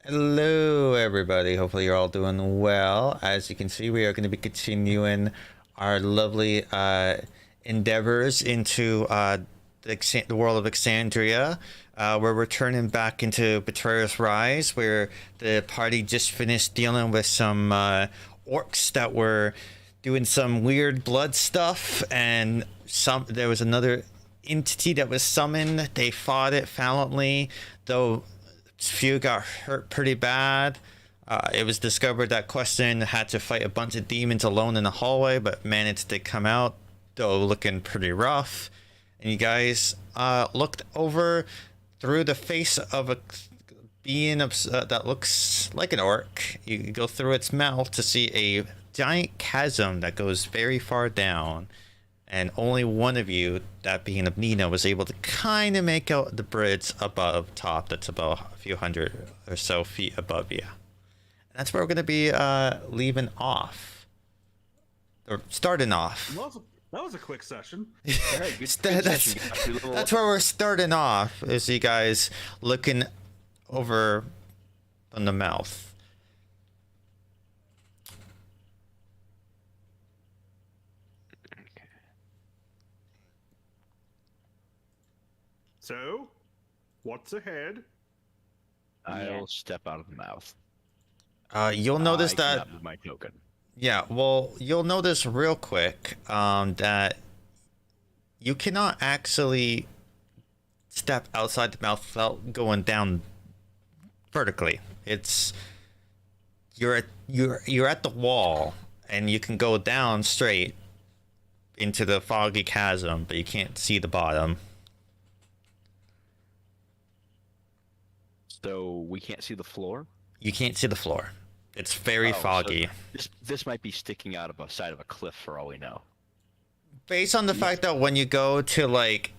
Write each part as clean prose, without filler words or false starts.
Hello, everybody. Hopefully, you're all doing well. As you can see, we are going to be continuing our lovely endeavors into the world of Exandria. We're returning back into Betrayer's Rise, where the party just finished dealing with some orcs that were doing some weird blood stuff, and there was another entity that was summoned. They fought it valiantly, though few got hurt pretty bad. It was discovered that Question had to fight a bunch of demons alone in the hallway, but managed to come out, though looking pretty rough. And you guys looked over through the face of a being that looks like an orc. You go through its mouth to see a giant chasm that goes very far down. And only one of you, that being of Nina, was able to kind of make out the bridge above top that's about a few hundred or so feet above you. And that's where we're going to be leaving off. Or starting off. That was a quick session. Right, That's where we're starting off, is you guys looking over from the mouth. So, what's ahead? I'll step out of the mouth. You'll notice I that... cannot move my token. Yeah, well, you'll notice real quick that you cannot actually step outside the mouth without going down vertically. You're at the wall, and you can go down straight into the foggy chasm, but you can't see the bottom. So we can't see the floor? You can't see the floor. It's very foggy. So this might be sticking out of a side of a cliff for all we know. Based on the fact that when you go to like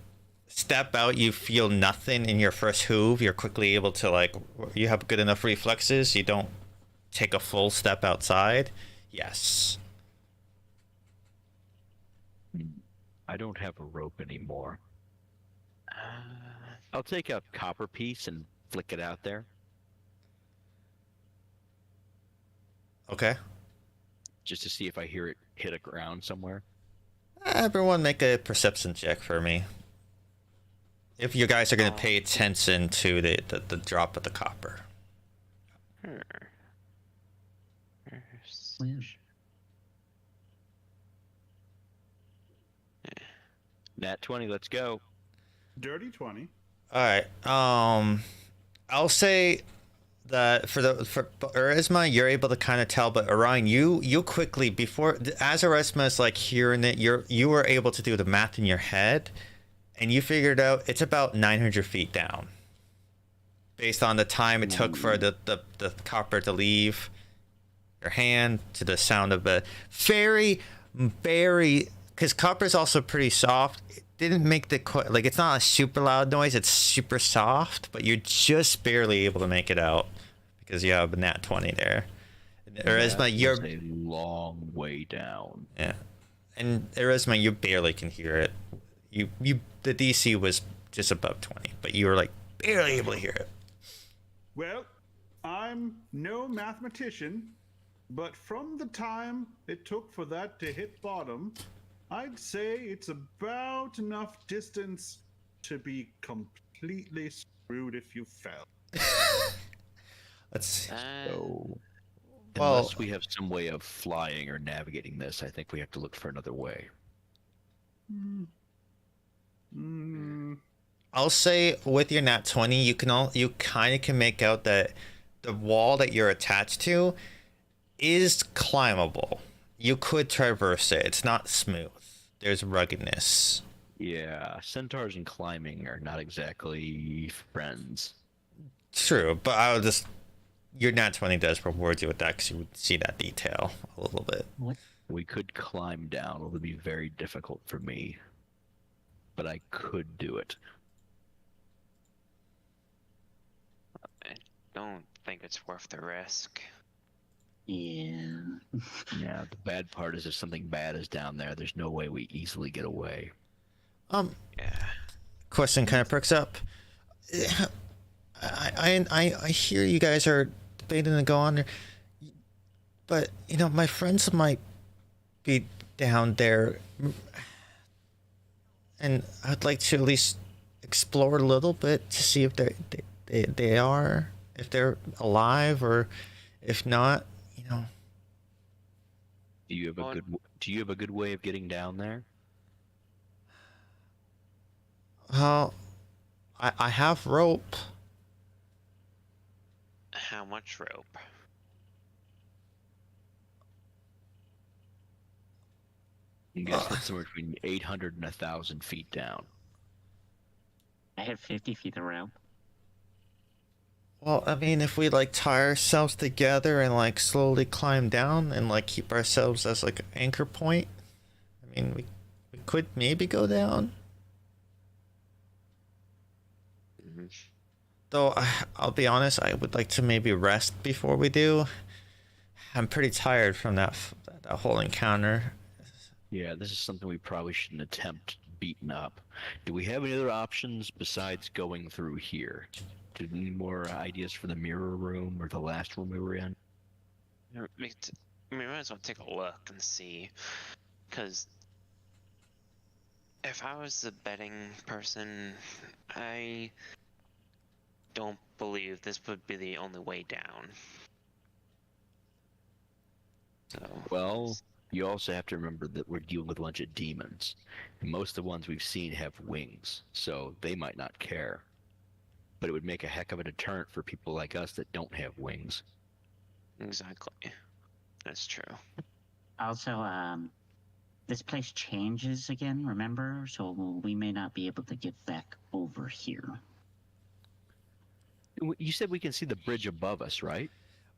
step out, you feel nothing in your first hoof, you're quickly able to you have good enough reflexes, you don't take a full step outside. Yes. I don't have a rope anymore. I'll take a copper piece and flick it out there. Okay. Just to see if I hear it hit a ground somewhere. Everyone make a perception check for me. If you guys are going to pay attention to the drop of the copper. Nat 20, let's go. Dirty 20. All right. I'll say that for Erisma, you're able to kind of tell, but Orion, you quickly, as Erisma is like hearing it, you were able to do the math in your head, and you figured out it's about 900 feet down, based on the time it took for the copper to leave your hand to the sound of a very, because copper is also pretty soft. It didn't make it's not a super loud noise. It's super soft, but you're just barely able to make it out because you have a nat 20 there. Erisma, you're a long way down. Yeah, and Erisma, you barely can hear it. The DC was just above 20, but you were like barely able to hear it. Well, I'm no mathematician, but from the time it took for that to hit bottom, I'd say it's about enough distance to be completely screwed if you fell. Let's see. Unless we have some way of flying or navigating this, I think we have to look for another way. I'll say with your nat 20, you kind of can make out that the wall that you're attached to is climbable. You could traverse it. It's not smooth. There's ruggedness. Yeah, centaurs and climbing are not exactly friends. True, but your nat 20 does reward you with that because you would see that detail a little bit. We could climb down. It would be very difficult for me, but I could do it. I don't think it's worth the risk. Yeah. Yeah, the bad part is if something bad is down there, there's no way we easily get away. Yeah. Question kind of perks up. I hear you guys are debating to go on there, but my friends might be down there, and I'd like to at least explore a little bit to see if they are, if they're alive, or if not. Do you have a Well, good way of getting down there? Well, I have rope. how much rope? I guess that's somewhere between 800 and 1,000 feet down. I have 50 feet of rope. Well, I mean, if we like tie ourselves together and like slowly climb down and like keep ourselves as like an anchor point, I mean, we could maybe go down. Though I'll be honest, I would like to maybe rest before we do. I'm pretty tired from that whole encounter. Yeah, this is something we probably shouldn't attempt beating up. Do we have any other options besides going through here? Do we need more ideas for the mirror room or the last room we were in? We might as well take a look and see, because if I was the betting person, I don't believe this would be the only way down. So, Well, you also have to remember that we're dealing with a bunch of demons. And most of the ones we've seen have wings, so they might not care. But it would make a heck of a deterrent for people like us that don't have wings. exactly. That's true. Also, this place changes again, remember? So we may not be able to get back over here. You said we can see the bridge above us, right?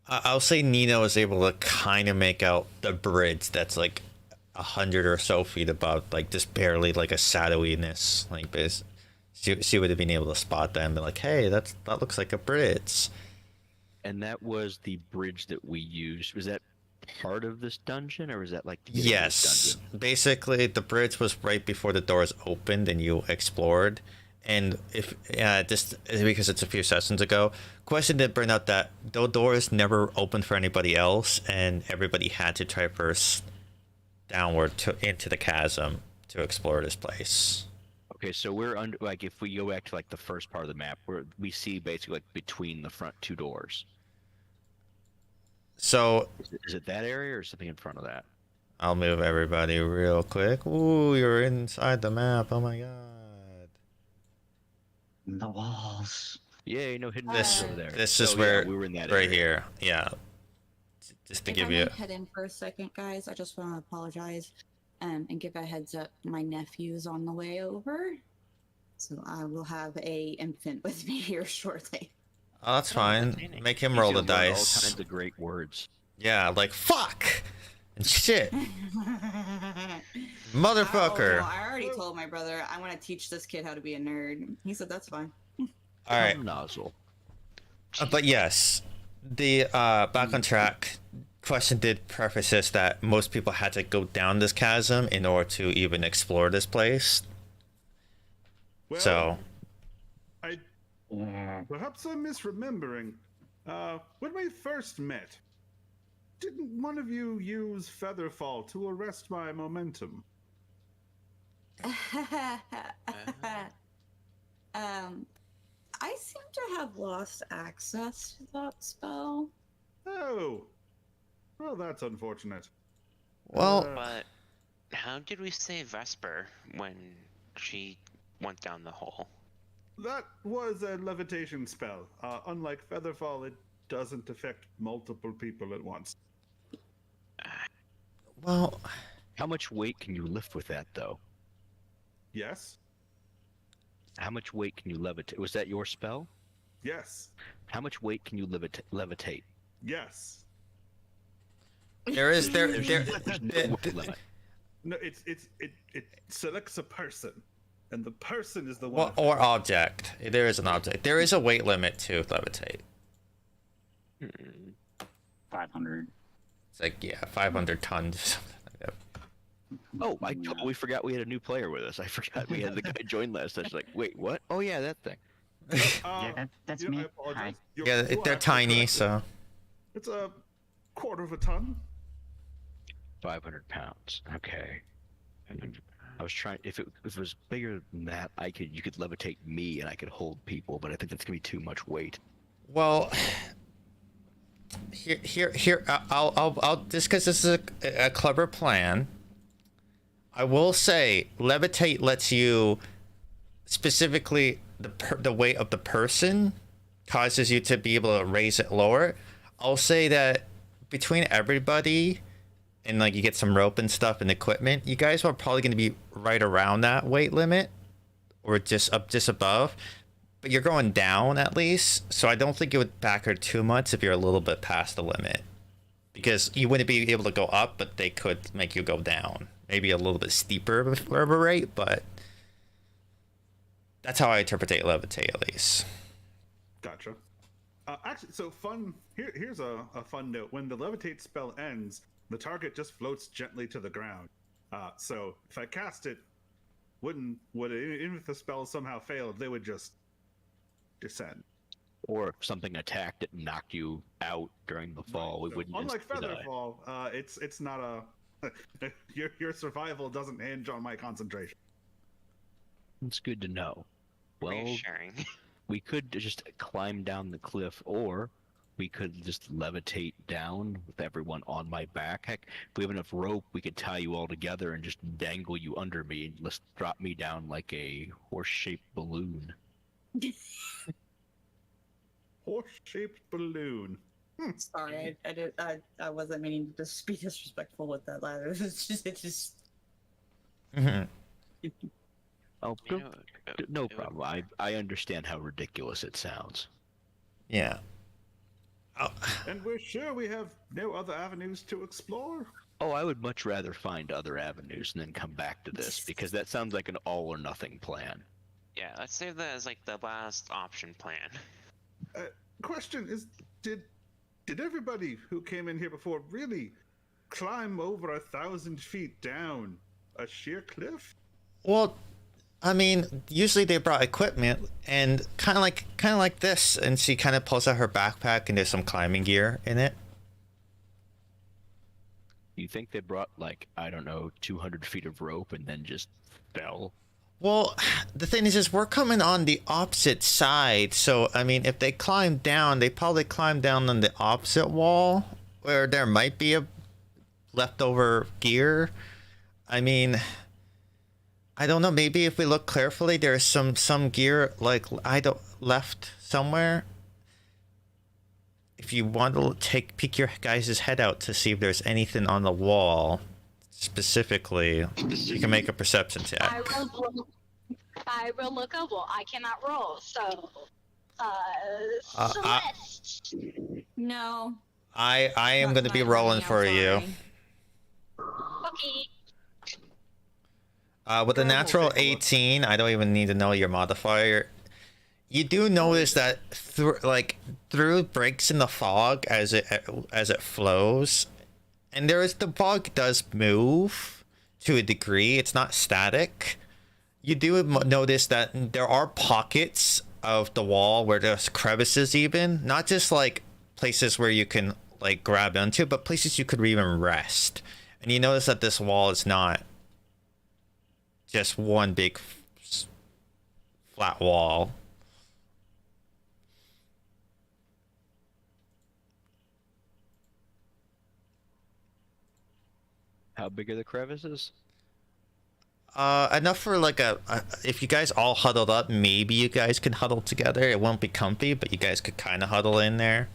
I'll say Nino is able to kind of make out the bridge that's like 100 or so feet above, like just barely like a shadowiness. Like this, she would have been able to spot them and be like, "Hey, that looks like a bridge." And that was the bridge that we used. Was that part of this dungeon, or was that like to get into this Yes, dungeon? basically the bridge was right before the doors opened and you explored. And if just because it's a few sessions ago, question did bring up that the doors never opened for anybody else, and everybody had to traverse downward into the chasm to explore this place. Okay, so we're under, like, if we go back to like the first part of the map, where we see basically like between the front two doors. So Is it that area or something in front of that? I'll move everybody real quick. Ooh, you're inside the map. Oh my god. The walls. Yeah, no hidden This over there. this So, is yeah, where we were in that right area. here. Yeah. Just to If give I you. may head in for a second, guys, I just want to apologize and give a heads up. My nephew's on the way over, so I will have a infant with me here shortly. Oh, that's fine. Make him He's roll the gonna learn all dice. kinds of great words. Yeah, like fuck and shit, motherfucker. Oh, I already told my brother I want to teach this kid how to be a nerd. He said that's fine. All right, Nozzle. but yes, the back on track. Question did preface this that most people had to go down this chasm in order to even explore this place. Well, So Yeah. perhaps I'm misremembering. When we first met, didn't one of you use Featherfall to arrest my momentum? I seem to have lost access to that spell. Oh, well, that's unfortunate. well, But how did we save Vesper when she went down the hole? That was a levitation spell. Unlike Featherfall, it doesn't affect multiple people at once. well, How much weight can you lift with that, though? Yes? How much weight can you levitate? Was that your spell? Yes. How much weight can you levitate? Yes. there is there There's no weight limit. No, it selects a person, and the person is the well, one. or object. There is an object. There is a weight limit to levitate. 500. It's like 500 tons. Something like that. Oh, I totally forgot we had a new player with us. I forgot we had the guy join last session. Like, wait, what? Oh yeah, that thing. Yeah, that's I me. apologize. Hi. You Yeah, are they're actually tiny, correct. so It's a quarter of a ton. 500 pounds. Okay. I was trying. If it was bigger than that, you could levitate me and I could hold people, but I think that's gonna be too much weight. well. Here. I'll just because this is a clever plan. I will say, levitate lets you specifically the weight of the person causes you to be able to raise it lower. I'll say that between everybody and like you get some rope and stuff and equipment, you guys are probably going to be right around that weight limit or just above. But you're going down at least, so I don't think it would back her too much if you're a little bit past the limit. Because you wouldn't be able to go up, but they could make you go down. Maybe a little bit steeper of a rate, but that's how I interpret levitate at least. Gotcha. Actually, so fun. Here's a fun note. When the levitate spell ends, the target just floats gently to the ground. So if I cast it, even if the spell somehow failed, they would just descend. Or if something attacked it and knocked you out during the fall, we So, wouldn't. unlike instantly die. Featherfall, it's not a your survival doesn't hinge on my concentration. It's good to know. Well, Reassuring. we could just climb down the cliff, or we could just levitate down with everyone on my back. Heck, if we have enough rope, we could tie you all together and just dangle you under me and just drop me down like a horse-shaped balloon. Horse-shaped balloon. Sorry, I wasn't meaning to just be disrespectful with that ladder. It's just. Mm-hmm. Oh, You know, no it would- problem. I understand how ridiculous it sounds. Yeah. Oh, And we're sure we have no other avenues to explore. Oh, I would much rather find other avenues and then come back to this, because that sounds like an all or nothing plan. Yeah, let's save that as like the last option plan. Question is, did everybody who came in here before really climb over 1,000 feet down a sheer cliff? well, I mean, usually they brought equipment and kind of like this, and she kind of pulls out her backpack and there's some climbing gear in it. You think they brought, like, I don't know, 200 feet of rope and then just fell? Well, the thing is we're coming on the opposite side, so I mean, if they climb down, they probably climb down on the opposite wall where there might be a leftover gear. I mean, I don't know. Maybe if we look carefully, there's some gear like left somewhere. If you want to peek your guys' head out to see if there's anything on the wall specifically, you can make a perception check. I will look a wall. I cannot roll, so Celeste. No. I am going to be Not rolling me, I'm for you. Okay. With a Go ahead, natural we'll take a look. 18, I don't even need to know your modifier. You do notice that through breaks in the fog as it flows, and the fog does move to a degree. It's not static. You do notice that there are pockets of the wall where there's crevices, even not just like places where you can like grab into, but places you could even rest. And you notice that this wall is not just one big flat wall. How big are the crevices? Enough for like if you guys all huddled up, maybe you guys can huddle together. It won't be comfy, but you guys could kind of huddle in there.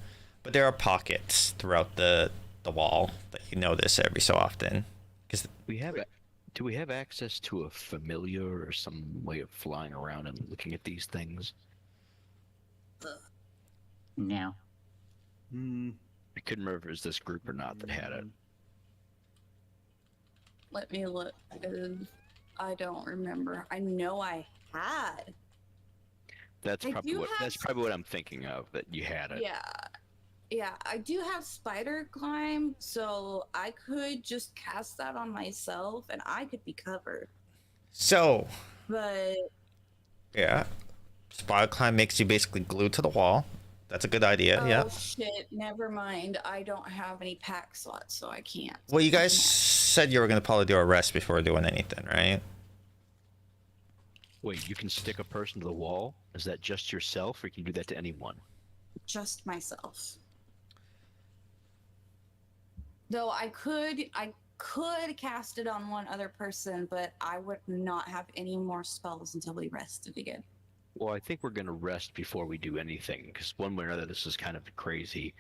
But there are pockets throughout the wall that you notice every so often. Do we have access to a familiar or some way of flying around and looking at these things? No. Hmm. I couldn't remember if it was this group or not that had it. Let me look. I don't remember. I know I had. That's I probably do what have that's probably what I'm thinking of, that you had it. Yeah. Yeah, I do have spider climb, so I could just cast that on myself and I could be covered. So But yeah. Spiral climb makes you basically glued to the wall. That's a good idea. Oh Yeah. shit! Never mind. I don't have any pack slots, so I can't. Well, you guys I can't. said you were gonna probably do a rest before doing anything, right? Wait, you can stick a person to the wall? Is that just yourself, or can you do that to anyone? Just myself. Though I could cast it on one other person, but I would not have any more spells until we rested again. Well, I think we're going to rest before we do anything, because one way or another, this is kind of crazy.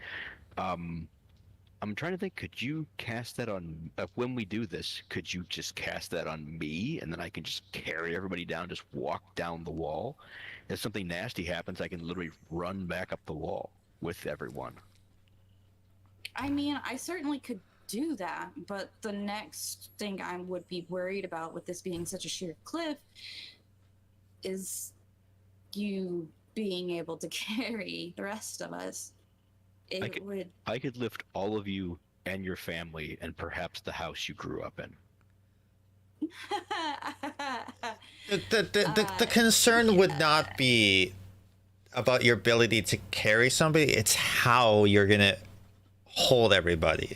I'm trying to think, could you cast that on, when we do this, could you just cast that on me, and then I can just carry everybody down, just walk down the wall? If something nasty happens, I can literally run back up the wall with everyone. I mean, I certainly could do that, but the next thing I would be worried about with this being such a sheer cliff is you being able to carry the rest of us. I could lift all of you and your family and perhaps the house you grew up in. The concern would not be about your ability to carry somebody. It's how you're gonna hold everybody.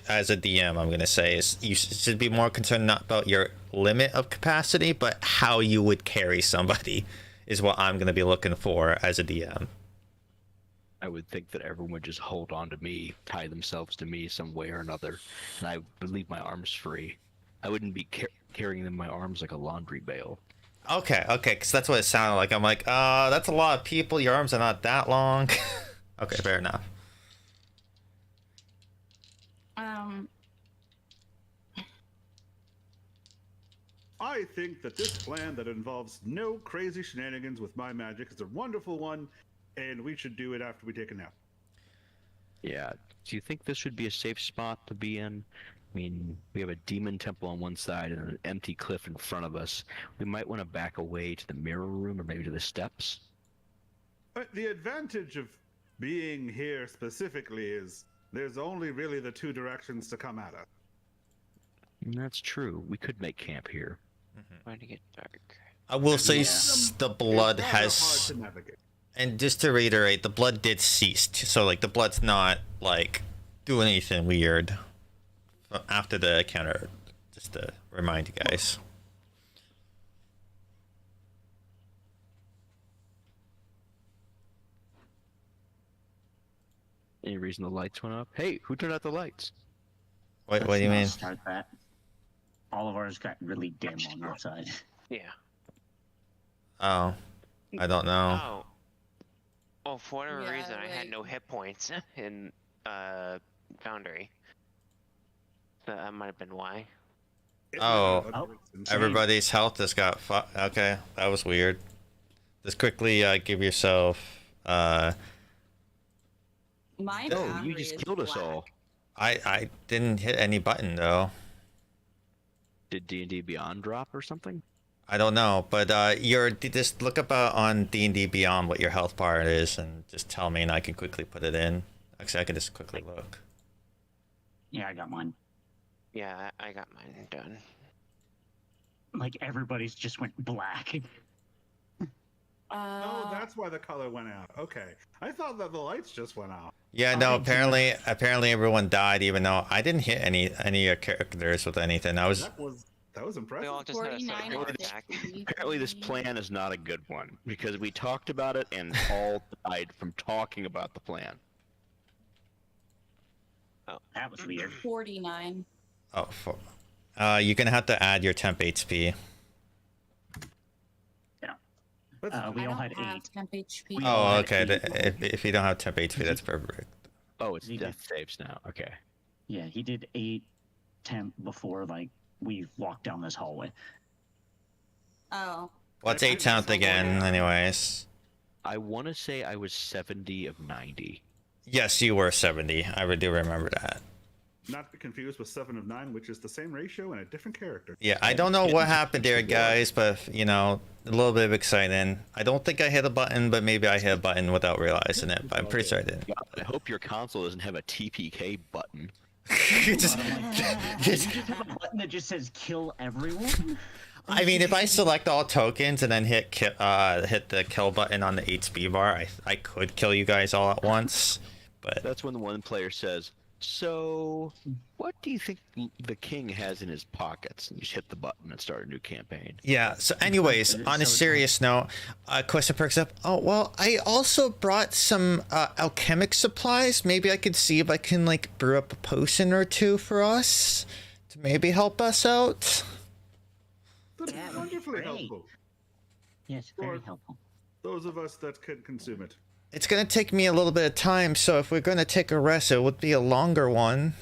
As a DM, I'm gonna say is you should be more concerned not about your limit of capacity, but how you would carry somebody is what I'm gonna be looking for as a DM. I would think that everyone would just hold on to me, tie themselves to me some way or another, and I would leave my arms free. I wouldn't be carrying them in my arms like a laundry bale. Okay, because that's what it sounded like. I'm like, that's a lot of people. Your arms are not that long. Okay, fair enough. I think that this plan that involves no crazy shenanigans with my magic is a wonderful one, and we should do it after we take a nap. Yeah. Do you think this would be a safe spot to be in? I mean, we have a demon temple on one side and an empty cliff in front of us. We might want to back away to the mirror room or maybe to the steps. The advantage of being here specifically is there's only really the two directions to come at us. That's true. We could make camp here. Going to get dark. I will say Yeah. the blood It's rather has, hard to navigate. and just to reiterate, the blood did cease. So like the blood's not like doing anything weird after the encounter. Just to remind you guys. Any reason the lights went up? Hey, who turned out the lights? What do you mean? Start that. All of ours got really dim on our side. Yeah. Oh, I don't know. Oh. Oh, for whatever Yeah, reason, I had like- no hit points in Foundry. That might have been why. Oh. It's Everybody's health just got okay, that was weird. Just quickly give yourself My Oh, you boundary just is killed us black. all. I didn't hit any button though. Did D&D Beyond drop or something? I don't know, but just look up on DnD Beyond what your health bar is and just tell me and I can quickly put it in. Actually, I can just quickly look. Yeah, I got mine. Yeah, I got mine done. Like everybody's just went black. Oh, that's why the color went out. Okay. I thought that the lights just went out. Yeah, no, apparently everyone died even though I didn't hit any of your characters with anything. I was That was We impressive. all just had a 49 sudden or heart attack. 50. Apparently this plan is not a good one, because we talked about it and all died from talking about the plan. That was weird. 49. you're gonna have to add your temp HP. That's We I all don't had have 8. temp HP. We all Oh, had okay. 8. If you don't have temp HP, that's perfect. Oh, it's We death saves now. Okay. Yeah, he did 8 temp before like we walked down this hallway. Oh. What's 8 temp again, anyways? I want to say I was 70 of 90. Yes, you were 70. I do remember that. not to be confused with 7 of 9, which is the same ratio and a different character. Yeah, I don't know what happened there, guys, but you know, a little bit of exciting. I don't think I hit a button, but maybe I hit a button without realizing it. But I'm pretty sure I did. I hope your console doesn't have a TPK button. Just- You just have a button that just says kill everyone? I mean, if I select all tokens and then hit the kill button on the HP bar, I could kill you guys all at once. But That's when the one player says, "So, what do you think the king has in his pockets?" And you just hit the button and start a new campaign. yeah. So, anyways, on a serious note, Questa perks up. Oh well, I also brought some alchemic supplies. Maybe I could see if I can like brew up a potion or two for us to maybe help us out. That's Yeah, wonderfully great. helpful. Yes, very Or- helpful. Those of us that can consume it. It's gonna take me a little bit of time, so if we're gonna take a rest, it would be a longer one.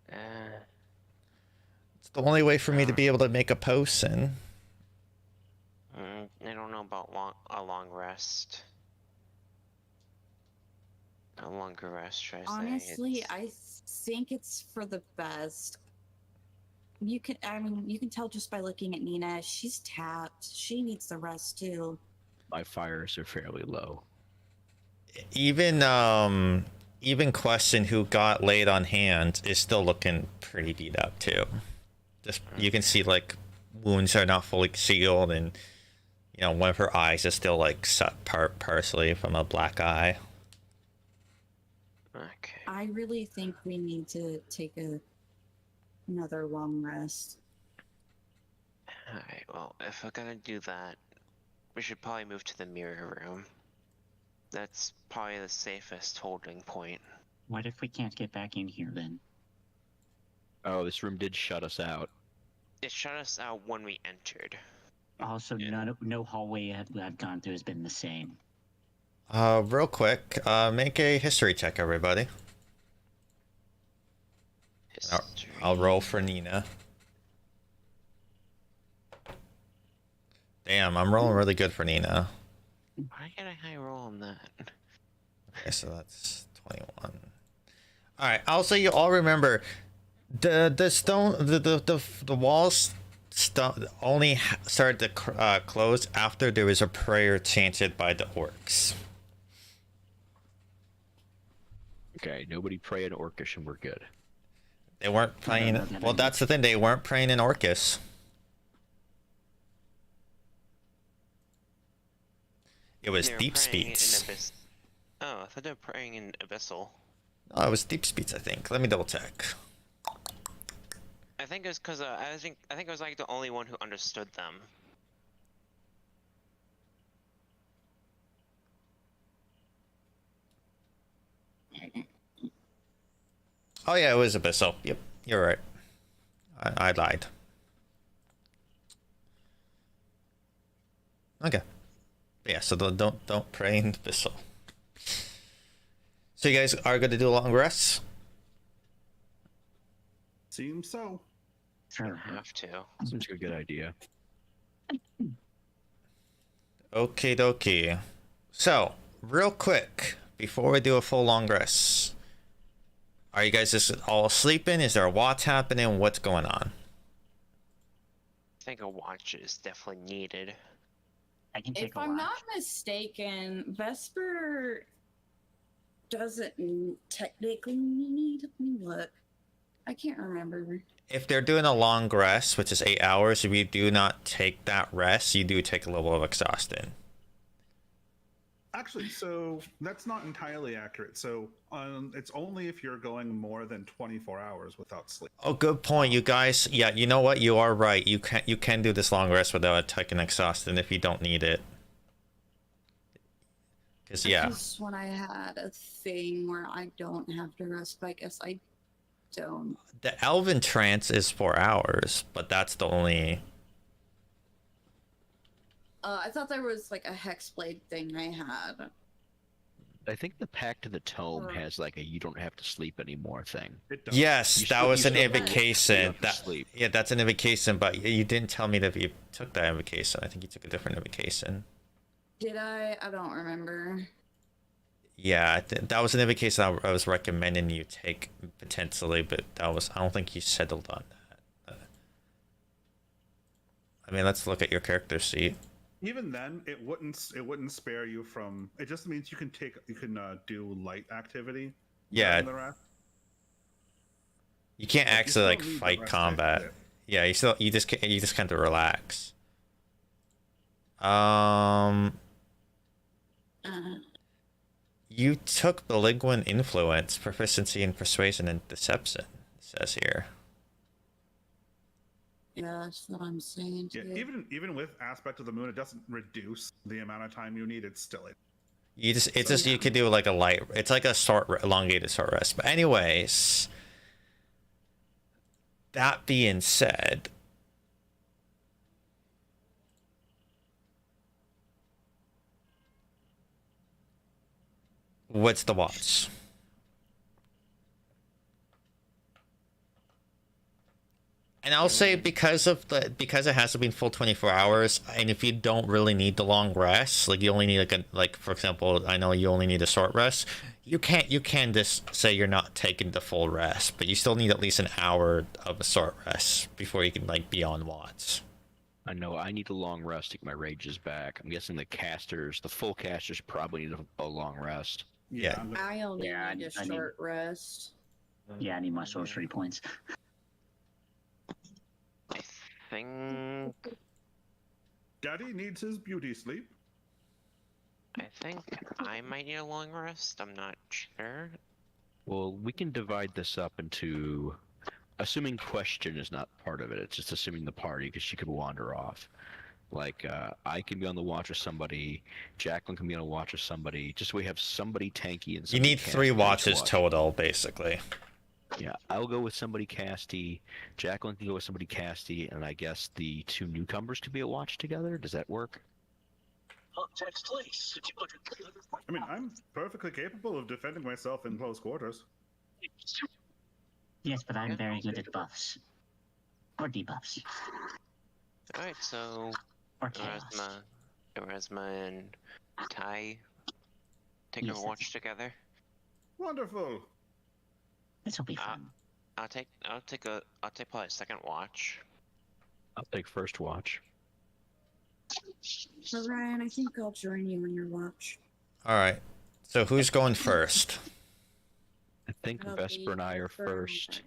It's the only way for me to be able to make a potion. I don't know about a long rest. A longer rest, should I say? Honestly, It's- I think it's for the best. You can tell just by looking at Nina. She's tapped. She needs the rest too. My fires are fairly low. Even Question, who got laid on hand, is still looking pretty beat up too. Just you can see like wounds are not fully sealed, and you know one of her eyes is still like set partially from a black eye. Okay. I really think we need to take another long rest. Alright, well, if we're gonna do that, we should probably move to the mirror room. That's probably the safest holding point. What if we can't get back in here then? Oh, this room did shut us out. It shut us out when we entered. Also, Yeah. no hallway I've gone through has been the same. Real quick, make a history check, everybody. I'll roll for Nina. Damn, I'm rolling really good for Nina. Why get a high roll on that? Okay, so that's 21. All right. Also, you all remember the stone, the walls only started to close after there was a prayer chanted by the orcs. Okay, nobody pray in Orcish and we're good. They weren't praying. know what that Well, that's the thing. They weren't praying in Orcus. It was They were deep praying in speeds. Abyss. Oh, I thought they were praying in Abyssal. Oh, it was deep speeds. I think. Let me double check. I think it's because I think I was like the only one who understood them. Oh yeah, it was Abyssal. Yep, you're right. I lied. Okay. Yeah, so don't pray in Abyssal. So you guys are going to do a long rest? Seems so. Sure. Have to. Seems like a good idea. Okie dokie. So, real quick, before we do a full long rest, are you guys just all sleeping? Is there a watch happening? What's going on? I think a watch is definitely needed. I can take If a I'm watch. not mistaken, Vesper doesn't technically need. Let me look. I can't remember. If they're doing a long rest, which is 8 hours, if you do not take that rest, you do take a level of exhaustion. Actually, so that's not entirely accurate. So it's only if you're going more than 24 hours without sleep. Oh, good point, you guys. Yeah, you know what? You are right. You can do this long rest without taking exhaustion if you don't need it. Because yeah, Just when I had a thing where I don't have to rest, but I guess I don't. the Elven trance is 4 hours, but that's the only. I thought there was like a hexblade thing I had. I think the Pact of the Tome has like a you don't have to sleep anymore thing. It does. Yes, You that still- was you an still have to- invocation. you have to That sleep. yeah, that's an invocation, but you didn't tell me that you took that invocation. I think you took a different invocation. Did I? I don't remember. Yeah, that was an invocation I was recommending you take potentially, but I don't think you settled on that. I mean, let's look at your character sheet. Even then, it wouldn't spare you from. It just means you can do light activity. Yeah, during the rest. you can't Like, you actually like still need the fight rest combat. to- Yeah, you just kind of relax. You took malignant influence, proficiency in persuasion and deception. It says here. Yeah, that's what I'm saying. Yeah, Too. even with aspect of the moon, it doesn't reduce the amount of time you need. It's still it. You could do like a light. It's like a elongated short rest. But anyways, that being said, what's the watch? And I'll say because it hasn't been full 24 hours, and if you don't really need the long rest, like you only need like for example, I know you only need a short rest. You can just say you're not taking the full rest, but you still need at least an hour of a short rest before you can like be on watch. I know I need a long rest to get my rages back. I'm guessing the full casters probably need a long rest. Yeah. I only Yeah, need a I need- short rest. Yeah, I need my sorcery points. I think Daddy needs his beauty sleep. I might need a long rest. I'm not sure. Well, we can divide this up into, assuming question is not part of it. It's just assuming the party, because she could wander off. Like, I can be on the watch with somebody. Jacqueline can be on a watch with somebody. Just so we have somebody tanky and You somebody need 3 casty watches to watch. total, basically. Yeah, I'll go with somebody casty. Jacqueline can go with somebody casty, and I guess the 2 newcomers could be a watch together. Does that work? I mean, I'm perfectly capable of defending myself in close quarters. Yes, but I'm very good at buffs. Or debuffs. Alright, so Or chaos. Erasma and Ty take Yes, a watch together. Wonderful. This'll be fun. I'll take probably a second watch. I'll take first watch. So Ryan, I think I'll join you on your watch. All right. So who's going first? I think That'll Vesper be and I are Vesper and first,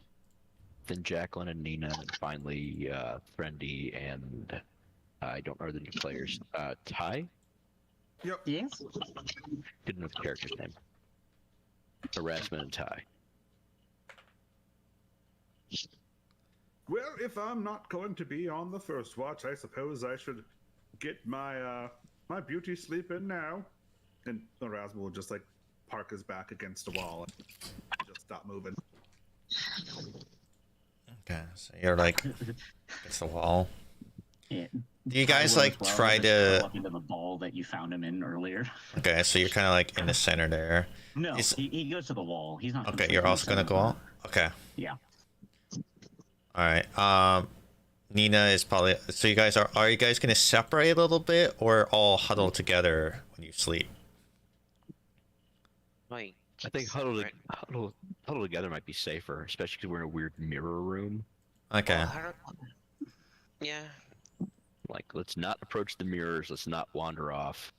then Jacqueline and Nina, and finally Friendy and I don't know the new players. Ty? Yep. Yes? Didn't know the character's name. Erasmus and Ty. Well, if I'm not going to be on the first watch, I suppose I should get my my beauty sleep in now. And Erasmus will just like park his back against a wall and just stop moving. Okay, so you're like it's the wall. Yeah. Do you guys I will like as well, try just to? walk into the ball that you found him in earlier. Okay, so you're kind of like in the center there. No, Is- he goes to the wall. He's not. Okay, you're also gonna go out. Okay. Yeah. All right. Nina is probably. So you guys are you guys gonna separate a little bit or all huddle together when you sleep? Like, I think huddle separate- together might be safer, especially because we're in a weird mirror room. Okay. Well, yeah. Like, let's not approach the mirrors. Let's not wander off.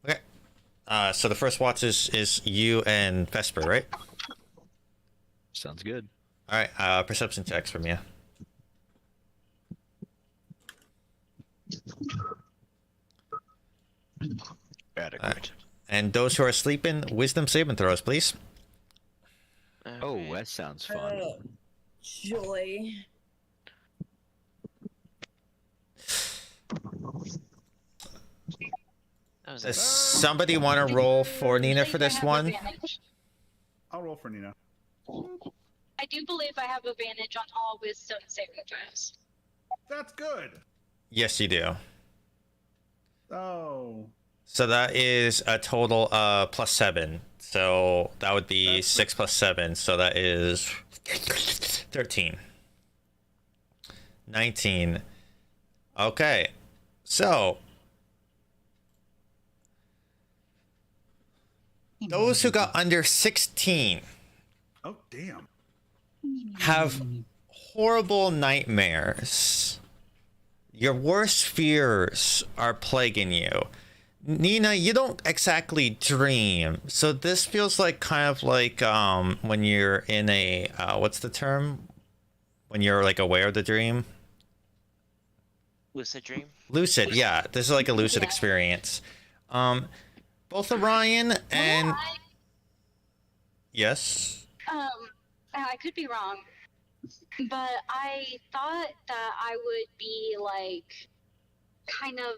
Okay. So the first watch is you and Vesper, right? Sounds good. All right. Perception checks from you. Adequate. And those who are sleeping, wisdom saving throws, please. Oh, Okay. that sounds fun. Joy. That was Does a- somebody want to roll for Nina for this one? I'll roll for Nina. I do believe I have advantage on all wisdom saving throws. That's good. Yes, you do. Oh, So that is a total +7. So that would be That's 6 plus 7. So that is 13. 19. Okay. So those who got under 16 oh, damn. have horrible nightmares. Your worst fears are plaguing you. Nina, you don't exactly dream. So this feels like kind of like when you're in a what's the term? when you're like aware of the dream. Lucid dream. Lucid, yeah. This is like a lucid Yeah. experience. Both Orion and yes. I could be wrong, but I thought that I would be like, kind of,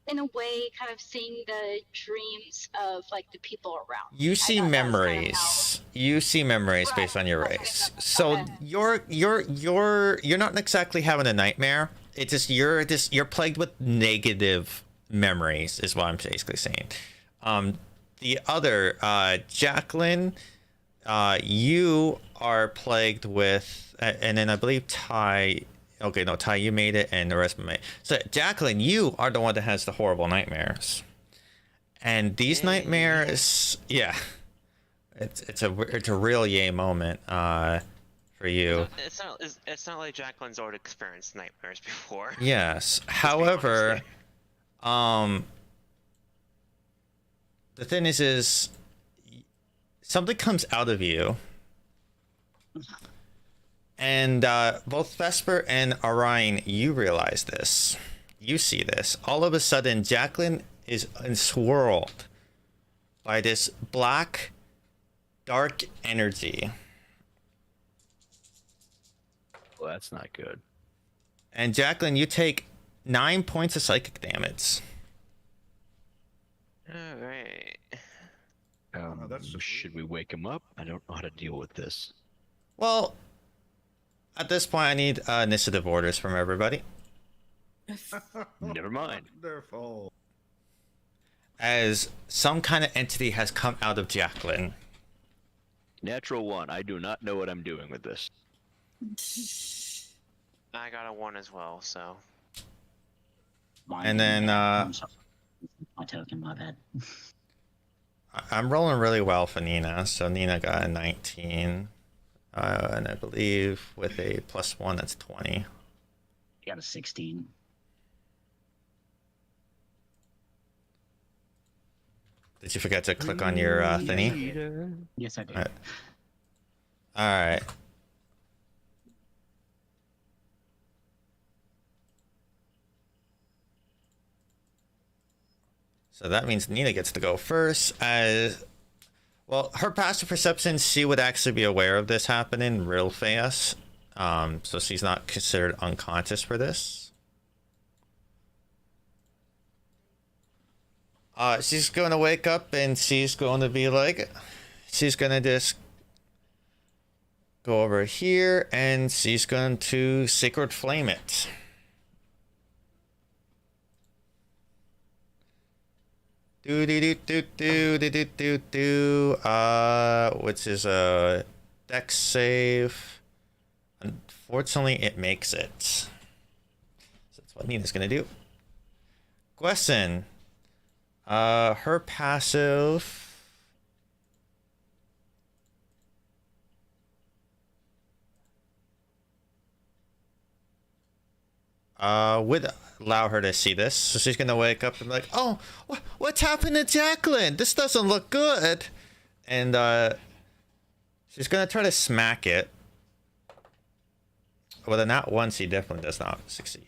in a way, kind of seeing the dreams of like the people around. You I see thought that was kind of memories. You see memories Right, based on your okay, race. okay. So you're not exactly having a nightmare. It's just you're plagued with negative memories, is what I'm basically saying. The other Jacqueline, you are plagued with, and then I believe Ty. Okay, no, Ty, you made it, and the rest of them made it. So Jacqueline, you are the one that has the horrible nightmares. And these nightmares, yeah, it's a real yay moment for you. It's not like Jacqueline's already experienced nightmares before. Yes. However, the thing is something comes out of you, and both Vesper and Orion, you realize this. You see this. All of a sudden, Jacqueline is enswirled by this black, dark energy. Well, that's not good. And Jacqueline, you take 9 points of psychic damage. All right. Should we wake him up? I don't know how to deal with this. Well, at this point, I need initiative orders from everybody. Never mind. Wonderful. As some kind of entity has come out of Jacqueline. Natural 1. I do not know what I'm doing with this. I got a 1 as well, so. And then I'm sorry. My token, my bad. I'm rolling really well for Nina. So Nina got a 19. And I believe with a +1, that's 20. You got a 16. Did you forget to click on your thingy? Yes, I did. Alright. Alright. So that means Nina gets to go first. As well, her passive perception, she would actually be aware of this happening real fast. So she's not considered unconscious for this. She's going to wake up and she's going to be like, she's going to just go over here and she's going to Sacred Flame it. Which is a dex save. Unfortunately, it makes it. So that's what Nina's gonna do. Question. Her passive. Would allow her to see this, so she's gonna wake up and be like, "Oh, what's happened to Jacqueline? This doesn't look good." And she's gonna try to smack it. Well, then not once, he definitely does not succeed.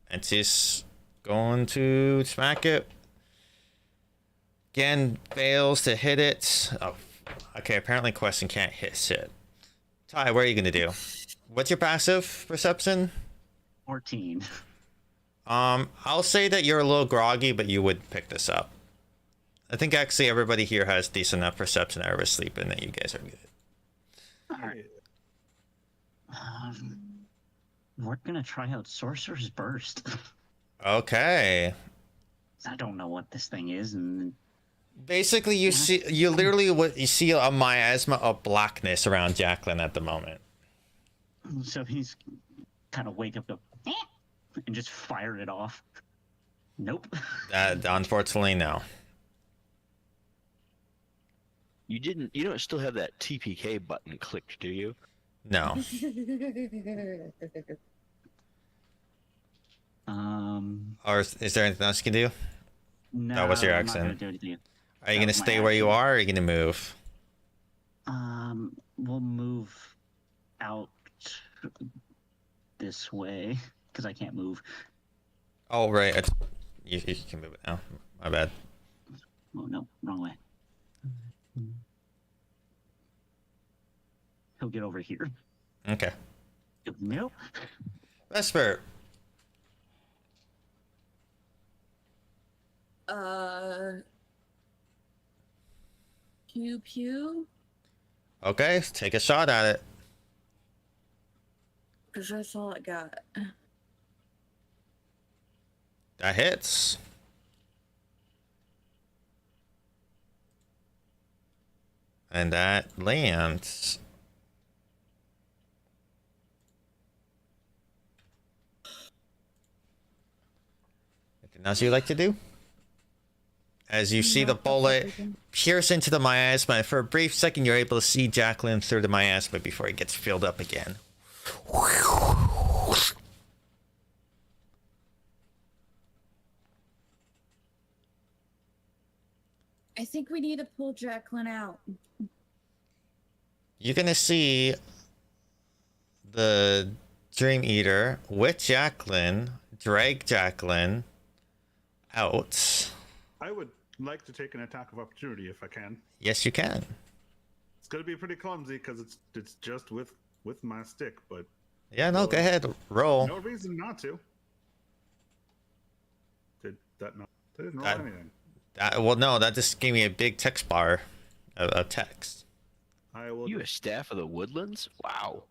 And she's going to smack it. Again, fails to hit it. Oh, okay. Apparently, Question can't hit shit. Ty, what are you gonna do? What's your passive perception? 14. I'll say that you're a little groggy, but you would pick this up. I think actually everybody here has decent enough perception I was sleeping that you guys are good. Alright. We're gonna try out Sorcerer's Burst. Okay. I don't know what this thing is, and Basically, you see a miasma of blackness around Jacqueline at the moment. so he's kind of wake up and just fire it off. Nope. Unfortunately, no. You don't still have that TPK button clicked, do you? No. Or is there anything else you can do? No, That was your I'm not accent. gonna do anything. Are you That going to was my stay where you action. are, or are you going to move? We'll move out this way because I can't move. Oh, right. You can move it now. My bad. Oh no, wrong way. He'll get over here. Okay. Nope. Vesper. Pew pew. Okay, take a shot at it. Because that's all I got. That hits. And that lands. Anything else you like to do? As you see the bullet pierce into the miasma, for a brief second you're able to see Jacqueline through the miasma before it gets filled up again. I think we need to pull Jacqueline out. You're gonna see the Dream Eater with Jacqueline drag Jacqueline out. I would like to take an attack of opportunity if I can. Yes, you can. It's gonna be pretty clumsy because it's just with my stick, but Yeah, no, go ahead, roll. no reason not to. Did that not? I didn't roll That- anything. Well, no, that just gave me a big text bar of text. I will. You a staff of the woodlands? Wow.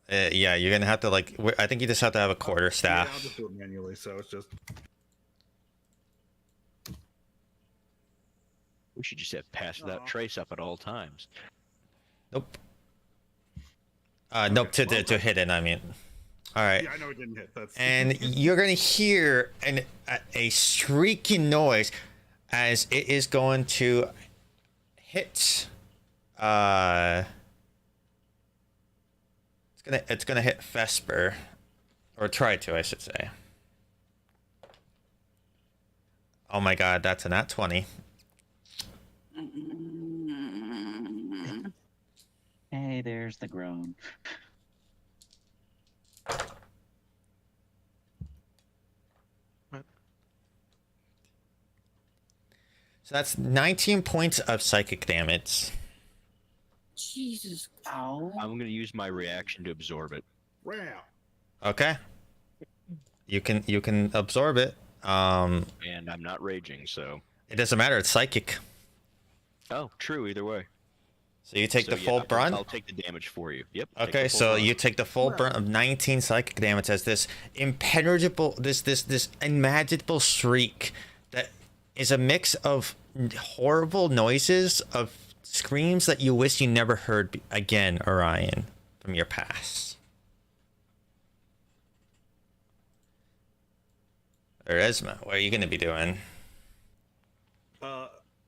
Yeah, you're gonna have to I think you just have to have a quarter Yeah, I'll staff. just do it manually. So it's just. We should just have pass without Aw. trace up at all times. Nope. Nope, Okay, well to hit it, I mean. All right. Yeah, I know it didn't hit. That's. And you're gonna hear a shrieking noise as it is going to hit. It's gonna hit Vesper, or try to, I should say. Oh my God, that's a nat 20. Hey, there's the groan. So that's 19 points of psychic damage. Jesus. Ow. I'm going to use my reaction to absorb it. Wow. Okay. You can absorb it. And I'm not raging, so. It doesn't matter. It's psychic. Oh, true, either way. So you take So, the full yeah, brunt. I'll take the damage for you. Yep. take Okay, the full so brunt. you take the full brunt of 19 psychic damage as this impenetrable, this unmanageable shriek that is a mix of horrible noises, of screams that you wish you never heard again, Orion, from your past. Erasma, what are you going to be doing?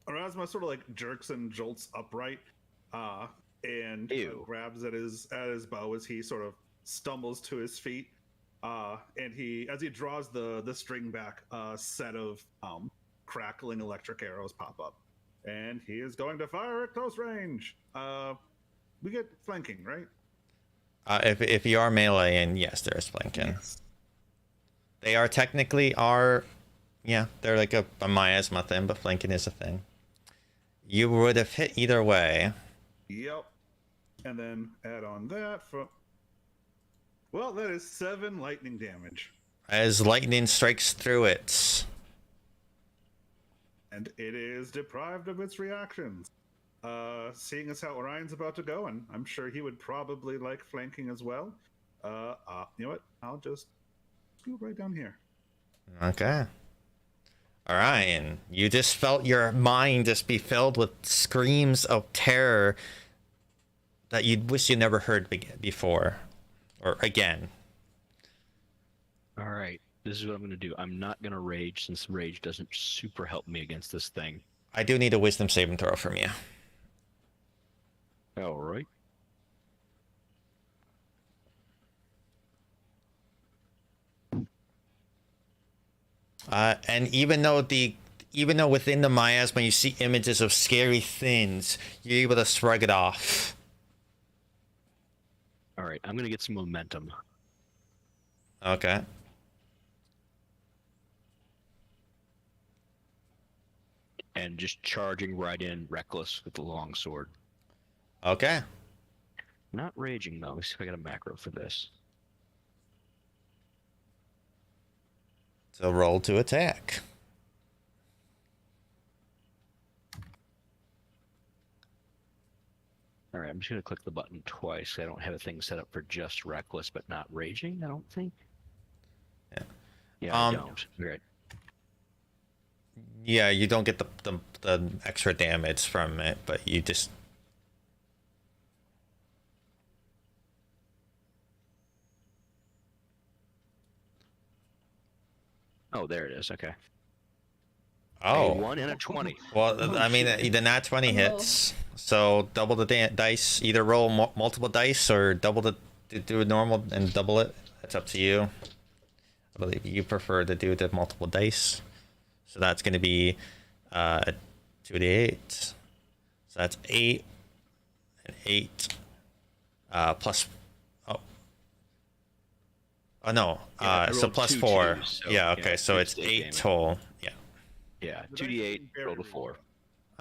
Erasmus sort of like jerks and jolts upright, and grabs at his bow as he sort of stumbles to his feet. And as he draws the string back, a set of crackling electric arrows pop up, and he is going to fire at close range. We get flanking, right? If you are melee, and yes, there is flanking. Yes. They are technically they're like a miasma thing, but flanking is a thing. You would have hit either way. Yep. And then add on that for. Well, that is 7 lightning damage. As lightning strikes through it. And it is deprived of its reactions. Seeing as how Orion's about to go, and I'm sure he would probably like flanking as well. You know what? I'll just scoot right down here. Okay. Orion, you just felt your mind just be filled with screams of terror that you'd wish you never heard before. Or again. All right. This is what I'm going to do. I'm not going to rage since rage doesn't super help me against this thing. I do need a wisdom saving throw from you. All right. And even though the even though within the miasma you see images of scary things, you're able to shrug it off. All right, I'm gonna get some momentum. Okay. And just charging right in, reckless with the long sword. Okay. Not raging though. Let's see if I got a macro for this. So roll to attack. All right, I'm just gonna click the button twice. I don't have a thing set up for just reckless, but not raging. I don't think. Yeah. Yeah, I don't. All right. Yeah, you don't get the extra damage from it, but you just... Oh, there it is. Okay. Oh. A 1 and a 20. Well, I mean, the nat 20 hits, so double the dice. Either roll multiple dice or double do a normal and double it. That's up to you. I believe you prefer to do the multiple dice. So that's going to be 2d8. So that's 8 and 8 plus... Oh, no. Yeah, So rolled plus two 4. twos, so, yeah, okay. yeah, So it's it's 8 8 damage. total. Yeah. Yeah, The dice 2d8, is very roll to 4.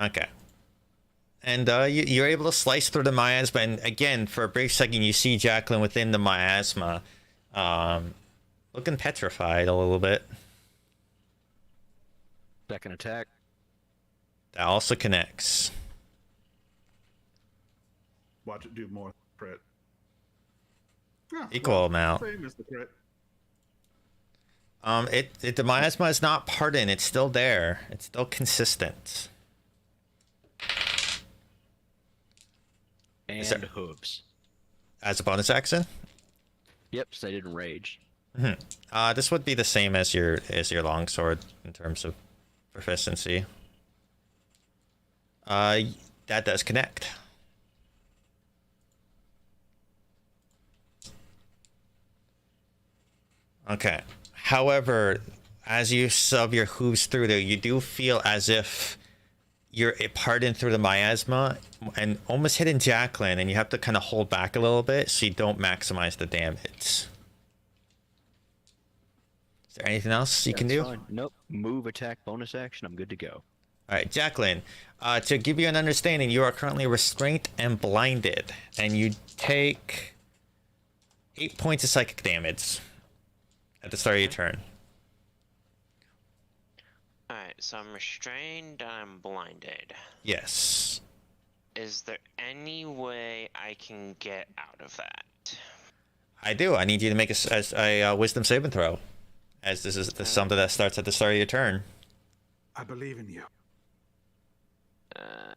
Okay. And you're able to slice through the miasma, and again, for a brief second, you see Jacqueline within the miasma, looking petrified a little bit. Second attack. That also connects. Watch it do more crit. Yeah, Equal amount. Same as the crit. The miasma is not pardoned. It's still there. It's still consistent. And there- hooves. As a bonus action, Yep, so I didn't rage. this would be the same as your longsword in terms of proficiency. That does connect. Okay. However, as you shove your hooves through there, you do feel as if you're pardoned through the miasma and almost hitting Jacqueline, and you have to kind of hold back a little bit so you don't maximize the damage. Is there anything else you can That's do? fine. Nope. Move, attack, bonus action. I'm good to go. All right, Jacqueline, to give you an understanding, you are currently restrained and blinded, and you take 8 points of psychic damage at the start of your turn. Alright, so I'm restrained and I'm blinded. Yes. Is there any way I can get out of that? I do. I need you to make a wisdom saving throw, as this is something that starts at the start of your turn. I believe in you.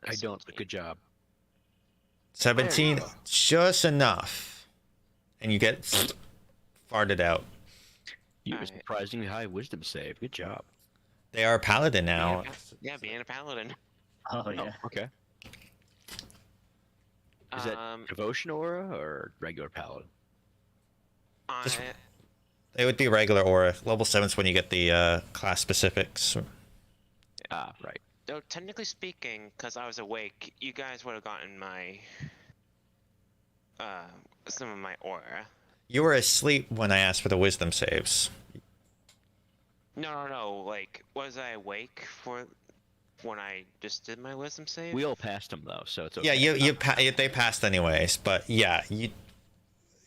I don't, but good job. 17, just enough. And you get farted out. You have a Alright. surprisingly high wisdom save. Good job. They are a paladin now. Yeah, being a paladin. Oh yeah. Oh, okay. Is that devotion aura or regular paladin? Just- I, It would be regular aura. Level 7's when you get the class specifics. Ah, right. though technically speaking, because I was awake, you guys would have gotten my some of my aura. You were asleep when I asked for the wisdom saves. No. Like, was I awake for when I just did my wisdom save? We all passed them though, so it's okay. Yeah, they passed anyways. But yeah,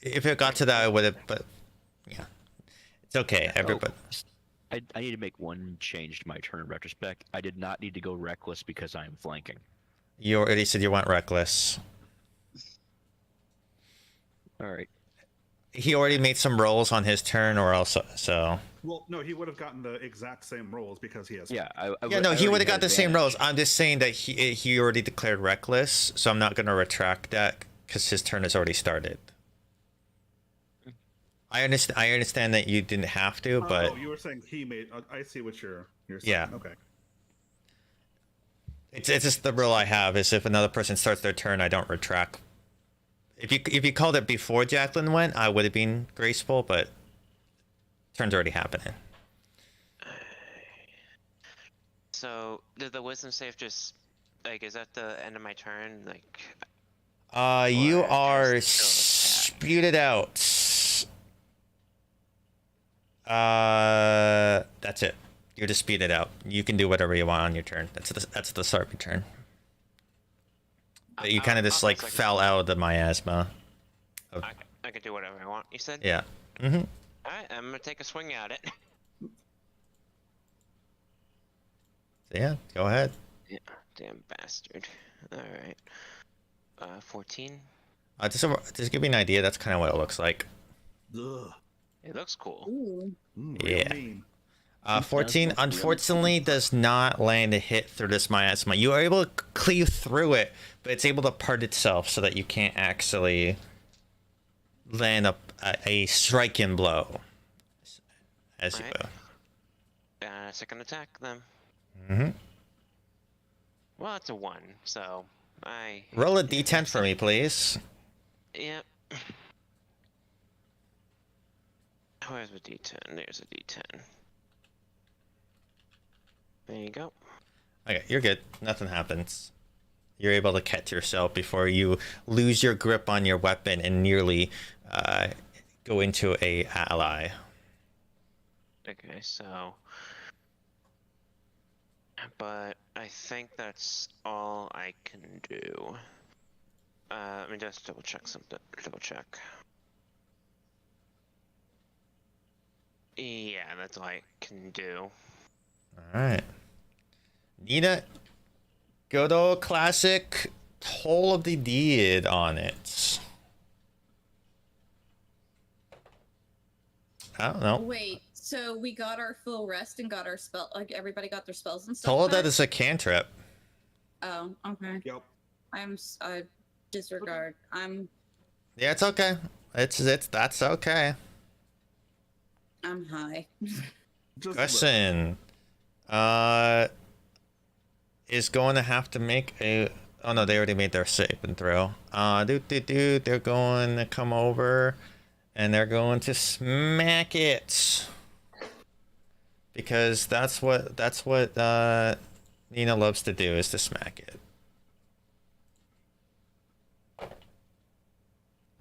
if it got to that, I would have. But yeah, it's okay. Everybody. I need to make one change to my turn in retrospect. I did not need to go reckless because I am flanking. You already said you went reckless. All right. He already made some rolls on his turn, or else so. Well, no, he would have gotten the exact same rolls because he has. Yeah. He would have got the same rolls. I'm just saying that he already declared reckless, so I'm not going to retract that because his turn has already started. I understand that you didn't have to, but Oh, you were saying he made. I see what you're saying. Yeah. Okay. it's just the rule I have is if another person starts their turn, I don't retract. If you called it before Jacqueline went, I would have been graceful, but turn's already happening. So did the wisdom save just like is that the end of my turn? Like You Or are just still attack? spewed out. That's it. You're just spewed out. You can do whatever you want on your turn. That's the start of your turn. But you kind of just Okay, like so I can fell still- out of the miasma. I can do whatever I want. You said? Yeah. Mm-hmm. All right, I'm gonna take a swing at it. So yeah, go ahead. Yeah, damn bastard. All right. 14. Just give me an idea. That's kind of what it looks like. Ugh. It looks cool. Ooh. Real Yeah. mean. 14 look really unfortunately does not land a hit through this miasma. You are able to cleave through it, but it's able to part itself so that you can't actually land a striking blow. As you Right. will. Second attack then. Mm-hmm. Well, it's a 1, so I. Roll a d10 for me, please. Yep. Where's the D10? There's a D10. There you go. Okay, you're good. Nothing happens. You're able to catch yourself before you lose your grip on your weapon and nearly go into a ally. Okay, so. But I think that's all I can do. Let me just double check something. Double check. Yeah, that's all I can do. All right. Nina, good old classic Toll of the Dead on it. I don't know. Wait, so we got our full rest and got our spell, like everybody got their spells and stuff Toll of back? that is a cantrip. Oh, okay. Yep. I disregard. I'm Yeah, it's okay. That's okay. high. Just Question. Is going to have to make a. Oh no, they already made their save and throw. They're going to come over, and they're going to smack it. Because that's what Nina loves to do, is to smack it.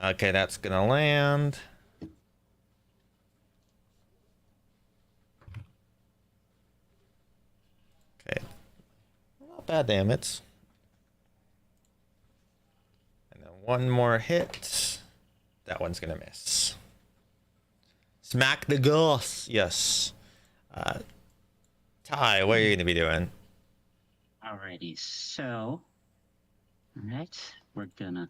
Okay, that's gonna land. Okay. Not bad damage. And then one more hit. That one's gonna miss. Smack the ghost. Yes. Ty, what are you gonna be doing? Alrighty, so. Alright, we're gonna.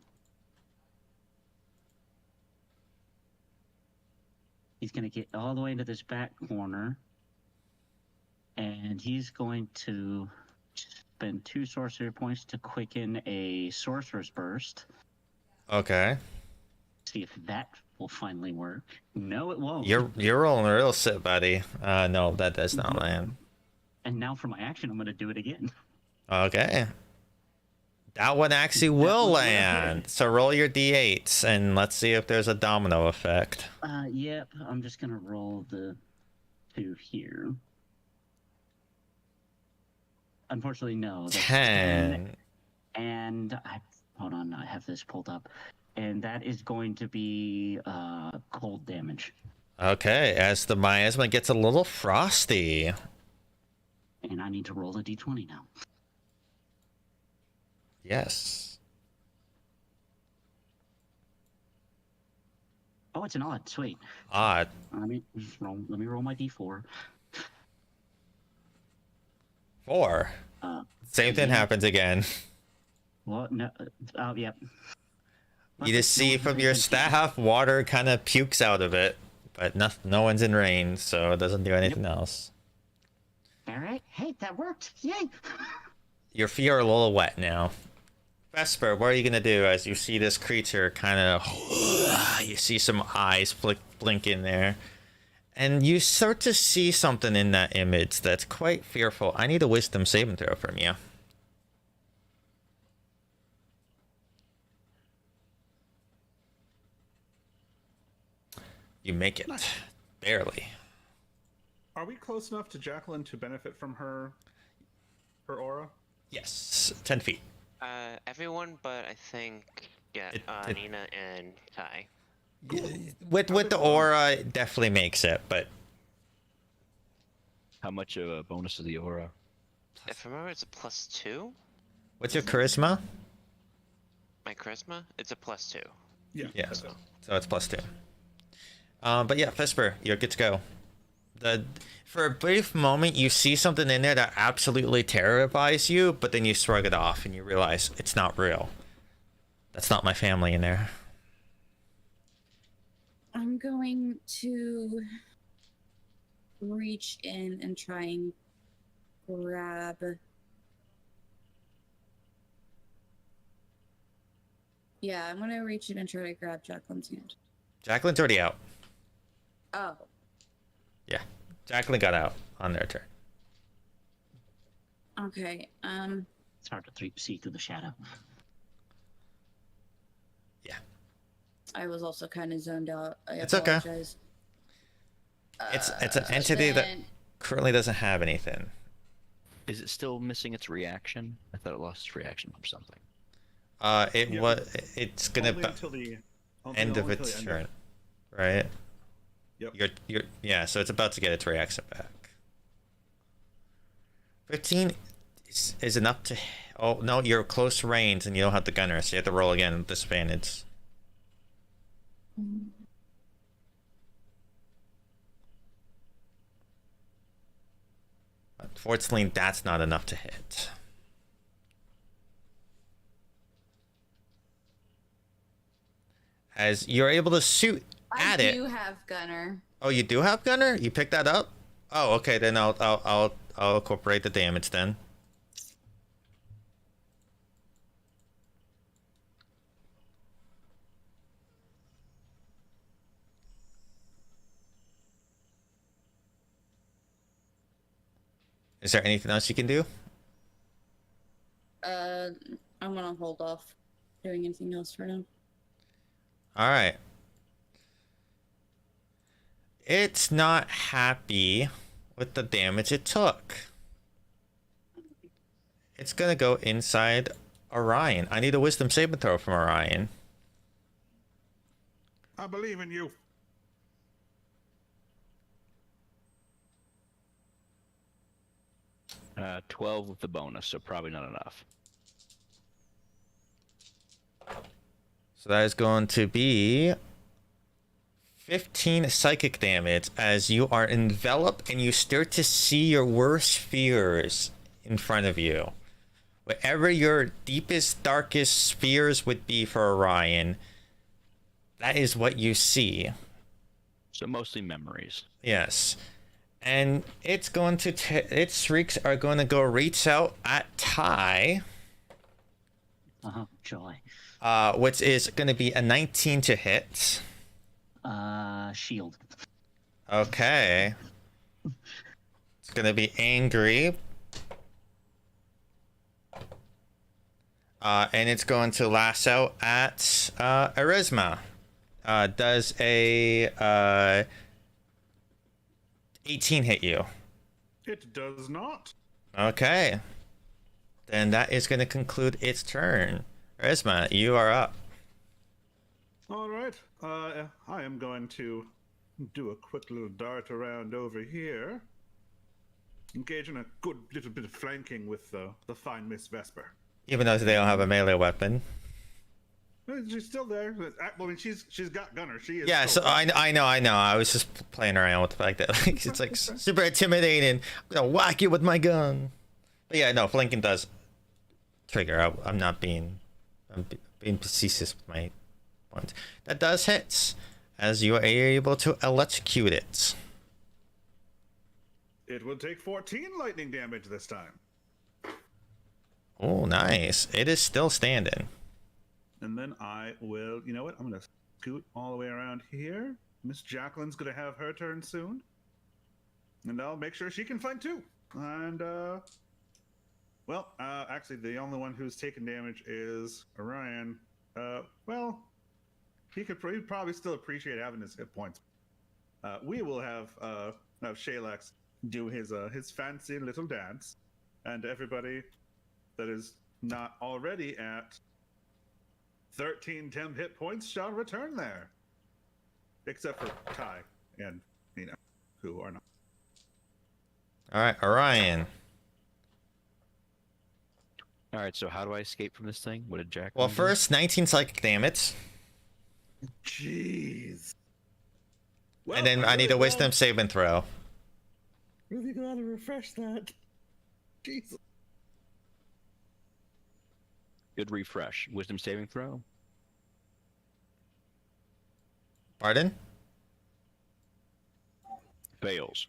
He's gonna get all the way into this back corner. And he's going to spend 2 sorcery points to quicken a sorcerer's burst. Okay. See if that will finally work. No, it won't. You're rolling real sit, buddy. No, that does not land. And now for my action, I'm going to do it again. Okay. That one actually will one will land. hit. So roll your d8s and let's see if there's a domino effect. Yep, I'm just going to roll the 2 here. Unfortunately, no. That's 10. And hold on, I have this pulled up. And that is going to be cold damage. Okay, as the miasma gets a little frosty. And I need to roll a d20 now. Yes. Oh, it's an odd. Sweet. Odd. Let me roll my d4. 4. Same thing yeah. happens again. Well, no. Oh, yep. You just see from your staff, water kind of pukes out of it. But no one's in range, so it doesn't do anything else. All right. Hey, that worked. Yay. Your feet are a little wet now. Vesper, what are you gonna do as you see this creature kind of... You see some eyes blink in there. And you start to see something in that image that's quite fearful. I need a wisdom saving throw from you. You make it. Barely. Are we close enough to Jacqueline to benefit from her her aura? Yes, 10 feet. Everyone, but I think It- Nina and Ty. With the aura, it definitely makes it, but How much of a bonus is the aura? If I remember, it's a +2. what's your charisma? My charisma, it's a +2. Yeah, so it's +2. But yeah, Vesper, you're good to go. For a brief moment, you see something in there that absolutely terrifies you, but then you shrug it off and you realize it's not real. That's not my family in there. I'm going to reach in and try and grab. Yeah, I'm gonna reach in and try to grab Jacqueline's hand. Jacqueline's already out. Oh. Yeah, Jacqueline got out on their turn. Okay. It's hard to see through the shadow. Yeah. I was also kind of zoned out. I It's okay. apologize. It's an entity that currently doesn't have anything. Is it still missing its reaction? I thought it lost its reaction from something. It's gonna Only until the end of its turn, right? Yep. Yeah. So it's about to get its reaction back. 15 is enough to. Oh no, you're close range and you don't have the gunner, so you have to roll again with disadvantage. Unfortunately, that's not enough to hit. As you're able to shoot at it. I do have gunner. Oh, you do have gunner? You picked that up? Oh, okay. Then I'll incorporate the damage then. Is there anything else you can do? I'm gonna hold off doing anything else for now. All right. It's not happy with the damage it took. It's gonna go inside Orion. I need a wisdom saving throw from Orion. I believe in you. Uh, 12 with the bonus, so probably not enough. So that is going to be 15 psychic damage as you are enveloped and you start to see your worst fears in front of you. Whatever your deepest, darkest fears would be for Orion, that is what you see. So mostly memories. Yes. And it's going to, its shrieks are going to go reach out at Ty. Oh, joy. Which is going to be a 19 to hit. Shield. Okay. It's going to be angry. And it's going to lash out at Arisma. Does a 18 hit you? It does not. Okay. Then that is going to conclude its turn. Arisma, you are up. All right. I am going to do a quick little dart around over here. Engage in a good little bit of flanking with the fine Miss Vesper. Even though they don't have a melee weapon. She's still there. I mean, she's got gunner. She is. Yeah, so still there. I know. I was just playing around with the fact that like, it's like super intimidating. I'm gonna whack you with my gun. But yeah, no, flanking does trigger. I'm being facetious with my points. That does hit, as you are able to electrocute it. It will take 14 lightning damage this time. Oh, nice. It is still standing. And then I will, you know what? I'm going to scoot all the way around here. Miss Jacqueline's going to have her turn soon. And I'll make sure she can flank too. And, actually, the only one who's taken damage is Orion. Well, he'd probably still appreciate having his hit points. We will have Shalax do his fancy little dance And everybody that is not already at 13 temp hit points shall return there. Except for Ty and Nina, who are not. All right, Orion. All right, so how do I escape from this thing? What did Jack? Well, do? first, 19 psychic damage. Jeez. Well, And then I need a really wisdom saving throw. Really glad to refresh that. Jesus. Good refresh. Wisdom saving throw. Pardon? Fails.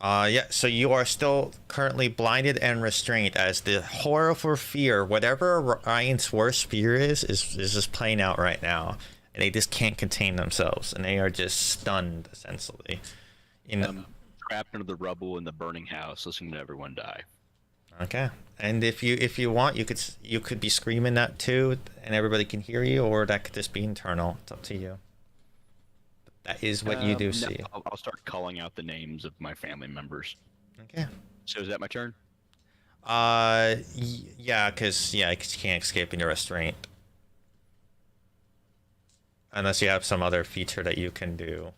Yeah, so you are still currently blinded and restrained as the horrible fear, whatever Ryan's worst fear is just playing out right now. And they just can't contain themselves. And they are just stunned, essentially. You know? Trapped under the rubble in the burning house, listening to everyone die. Okay. And if you want, you could be screaming that too, and everybody can hear you, or that could just be internal. It's up to you. That is what you do see. I'll start calling out the names of my family members. Okay. So is that my turn? Yeah, because you can't escape in your restraint. Unless you have some other feature that you can do.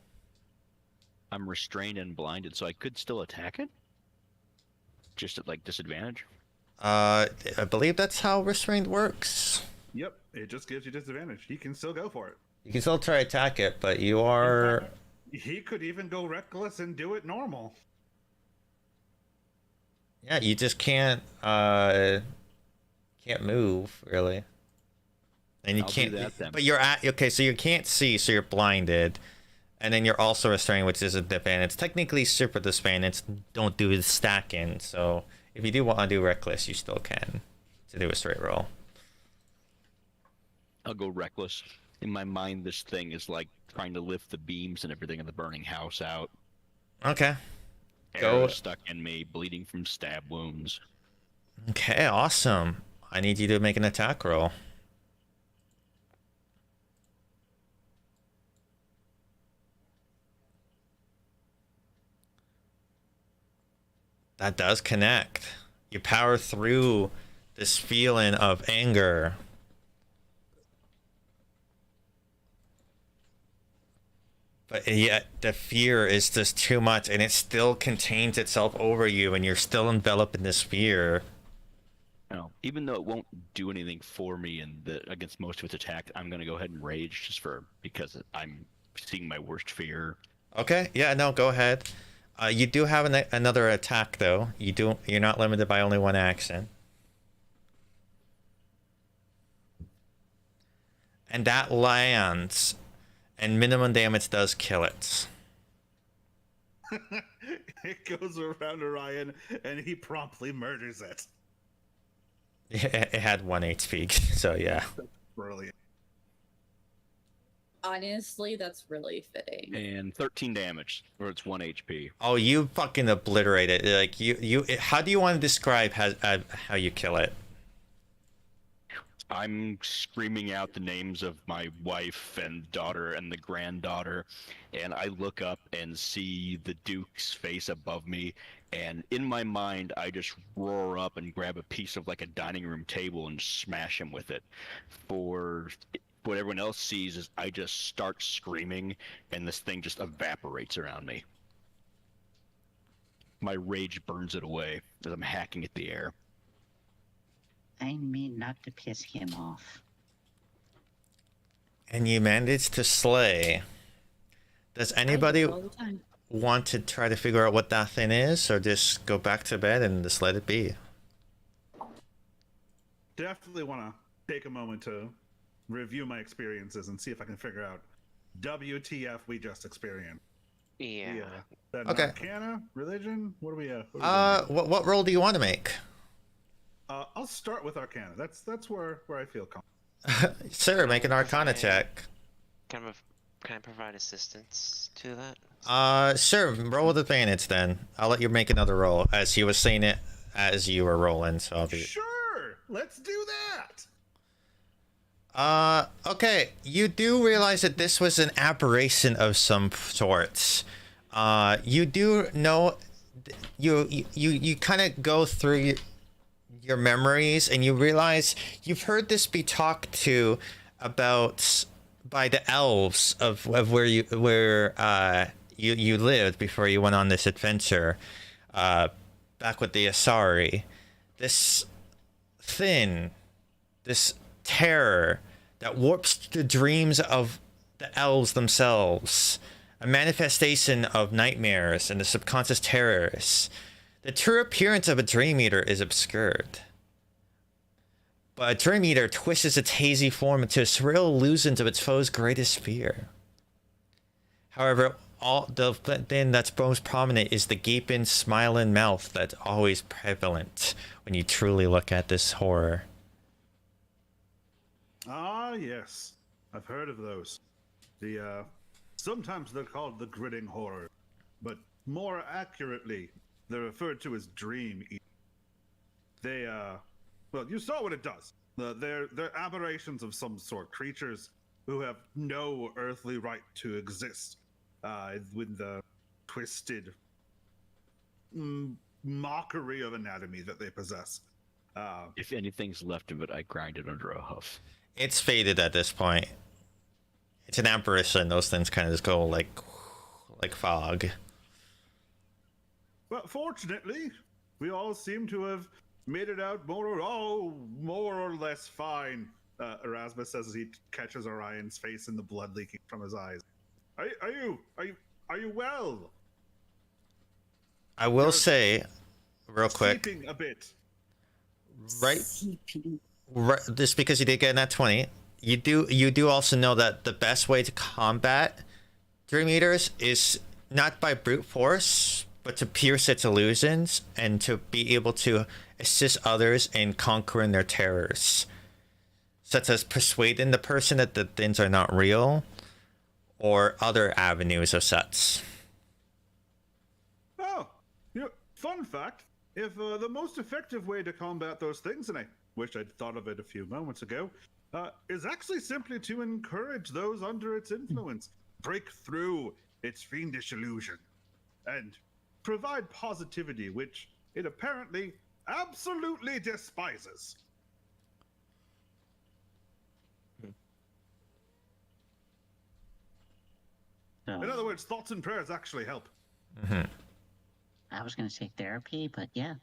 I'm restrained and blinded, so I could still attack it? Just at, like, disadvantage? I believe that's how restraint works. Yep, it just gives you disadvantage. He can still go for it. You can still try to attack it, but you are... He could even go reckless and do it normal. Yeah, you just can't move, really. And you I'll can't... do that, then. But you're at... Okay, so you can't see, so you're blinded. And then you're also restrained, which is a disadvantage. Technically, super disadvantage don't do the stacking, so if you do want to do reckless, you still can to do a straight roll. I'll go reckless. In my mind, this thing is like trying to lift the beams and everything in the burning house out. Okay. Arrow stuck in me, bleeding from stab wounds. Okay, awesome. I need you to make an attack roll. That does connect. You power through this feeling of anger. But yet the fear is just too much, and it still contains itself over you, and you're still enveloped in this fear. No, even though it won't do anything for me against most of its attack, I'm gonna go ahead and rage because I'm seeing my worst fear. Okay, yeah, no, go ahead. You do have another attack though. You're not limited by only one action. And that lands, and minimum damage does kill it. It goes around Orion, and he promptly murders it. It had 1 HP, so yeah. Brilliant. Honestly, that's really fitting. And 13 damage, or it's 1 HP. Oh, you fucking obliterate it. Like how do you want to describe how you kill it? I'm screaming out the names of my wife and daughter and the granddaughter, and I look up and see the Duke's face above me, and in my mind I just roar up and grab a piece of like a dining room table and smash him with it. For what everyone else sees is I just start screaming, and this thing just evaporates around me. My rage burns it away as I'm hacking at the air. I mean not to piss him off. And you managed to slay. Does anybody All the time. want to try to figure out what that thing is, or just go back to bed and just let it be? Definitely want to take a moment to review my experiences and see if I can figure out WTF we just experienced. Yeah. That Okay. Arcana, religion. What do we? What roll do you want to make? I'll start with Arcana. That's where I feel comfortable. Sir, make an Arcana check. Can I provide assistance to that? Sure, roll with advantage then. I'll let you make another roll, as he was saying it as you were rolling, so I'll be... Sure, let's do that. Okay, you do realize that this was an aberration of some sorts. You do know you kind of go through your memories and you realize you've heard this be talked to about by the elves of where you lived before you went on this adventure back with the Asari. This terror that warps the dreams of the elves themselves, a manifestation of nightmares and the subconscious terrors. The true appearance of a Dream Eater is obscured, but a Dream Eater twists its hazy form into a surreal illusion of its foe's greatest fear. However, the thing that's most prominent is the gaping, smiling mouth that's always prevalent when you truly look at this horror. Ah, yes. I've heard of those. Sometimes they're called the grinning horror, but more accurately, they're referred to as Dream Eaters. They, well, you saw what it does. They're aberrations of some sort, creatures who have no earthly right to exist, with the twisted mockery of anatomy that they possess. If anything's left of it, I grind it under a hoof. It's faded at this point. It's an apparition. Those things kind of just go like fog. But fortunately, we all seem to have made it out more or less fine. Erasmus says as he catches Orion's face and the blood leaking from his eyes. Are you well? I will say, real quick, Sleeping a bit. right, just because you did get in that 20, you do also know that the best way to combat Dream Eaters is not by brute force, but to pierce its illusions and to be able to assist others in conquering their terrors, such as persuading the person that the things are not real, or other avenues of such. Oh, fun fact. If the most effective way to combat those things, and I wish I'd thought of it a few moments ago, is actually simply to encourage those under its influence, break through its fiendish illusion, and provide positivity, which it apparently absolutely despises. So, In other words, thoughts and prayers actually help. Mm-hmm. I was going to say therapy, but yeah.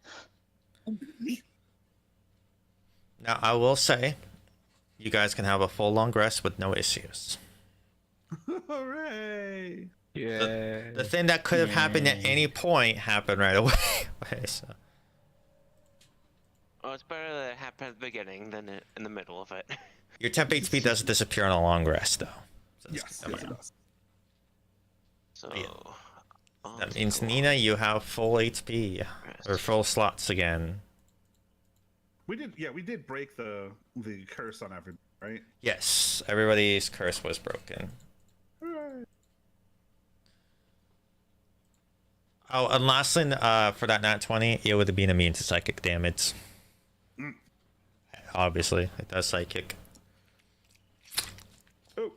Now, I will say, you guys can have a full long rest with no issues. Hooray! Yeah. The thing that could have happened at any point happened right away. So, Well, it's better that it happened at the beginning than in the middle of it. your temp HP does disappear on a long rest, though. So Yes, that's- it does. So Yeah. I'll that take means, a Nina, you have full HP, rest. or full slots again. We did break the curse on everybody, right? Yes, everybody's curse was broken. Hooray. Oh, and lastly, for that nat 20, it would have been immune to psychic damage. Obviously, it does psychic. Oh,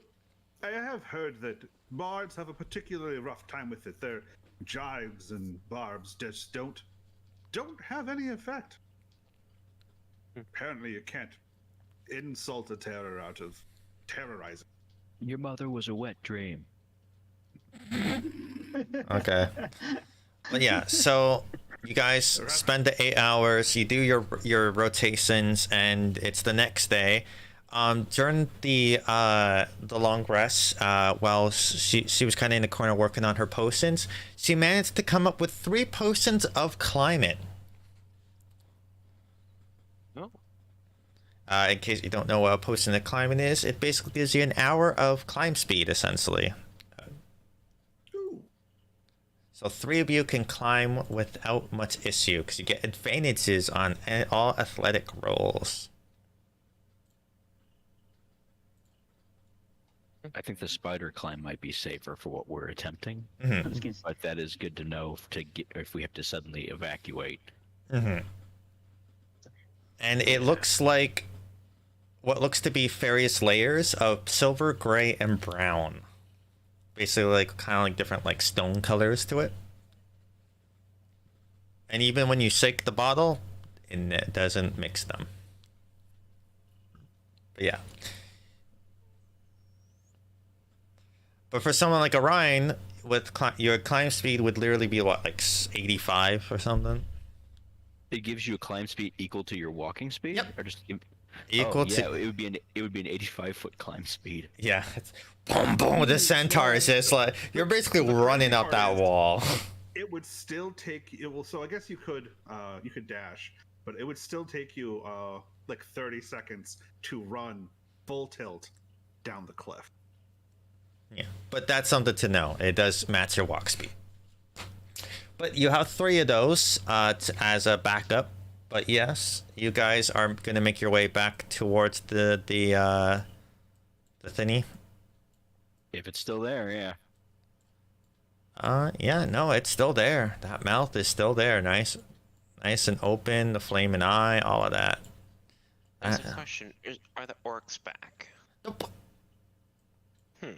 I have heard that bards have a particularly rough time with it. Their jibes and barbs just don't have any effect. Apparently, you can't insult a terror out of terrorizing. Your mother was a wet dream. Okay. But yeah, so you guys spend the 8 hours, you do your rotations, and it's the next day. During the long rest, while she was kind of in the corner working on her potions, she managed to come up with 3 potions of climate. Oh. In case you don't know what a potion of climate is, it basically gives you an hour of climb speed, essentially. Ooh. So 3 of you can climb without much issue, because you get advantages on all athletic rolls. I think the spider climb might be safer for what we're attempting, Mm-hmm. I was gonna say, but that is good to know to get if we have to suddenly evacuate. Mm-hmm. And it looks like what looks to be various layers of silver, gray, and brown. Basically, like kind of like different like stone colors to it. And even when you shake the bottle, it doesn't mix them. But yeah. But for someone like Orion, with your climb speed would literally be what, like 85 or something? It gives you a climb speed equal to your walking speed? Yep. Or just Equal yeah, to... it would be an 85-foot climb speed. Yeah. It's, boom, boom. The centaur is just like... You're basically running up that wall. It would still take... So I guess you could dash, but it would still take you like 30 seconds to run full tilt down the cliff. Yeah, but that's something to know. It does match your walk speed. But you have 3 of those as a backup. But yes, you guys are gonna make your way back towards the thingy. If it's still there, yeah. Yeah, no, it's still there. That mouth is still there. Nice and open. The flaming eye, all of that. There's a question: are the orcs back? Nope. Hmm.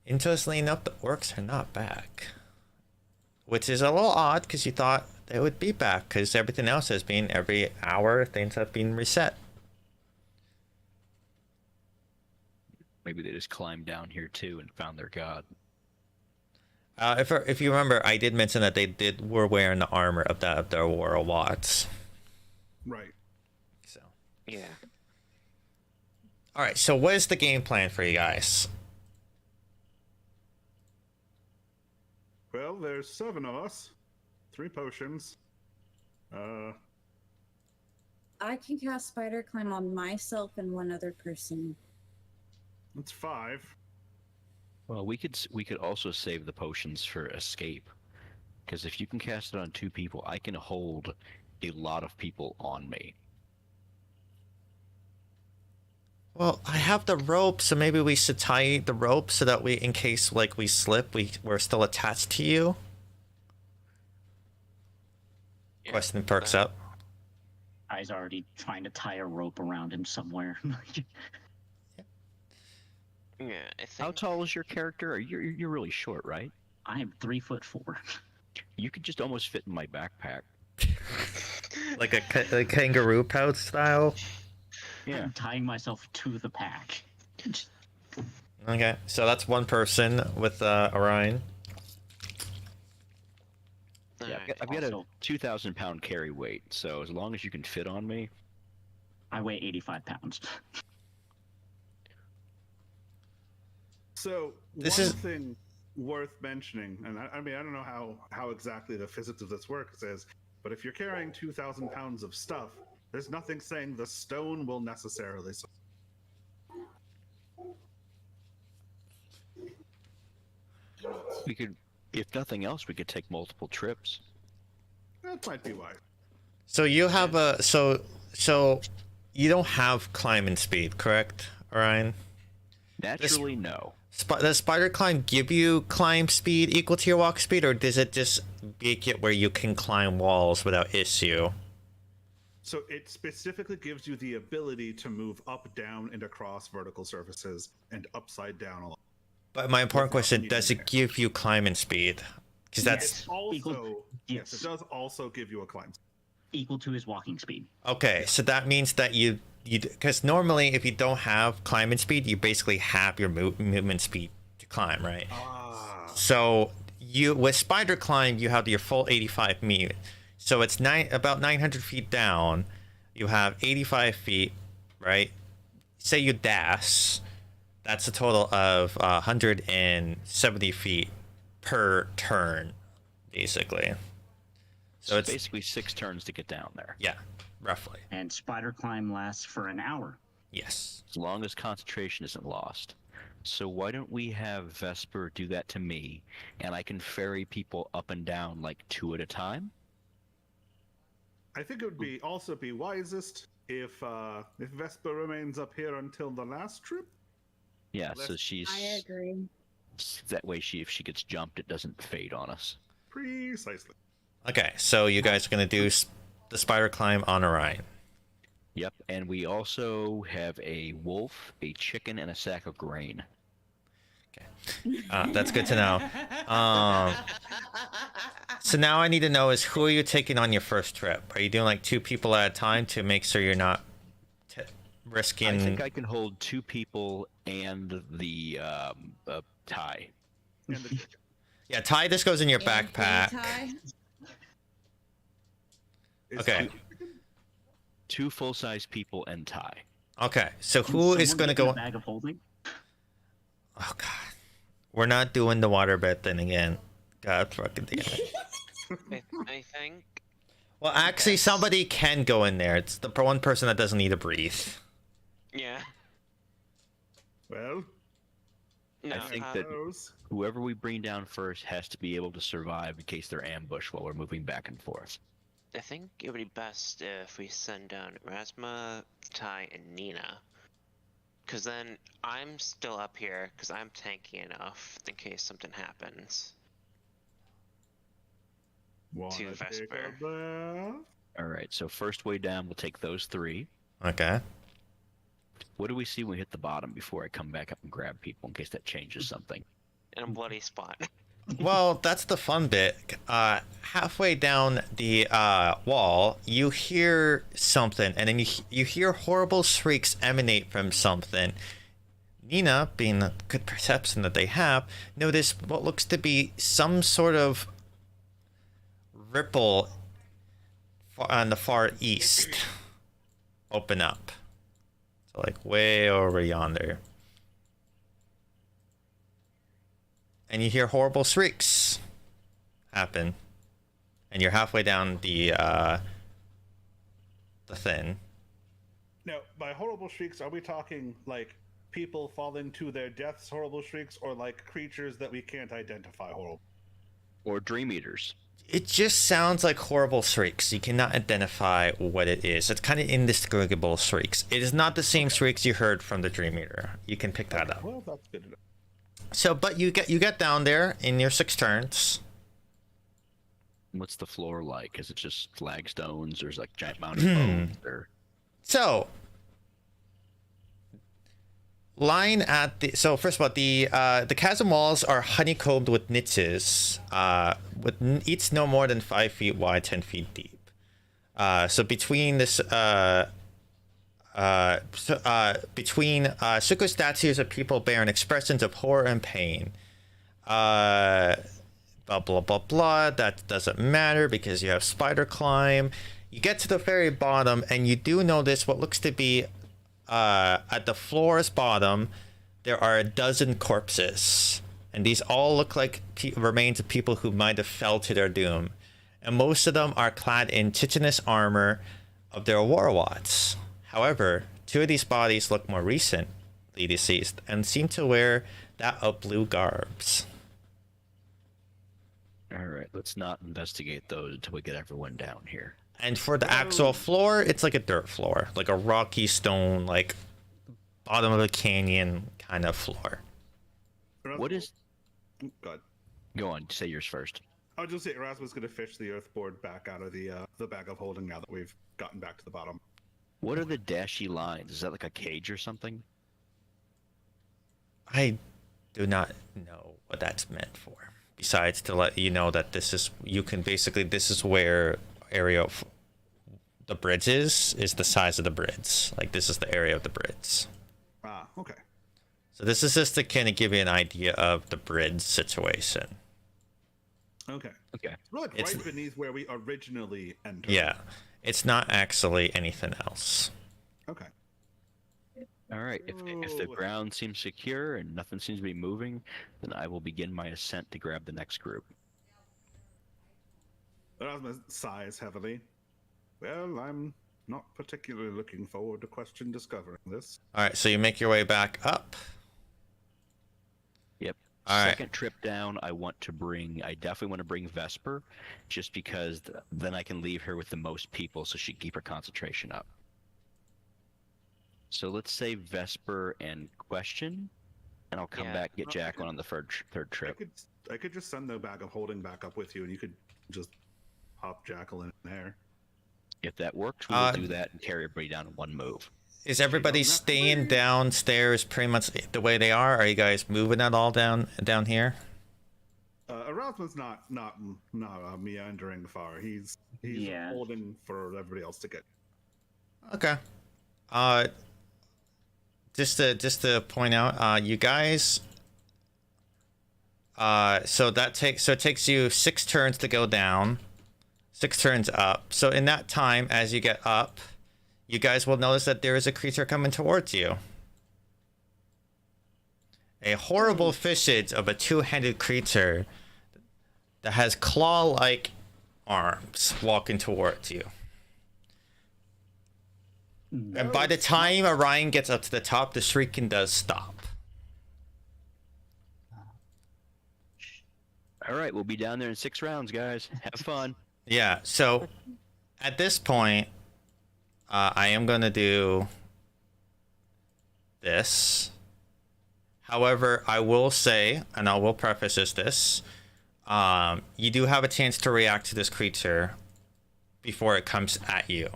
Interestingly enough, the orcs are not back. Which is a little odd, because you thought they would be back, because everything else has been every hour, things have been reset. Maybe they just climbed down here too and found their god. If you remember, I did mention that they were wearing the armor of their Aurora Watts. Right. So. Yeah. All right. So, what is the game plan for you guys? Well, there's 7 of us, 3 potions. I can cast Spider Climb on myself and 1 other person. That's 5. Well, we could also save the potions for escape, because if you can cast it on 2 people, I can hold a lot of people on me. Well, I have the rope, so maybe we should tie the rope so that in case like we slip, we're still attached to you. Yeah, Question perks up. I's already trying to tie a rope around him somewhere. Yeah, I think. How tall is your character? You're really short, right? I am 3'4". You could just almost fit in my backpack. Like a kangaroo pouch style. Yeah. I'm tying myself to the pack. Okay, so that's 1 person with Orion. Yeah, Alright. I've got a Also- 2,000-pound carry weight, so as long as you can fit on me. I weigh 85 pounds. So This one is- thing worth mentioning, and I mean, I don't know how exactly the physics of this works is, but if you're carrying 2,000 pounds of stuff, there's nothing saying the stone will necessarily. We could, if nothing else, we could take multiple trips. That might be why. So you have so you don't have climbing speed, correct, Orion? Naturally, no. Does Spider Climb give you climb speed equal to your walk speed, or does it just make it where you can climb walls without issue? So it specifically gives you the ability to move up, down, and across vertical surfaces and upside down a lot. But my important Without question, needing does it to. give you climbing speed? Because that's... It's also Equal- yes, yes. it does also give you a climb. Equal to his walking speed. Okay, so that means that you because normally if you don't have climbing speed, you basically have your movement speed to climb, right? Ah, So you with Spider Climb, you have your full 85 meters. So it's about 900 feet down. You have 85 feet, right? Say you dash. That's a total of 170 feet per turn, basically. So it's basically 6 turns to get down there. yeah, roughly. And Spider Climb lasts for an hour. Yes. As long as concentration isn't lost. So why don't we have Vesper do that to me, and I can ferry people up and down like 2 at a time? I think it would be also be wisest if Vespa remains up here until the last trip. Yeah, so Let's- she's I agree. that way. If she gets jumped, it doesn't fade on us. Precisely. Okay, so you guys are gonna do the Spider Climb on Orion. Yep, and we also have a wolf, a chicken, and a sack of grain. That's good to know. So now I need to know is who are you taking on your first trip? Are you doing like 2 people at a time to make sure you're not risking? I think I can hold 2 people and the tie. And the chicken. Yeah, Ty, this goes in your And backpack. Ty? Is Okay. Ty chicken? 2 full-size people and tie. Okay, so Can who is someone going to get me go? a bag of holding? Oh god, we're not doing the waterbed thing again. God fucking damn it. I think. Well, actually, Yes. somebody can go in there. It's the one person that doesn't need to breathe. Yeah. Well, No. think that- those. Whoever we bring down first has to be able to survive in case they're ambushed while we're moving back and forth. I think it would be best if we send down Rasma, Ty, and Nina. Because then I'm still up here because I'm tanky enough in case something happens. Wanna To take Vesper. a bath? All right, so first way down, we'll take those 3. Okay. What do we see when we hit the bottom before I come back up and grab people in case that changes something? In a bloody spot. Well, that's the fun bit. Halfway down the wall, you hear something, and then you hear horrible shrieks emanate from something. Nina, being the good perception that they have, notice what looks to be some sort of ripple on the far east open up. So, like, way over yonder. And you hear horrible shrieks happen, and you're halfway down the thing. Now, by horrible shrieks, are we talking like people falling to their deaths, horrible shrieks, or like creatures that we can't identify horrible? Or Dream Eaters. It just sounds like horrible shrieks. You cannot identify what it is. It's kind of indistinguishable shrieks. It is not the same shrieks you heard from the Dream Eater. You can pick that up. Well, that's good enough. So, but you get down there in your 6 turns. What's the floor like? Is it just flagstones, or is it like giant mountain bones? Or So, lying at the first of all, the chasm walls are honeycombed with niches, with each no more than 5 feet wide, 10 feet deep. So between this between Suko statues of people bearing expressions of horror and pain. Blah blah blah blah. That doesn't matter because you have spider climb. You get to the very bottom, and you do notice what looks to be at the floor's bottom. There are a dozen corpses, and these all look like remains of people who might have fell to their doom. And most of them are clad in chitinous armor of their warwats. However, 2 of these bodies look more recently deceased and seem to wear that of blue garbs. all right, let's not investigate those until we get everyone down here. And for the actual floor, it's like a dirt floor, like a rocky stone, like bottom of a canyon kind of floor. What is? God. Go on, say yours first. I was just saying, Erasmus is going to fish the earth board back out of the bag of holding now that we've gotten back to the bottom. What are the dashy lines? Is that like a cage or something? I do not know what that's meant for. Besides to let you know that this is this is where area of the bridge is the size of the bridge. Like this is the area of the bridge. Ah, okay. So this is just to kind of give you an idea of the bridge situation. Okay. Okay. We're like It's- right beneath where we originally entered. Yeah, it's not actually anything else. Okay. All right. If the Oh. ground seems secure and nothing seems to be moving, then I will begin my ascent to grab the next group. Erasmus sighs heavily. Well, I'm not particularly looking forward to question discovering this. All right, so you make your way back up. Yep. All right. Second trip down, I definitely want to bring Vesper, just because then I can leave her with the most people so she can keep her concentration up. So let's say Vesper and Question, and I'll come Yeah. back and get Jacqueline on the third trip. I could just send the bag of holding back up with you, and you could just pop Jacqueline in there. If that works, we will do that and carry everybody down in one move. Is everybody staying downstairs pretty much the way they are? Are you guys moving at all down here? Erasmus not meandering far. He's Yeah. holding for everybody else to get. Okay. Just to point out, you guys. So it takes you 6 turns to go down, 6 turns up. So in that time, as you get up, you guys will notice that there is a creature coming towards you. A horrible visage of a 2-handed creature that has claw-like arms walking towards you. And by the time Orion gets up to the top, the shrieking does stop. All right, we'll be down there in 6 rounds, guys. Have fun. Yeah, so at this point, I am going to do this. However, I will say, and I will preface this, you do have a chance to react to this creature before it comes at you.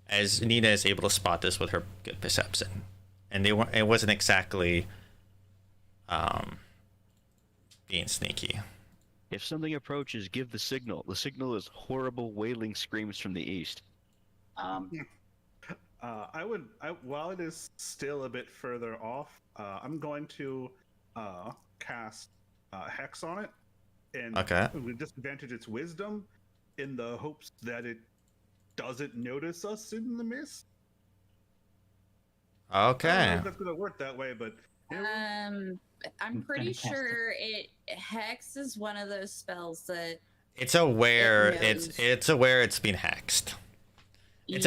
As Nina is able to spot this with her good perception. And it wasn't exactly being sneaky. If something approaches, give the signal. The signal is horrible wailing screams from the east. While it is still a bit further off, I'm going to cast Hex on it, and with disadvantage its Wisdom, in the hopes that it doesn't notice us in the mist. Okay. I don't know if that's gonna work that way, but I'm pretty sure Hex is one of those spells that it's aware it's aware it's been hexed. It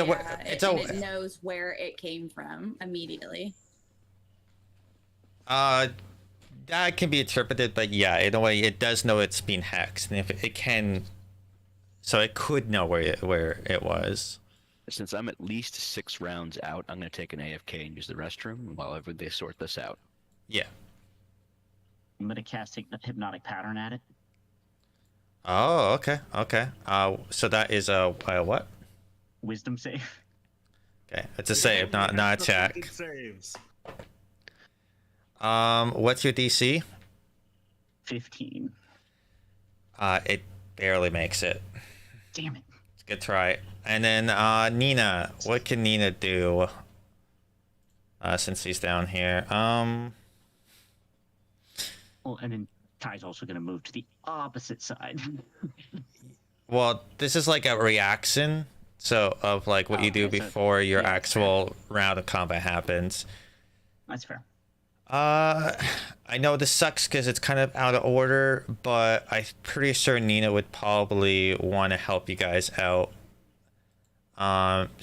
knows where it came from immediately. That can be interpreted, but yeah, in a way, it does know it's been hexed, and if it can, so it could know where it was. Since I'm at least 6 rounds out, I'm going to take an AFK and use the restroom while they sort this out. Yeah. I'm going to cast Hypnotic Pattern at it. Oh, okay. So that is a what? Wisdom save. Okay, it's a save, not a check. Saves. What's your DC? 15. It barely makes it. Damn it. It's a good try. And then Nina, what can Nina do? Since he's down here. Well, and then Ty's also going to move to the opposite side. Well, this is like a reaction, so of like what you do before your actual round of combat happens. That's fair. I know this sucks because it's kind of out of order, but I'm pretty sure Nina would probably want to help you guys out.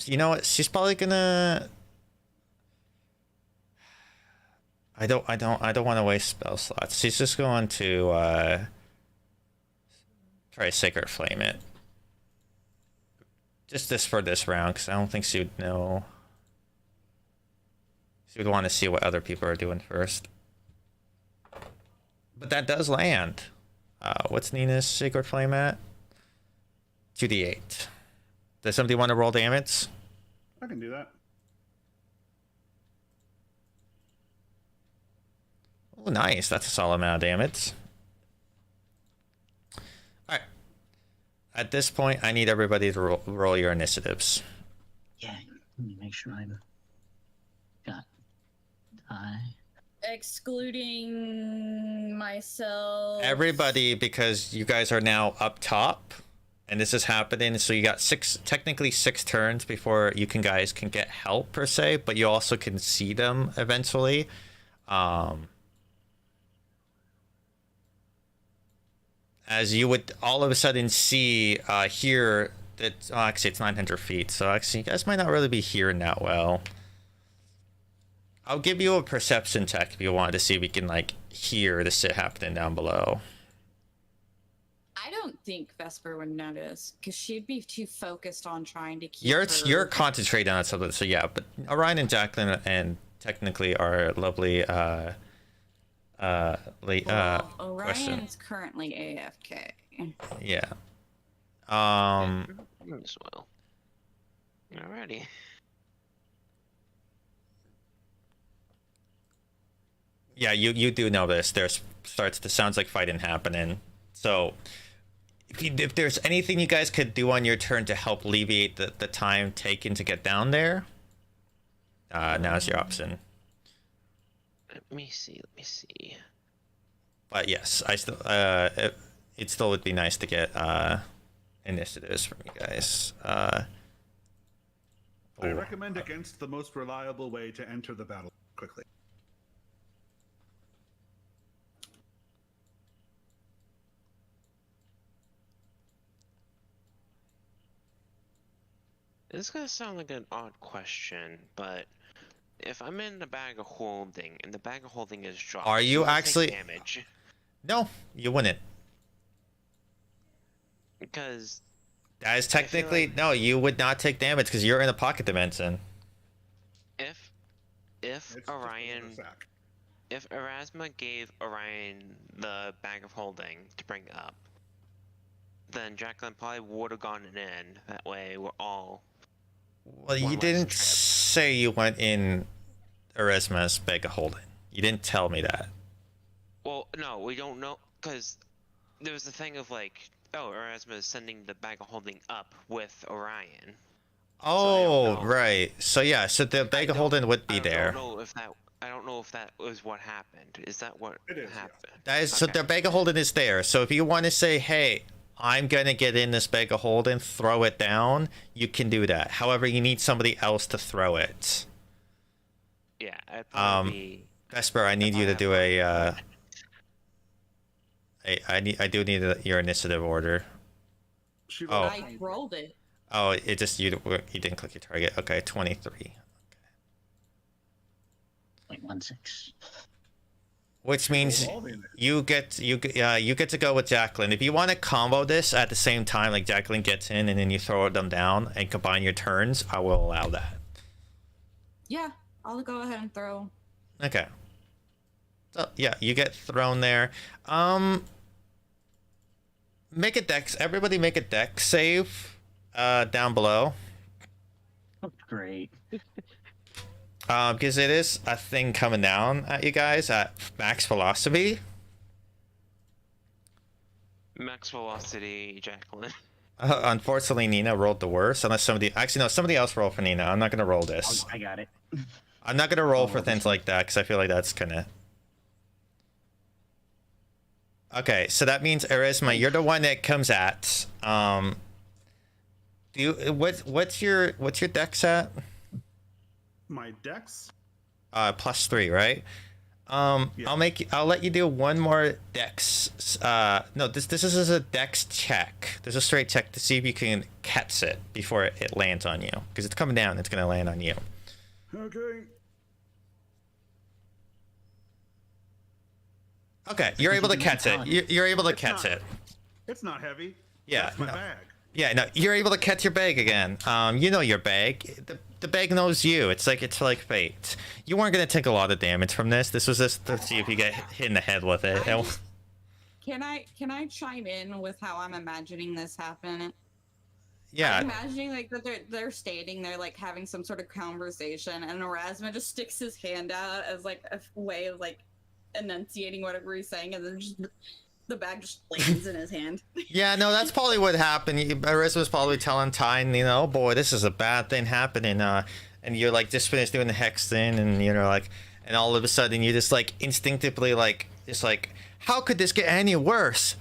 You know what? She's probably gonna. I don't want to waste spell slots. She's just going to try to Sacred Flame it. Just this for this round, because I don't think she would know. She would want to see what other people are doing first. But that does land. What's Nina's Sacred Flame at? 2d8. Does somebody want to roll damage? I can do that. Oh, nice. That's a solid amount of damage. Alright. At this point, I need everybody to roll your initiatives. Yeah, let me make sure I'm got Ty. Excluding myself. Everybody, because you guys are now up top, and this is happening, so you got technically 6 turns before you guys can get help per se, but you also can see them eventually. As you would all of a sudden see here that actually it's 900 feet, so actually you guys might not really be hearing that well. I'll give you a perception check if you wanted to see if we can like hear the shit happening down below. I don't think Vesper would notice because she'd be too focused on trying to keep. You're concentrating on something, so yeah. But Orion and Jacqueline and technically our lovely Orion's currently AFK. Yeah. As well. Alrighty. Yeah, you do know this. There's sounds like fighting happening. So if there's anything you guys could do on your turn to help alleviate the time taken to get down there, now's your option. Let me see. But yes, I still it still would be nice to get initiatives from you guys. I recommend against the most reliable way to enter the battle quickly. This is gonna sound like an odd question, but if I'm in the bag of holding and the bag of holding is dropped, Are you do I take actually- damage? No, you wouldn't. Because That is technically no. You would not take damage because you're in a pocket dimension. if It's just a Orion, fact. if Erasma gave Orion the bag of holding to bring up, then Jacqueline probably would have gone in. That way, we're all. Well, you One less didn't trip. say you went in Erisma's bag of holding. You didn't tell me that. Well, no, we don't know because there was the thing of like, oh, Erasma is sending the bag of holding up with Orion. Oh, know. right. So yeah, so the bag of holding would be I there. don't know if that was what happened. Is that what It is, yeah. happened? That is so Okay. the bag of holding is there. So if you want to say, hey, I'm gonna get in this bag of holding, throw it down, you can do that. However, you need somebody else to throw it. Yeah, I'd probably be. Vesper, I need you to do a. I do need your initiative order. She Oh. I rolled it. Oh, it just you didn't click your target. Okay, 23. 0.16. Which means all the initiative. you get to go with Jacqueline. If you want to combo this at the same time, like Jacqueline gets in and then you throw them down and combine your turns, I will allow that. Yeah, I'll go ahead and throw. Okay. So yeah, you get thrown there. Make a dex. Everybody make a dex save. Down below. Oh, great. Because it is a thing coming down at you guys at max velocity. Max velocity, Jacqueline. Unfortunately, Nina rolled the worst. Unless somebody else roll for Nina. I'm not gonna roll this. I got it. I'm not gonna roll for things like that because I feel like that's gonna. Okay, so that means Erisma, you're the one that comes at. Do you what's your dex at? My dex. +3, right? Yeah. I'll let you do one more dex. No, this is a dex check. There's a straight check to see if you can catch it before it lands on you. Because it's coming down, it's gonna land on you. Okay. Okay, you're able to catch it. You're able to It's catch not- it. It's not heavy. Yeah, That's my no. bag. Yeah, no, you're able to catch your bag again. You know your bag. The bag knows you. It's like fate. You weren't gonna take a lot of damage from this. This was just to see if you get hit in the head with it. Can I chime in with how I'm imagining this happen? Yeah. I'm imagining like that they're standing there like having some sort of conversation, and Erasma just sticks his hand out as like a way of like enunciating whatever he's saying, and then just the bag just lands in his hand. Yeah, no, that's probably what happened. Erisma's probably telling Tyne, oh boy, this is a bad thing happening. And you're like just finished doing the hex thing, and like, and all of a sudden you just like instinctively like, just like, how could this get any worse?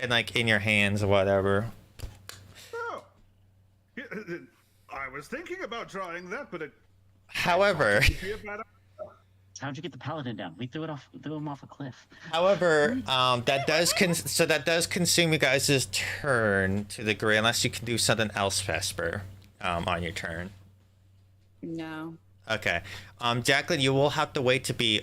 And like in your hands or whatever. Oh. I was thinking about trying that, but it However, would be a bad idea. How'd you get the paladin down? We threw him off a cliff. that does consume you guys' turn to the degree, unless you can do something else, Vesper, on your turn. No. Okay. Jacqueline, you will have to wait to be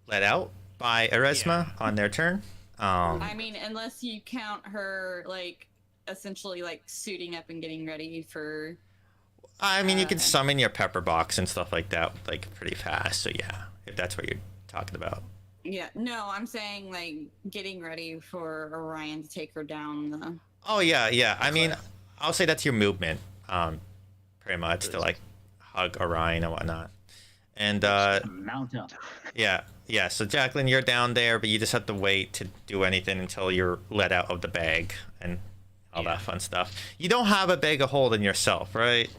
let out by Erisma on their turn. I mean, unless you count her like essentially like suiting up and getting ready for. I mean, you can summon your pepper box and stuff like that, like pretty fast. So yeah, if that's what you're talking about. Yeah, no, I'm saying like getting ready for Orion to take her down the. Oh yeah. I mean, I'll say that's your movement, pretty much to like hug Orion and whatnot. And Mount up. yeah, Yeah, so Jacqueline, you're down there, but you just have to wait to do anything until you're let out of the bag and all that fun stuff. You don't have a bag of holding yourself, right?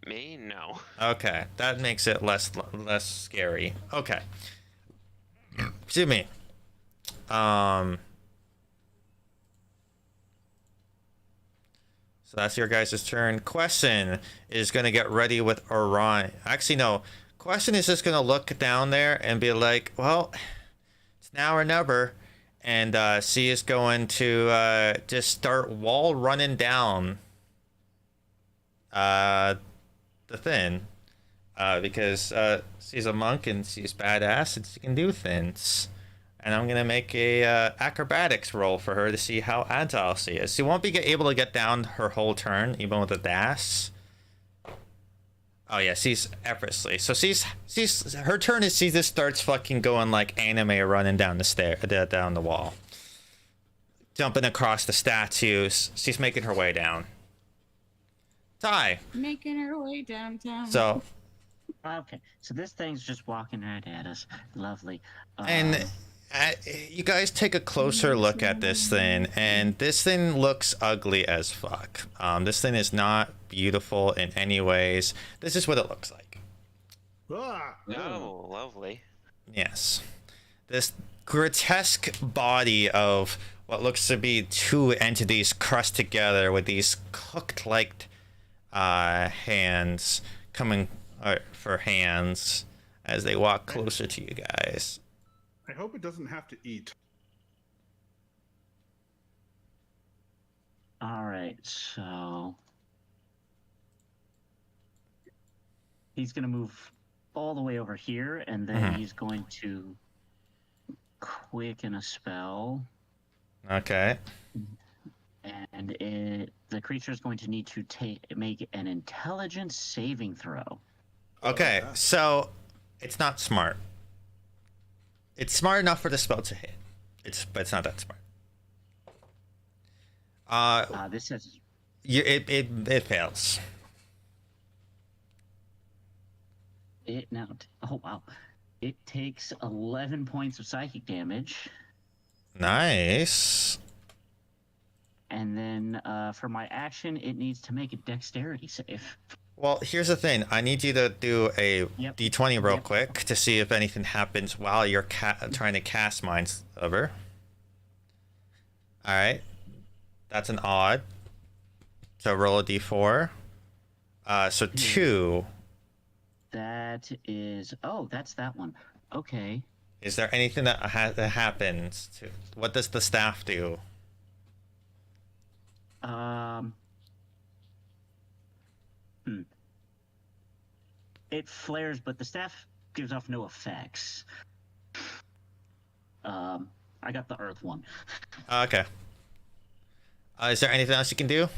Me? No. Okay, that makes it less scary. Okay. Excuse me. So that's your guys' turn. Question is going to get ready with Orion. Actually, no. Question is just going to look down there and be like, well, it's now or never. And she is going to just start wall running down the thing. Because she's a monk and she's badass and she can do things. And I'm gonna make a acrobatics roll for her to see how agile she is. She won't be able to get down her whole turn, even with a dash. Oh yeah, she's effortlessly. So she's her turn is she just starts fucking going like anime, running down the down the wall, jumping across the statues. She's making her way down. Ty. Making her way downtown. So. Okay, so this thing's just walking right at us. Lovely. And you guys take a closer look at this thing, and this thing looks ugly as fuck. This thing is not beautiful in any ways. This is what it looks like. Ah, Oh, lovely. Yes. This grotesque body of what looks to be two entities crushed together with these cooked-like hands coming for hands as they walk closer to you guys. I hope it doesn't have to eat. All right, so he's going to move all the way over here, and then he's going to quicken a spell. Okay. And the creature is going to need to make an intelligence saving throw. Okay, so it's not smart. It's smart enough for the spell to hit. But it's not that smart. This says it fails. Oh wow! It takes 11 points of psychic damage. Nice. And then for my action, it needs to make a dexterity save. Well, here's the thing. I need you to do a Yep. d20 real quick to see if anything happens while you're trying to cast Minds Over. All right. That's an odd. So roll a d4. So 2. That is... Oh, that's that one. Okay. Is there anything that happens? What does the staff do? It flares, but the staff gives off no effects. I got the earth one. Okay. Is there anything else you can do?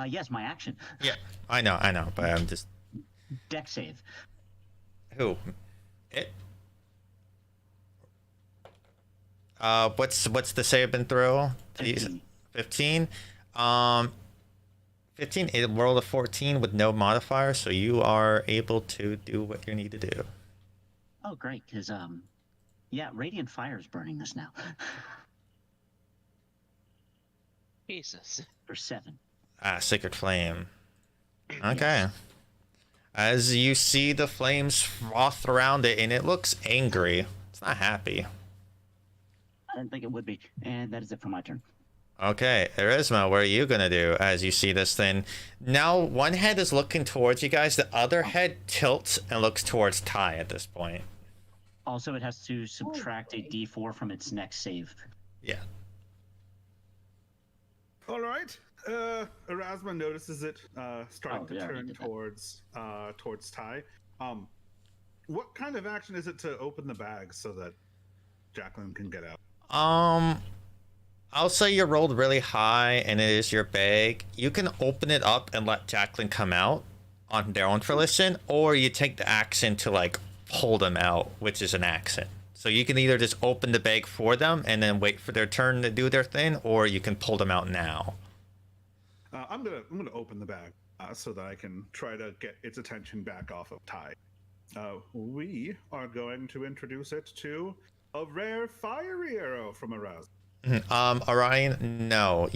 Yes, my action. Yeah, I know, but I'm just... Dex save. Who? It? What's the save and throw? 15. 15? 15, it rolled a 14 with no modifier, so you are able to do what you need to do. Oh, great, because, yeah, Radiant Fire is burning this now. Jesus. For 7. Sacred Flame. Okay. As you see the flames froth around it, and it looks angry. It's not happy. I didn't think it would be. And that is it for my turn. Okay, Erisma, what are you gonna do as you see this thing? Now, one head is looking towards you guys. The other head tilts and looks towards Ty at this point. Also, it has to subtract a d4 from its next save. Yeah. All right. Erasma notices it starting to yeah, I turn did that. towards Ty. What kind of action is it to open the bag so that Jacqueline can get out? I'll say you rolled really high and it is your bag. You can open it up and let Jacqueline come out on their own volition, or you take the action to like pull them out, which is an action. So you can either just open the bag for them and then wait for their turn to do their thing, or you can pull them out now. I'm gonna open the bag so that I can try to get its attention back off of Ty. We are going to introduce it to a rare fiery arrow from Erasmus. Orion, no.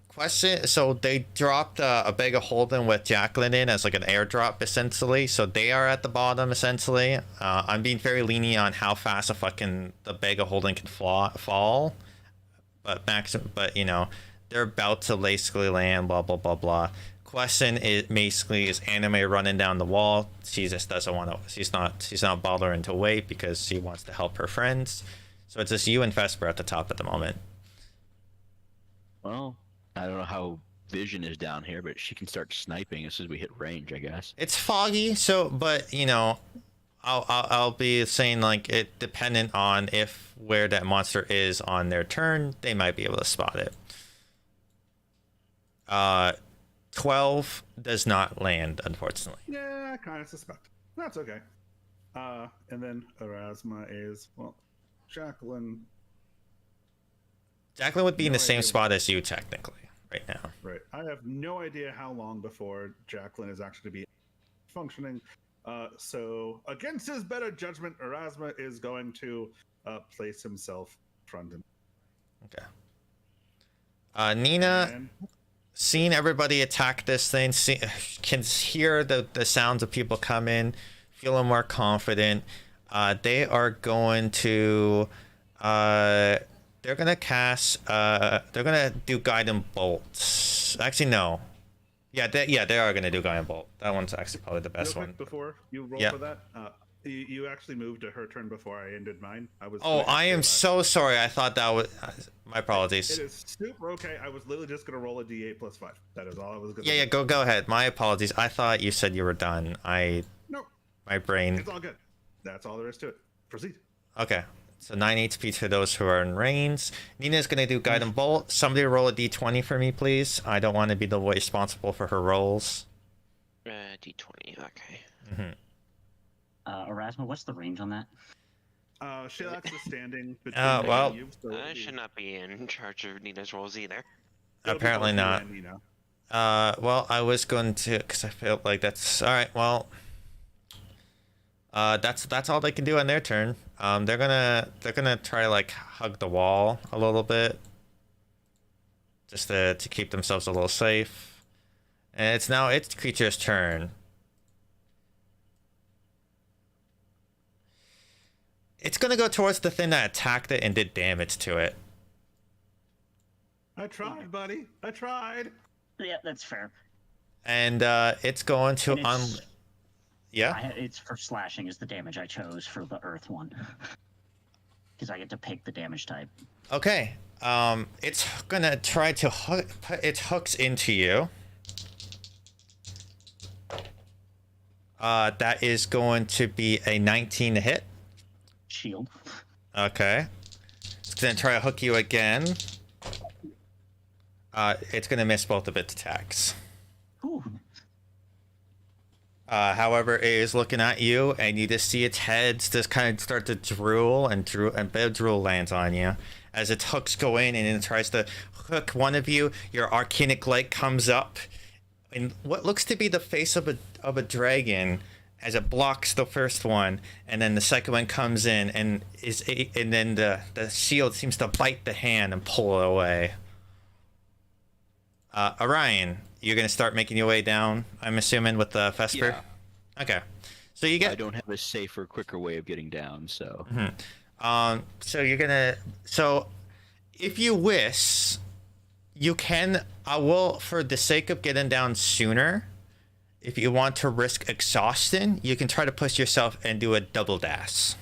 Question. So they dropped a bag of holding with Jacqueline in as like an airdrop essentially. So they are at the bottom essentially. I'm being very lenient on how fast the bag of holding can fall. But but they're about to basically land. Blah blah blah blah. Question is basically is Anime running down the wall. She just doesn't want to. She's not bothering to wait because she wants to help her friends. So it's just you and Vesper at the top at the moment. Well, I don't know how vision is down here, but she can start sniping as soon as we hit range, I guess. It's foggy, but I'll be saying like it dependent on where that monster is on their turn, they might be able to spot it. 12 does not land, unfortunately. Yeah, I kind of suspect. That's okay. And then Erasma is, well, Jacqueline would be in No the same idea. spot as you technically right now. Right. I have no idea how long before Jacqueline is actually to be functioning. So against his better judgment, Erasma is going to place himself front and Okay. Nina, and seeing everybody attack this thing, can hear the sounds of people come in, feeling more confident. They are going to they're gonna cast they're gonna do guiding bolts. Actually no. Yeah, they are gonna do guiding bolt. That one's actually probably the best real quick one. before you roll Yeah. for that, you actually moved to her turn before I ended mine. Oh, I am so sorry. I thought that was my It apologies. is super okay. I was literally just gonna roll a d8 plus 5. That is all I was gonna Yeah, do. go ahead. My apologies. I thought you said you were done. No, My brain. it's all good. That's all there is to it. Proceed. Okay. So 9 HP to those who are in range. Nina's gonna do guiding bolt. Somebody roll a d20 for me, please. I don't want to be the one responsible for her rolls. D20. Okay. Erasma, what's the range on that? Shaylax is standing between well- you, so I should not be in charge of Nina's rolls either. it'll be Apparently both you not. and Nina. Well, I was going to, because I felt like that's all right. Well, that's all they can do on their turn. They're gonna try to like hug the wall a little bit, just to keep themselves a little safe. And it's now its creature's turn. It's gonna go towards the thing that attacked it and did damage to it. I tried, buddy. I tried. Yeah, that's fair. And it's going to And it's- yeah. It's for slashing is the damage I chose for the earth one. Because I get to pick the damage type. Okay. It's gonna try to put its hooks into you. That is going to be a 19 to hit. Shield. Okay. It's gonna try to hook you again. It's gonna miss both of its attacks. Ooh. However, it is looking at you, and you just see its heads just kind of start to drool, and a bit of drool lands on you as its hooks go in, and then it tries to hook one of you. Your arcanic light comes up, and what looks to be the face of a dragon, as it blocks the first one, and then the second one comes in, and then the shield seems to bite the hand and pull it away. Orion, you're gonna start making your way down, I'm assuming, with the Vesper. Yeah. Okay, so you get I don't have a safer, quicker way of getting down, so. so you're gonna, so if you wish, you can, I will, for the sake of getting down sooner, if you want to risk exhaustion, you can try to push yourself and do a double dash.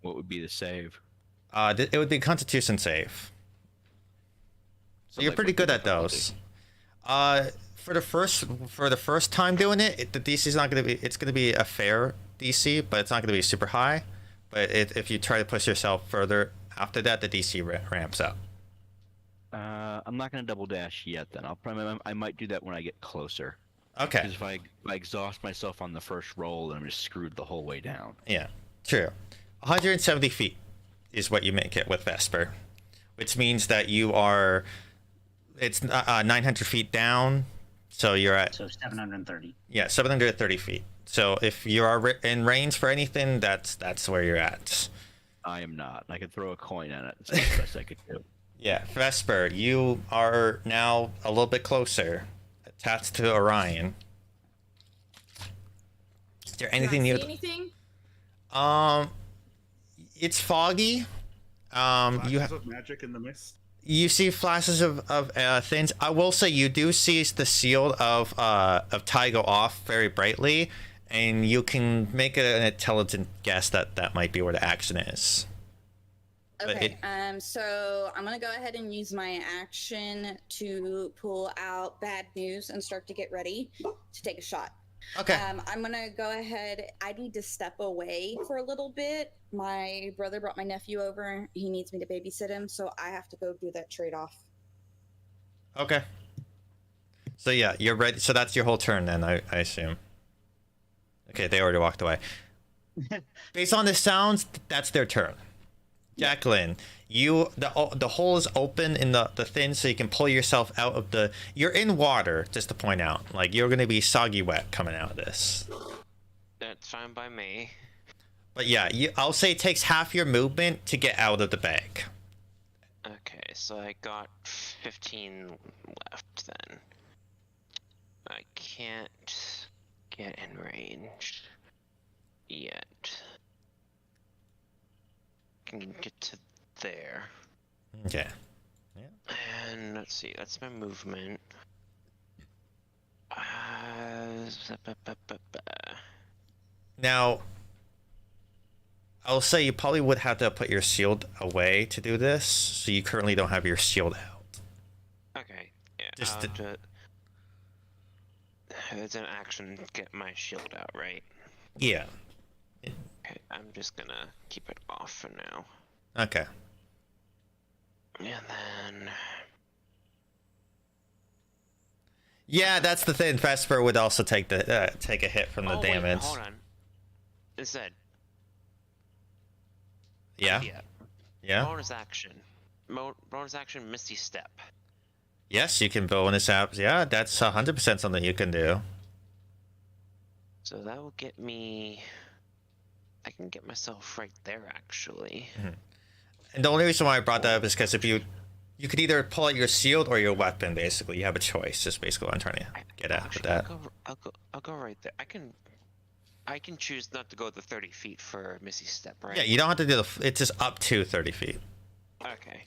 What would be the save? It would be a Constitution save. So you're like, pretty what's the good at those. For the first time doing it, the DC is not going to be. It's going to be a fair DC, but it's not going to be super high. But if you try to push yourself further after that, the DC ramps up. I'm not gonna double dash yet. Then I might do that when I get closer. Okay. Because if I exhaust myself on the first roll, then I'm just screwed the whole way down. Yeah. True. 170 feet is what you make it with Vesper, which means that you are. It's 900 feet down, So you're at So 730. 730 feet. So if you are in range for anything, that's where you're at. I am not. I could throw a coin at it. That's the best I could do. Yeah, Vesper, you are now a little bit closer, attached to Orion. Is there anything Can I you? see anything? It's foggy. You Flashes have. of magic in the mist. You see flashes of things. I will say you do see the shield of Ty go off very brightly, and you can make an intelligent guess that might be where the action is. But Okay. So I'm gonna go ahead and use my action to pull out bad news and start to get ready to take a shot. Okay. I'm gonna go ahead. I need to step away for a little bit. My brother brought my nephew over. He needs me to babysit him, so I have to go do that trade-off. Okay. So yeah, you're ready. So that's your whole turn then, I assume. Okay, they already walked away. Based on the sounds, that's their turn. Jacqueline, the hole is open in the thing, so you can pull yourself out of the. You're in water, just to point out. Like you're gonna be soggy wet coming out of this. That's fine by me. But yeah, I'll say it takes half your movement to get out of the bag. Okay, so I got 15 left then. I can't get in range yet. Can get to there. Okay. And let's see, that's my movement. Now, I'll say you probably would have to put your shield away to do this, so you currently don't have your shield out. Okay, yeah. Just I'll to- have to... It's an action to get my shield out, right? Yeah. Okay, I'm just gonna keep it off for now. Okay. And then... Yeah, that's the thing. Vesper would also take a hit from the oh, damage. Wait, hold on. It said... Yeah. Yeah. Bonus action. Bonus action, Misty Step. Yes, you can bonus apps. Yeah, that's 100% something you can do. So that will get me... I can get myself right there, actually. And the only reason why I brought that up is because if you could either pull out your shield or your weapon. Basically, you have a choice. Is basically what I'm trying to get at with that. I'll go right there. I can choose not to go the 30 feet for Misty Step, right? Yeah, you don't have to do it's just up to 30 feet. Okay.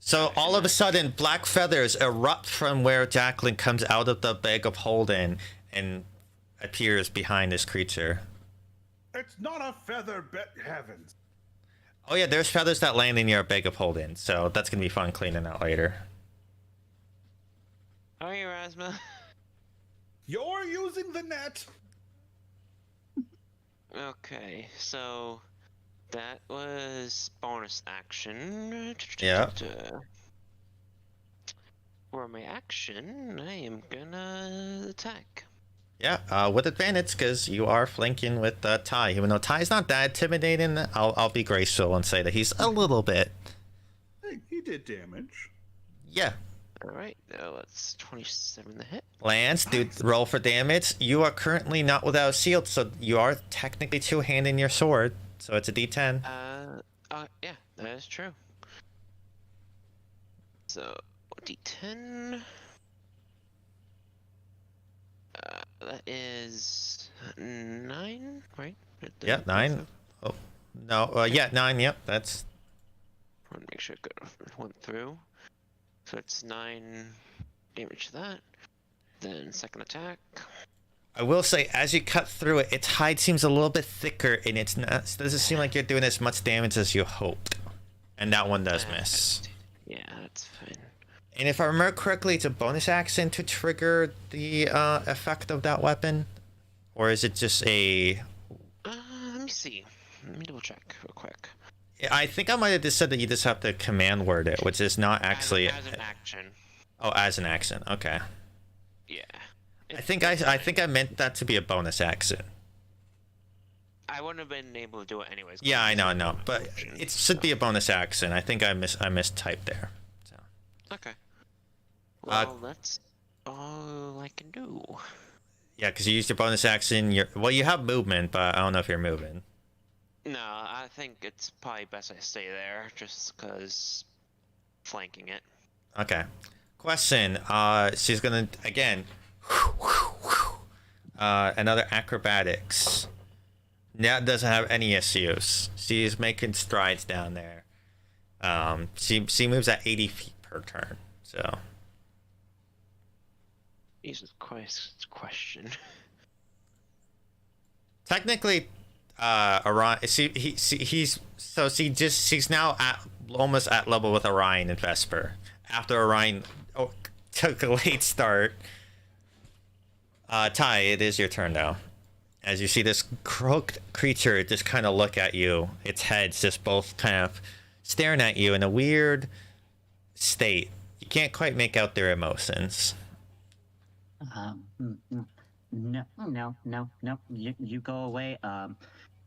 So all of a sudden, black feathers erupt from where Jacqueline comes out of the bag of holding and appears behind this creature. It's not a feather, bet heavens. Oh yeah, there's feathers that land in your bag of holding, so that's gonna be fun cleaning out later. How are you, Erasma? You're using the net. Okay, so that was bonus action. Yeah. For my action, I am gonna attack. Yeah, with advantage because you are flanking with Ty. Even though Ty's not that intimidating, I'll be graceful and say that he's a little bit. Hey, he did damage. Yeah. Alright, now that's 27 to hit. Lance, dude, roll for damage. You are currently not without a shield, so you are technically two-handing your sword. So it's a D10. Yeah, that is true. So, D10. That is 9, right? Yeah, 9. Oh, no, yeah, 9, yep, that's... I want to make sure it went through. So it's 9 damage to that. Then second attack. I will say, as you cut through it, its hide seems a little bit thicker, and it doesn't seem like you're doing as much damage as you hoped. And that one does miss. Yeah, that's fine. And if I remember correctly, it's a bonus action to trigger the effect of that weapon? Or is it just a... Let me see. Let me double check real quick. I think I might have just said that you just have to command word it, which is not actually... As an action. Oh, as an action. Okay. Yeah. I think I meant that to be a bonus action. I wouldn't have been able to do it anyways. Yeah, I know, but it should be a bonus action. I think I mistyped there. So. Okay. Well, let's... all I can do. Yeah, because you used your bonus action. Well, you have movement, but I don't know if you're moving. No, I think it's probably best I stay there, just because flanking it. Okay. Question. She's gonna again. Another acrobatics. Now doesn't have any issues. She's making strides down there. She moves at 80 feet per turn. So. Jesus Christ, question. Technically, Orion. She's now almost at level with Orion and Vesper. After Orion took a late start. Ty, it is your turn now. As you see this croaked creature just kind of look at you, its heads just both kind of staring at you in a weird state. You can't quite make out their emotions. No. You go away.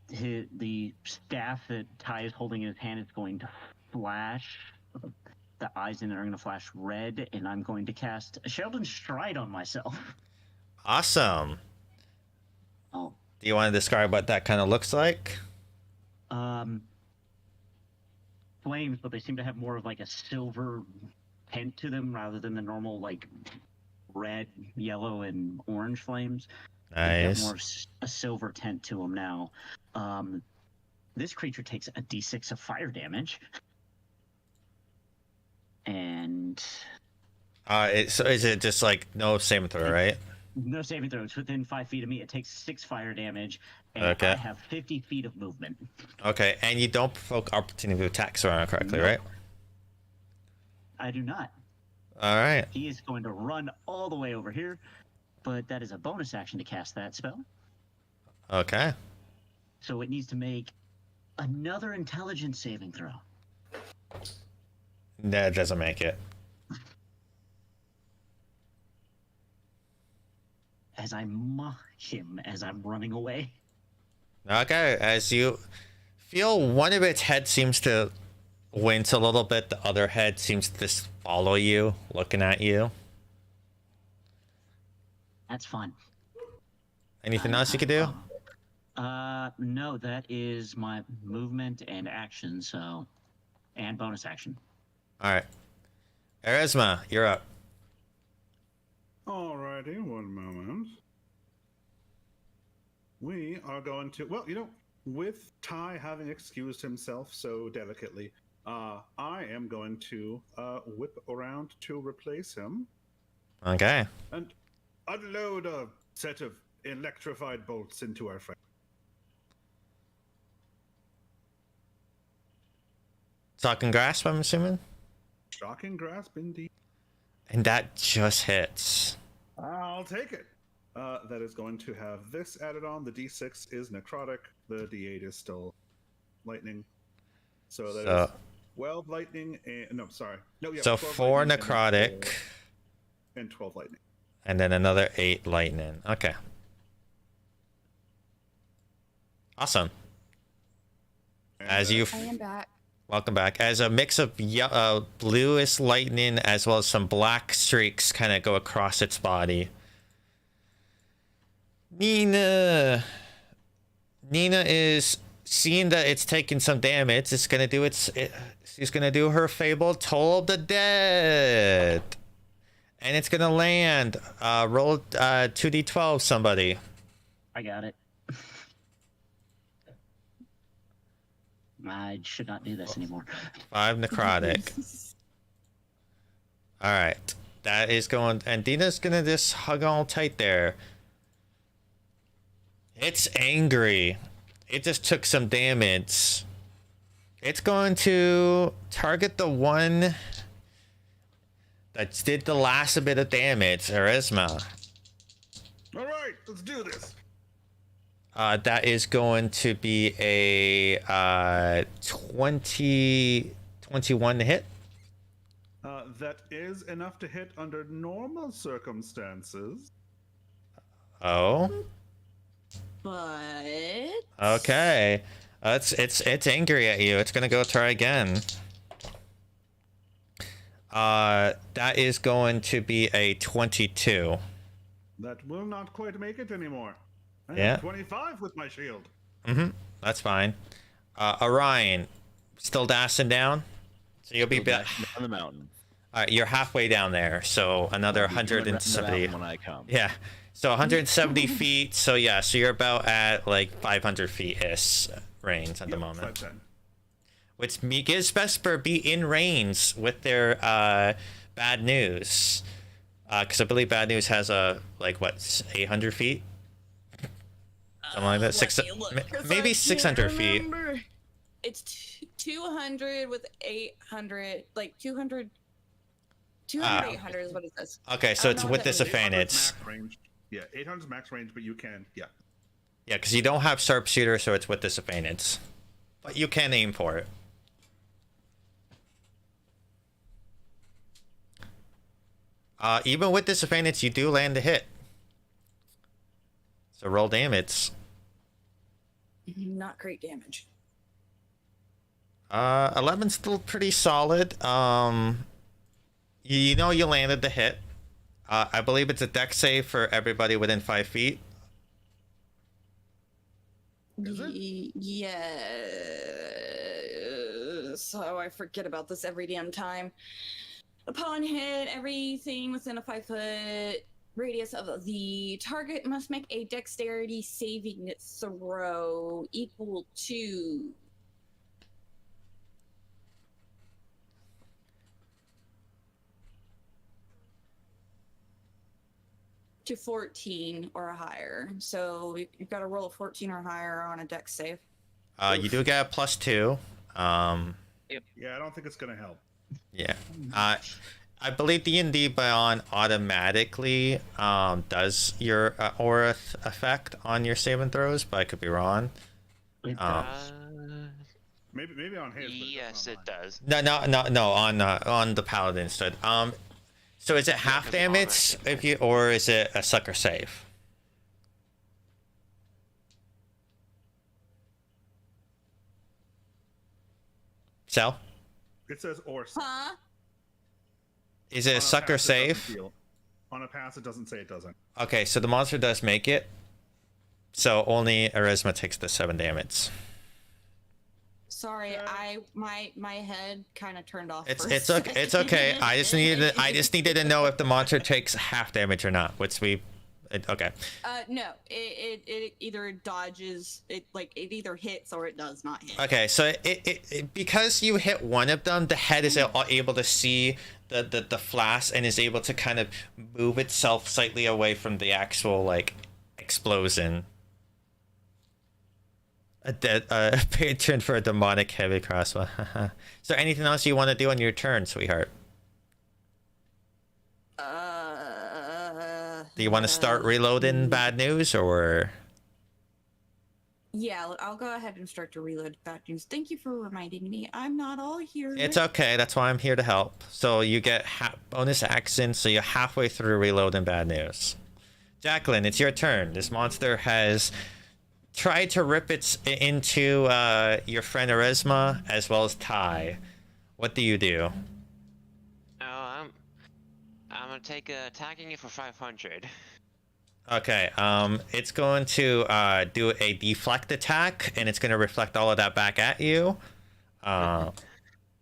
The staff that Ty is holding in his hand is going to flash. The eyes in it are going to flash red, and I'm going to cast Sheldon's Stride on myself. Awesome. Oh. Do you want to describe what that kind of looks like? Flames, but they seem to have more of like a silver tint to them rather than the normal like red, yellow, and orange flames. They have Nice. more a silver tint to them now. This creature takes a d6 of fire damage. And So is it just like no saving throw, right? no saving throw. It's within 5 feet of me. It takes 6 fire damage, and Okay. I have 50 feet of movement. Okay, and you don't provoke opportunity attacks around correctly, Nope. right? I do not. All right. He is going to run all the way over here, but that is a bonus action to cast that spell. Okay. So it needs to make another intelligence saving throw. That doesn't make it. As I mock him as I'm running away. Okay, as you feel one of its head seems to wince a little bit, the other head seems to just follow you, looking at you. That's fun. Anything else you could do? No, that is my movement and action, so... And bonus action. All right. Erisma, you're up. Alrighty, one moment. We are going to, well, with Ty having excused himself so delicately, I am going to whip around to replace him Okay. and unload a set of electrified bolts into our friend. Talking grasp, I'm assuming? Shocking grasp, indeed. And that just hits. I'll take it. That is going to have this added on. The D6 is necrotic. The D8 is still lightning. So that is 12 lightning and... No, sorry. No, yeah. So 12 4 lightning necrotic, and 12 lightning. and then another 8 lightning. Okay. Awesome. And As you... I am back. Welcome back. As a mix of bluish lightning as well as some black streaks kind of go across its body. Nina is seeing that it's taking some damage. It's gonna do she's gonna do her fabled Toll of the Dead, and it's gonna land. Roll 2d12. Somebody. I got it. I should not do this anymore. 5 necrotic. All right, that is going, and Dina's gonna just hug on tight there. It's angry. It just took some damage. It's going to target the one that did the last bit of damage, Erisma. All right, let's do this. That is going to be a 21 to hit. That is enough to hit under normal circumstances. Oh. But Okay. It's angry at you. It's gonna go try again. That is going to be a 22. That will not quite make it anymore. I Yeah. have 25 with my shield. That's fine. Orion, still dashing down? So you'll be Still back. dashing down the mountain. All right, you're halfway down there, so another I'll be coming down the 170. mountain when I come. Yeah, so 170 feet. So yeah, so you're about at like 500 feet ish range at the moment. 510. Which gives Vesper be in range with their bad news. Because I believe bad news has a like what 800 feet, something like that. Maybe 600 feet. It's 200 with 800, like 200. 200, 800 is what it says. Okay, so I don't it's know with what that means. disadvantage. Max range. Yeah, 800 is max range, but you can. Yeah. Yeah, because you don't have sharpshooter, so it's with disadvantage. But you can aim for it. Even with disadvantage, you do land a hit. So roll damage. Not great damage. 11's still pretty solid. You know you landed the hit. I believe it's a dex save for everybody within 5 feet. Is it? Yes. Oh, I forget about this every damn time. Upon hit, everything within a 5-foot radius of the target must make a dexterity saving throw equal to 14 or higher. So you've got to roll a 14 or higher on a dex save. You do get a +2. Yeah, I don't think it's gonna help. Yeah. I believe DnD Beyond automatically does your aura effect on your saving throws, but I could be wrong. It Um, does. Maybe on his. But Yes, it does. No, on the paladin instead. So is it half 'cause damage armor. if you, or is it a sucker save? So, It says or. Huh? is it On a a sucker pass, it doesn't save? feel- On a pass, it doesn't say it doesn't. Okay, so the monster does make it. So only Arisma takes the 7 damage. Sorry, my head kind of turned off. It's for a it's okay. It's okay. I just needed to know if the monster takes half damage or not. Okay. No, it either dodges it, like it either hits or it does not hit. Okay, so it because you hit one of them, the head is able to see the flash and is able to kind of move itself slightly away from the actual like explosion. A patron for a demonic heavy crossbow. Is there anything else you want to do on your turn, sweetheart? Do you want to start reloading bad news, or? Yeah, I'll go ahead and start to reload bad news. Thank you for reminding me. I'm not all here. It's okay. That's why I'm here to help. So you get bonus action, so you're halfway through reloading bad news. Jacqueline, it's your turn. This monster has tried to rip into your friend Arisma as well as Ty. What do you do? Oh, I'm gonna take attacking it for 500. Okay, it's going to do a deflect attack, and it's going to reflect all of that back at you. But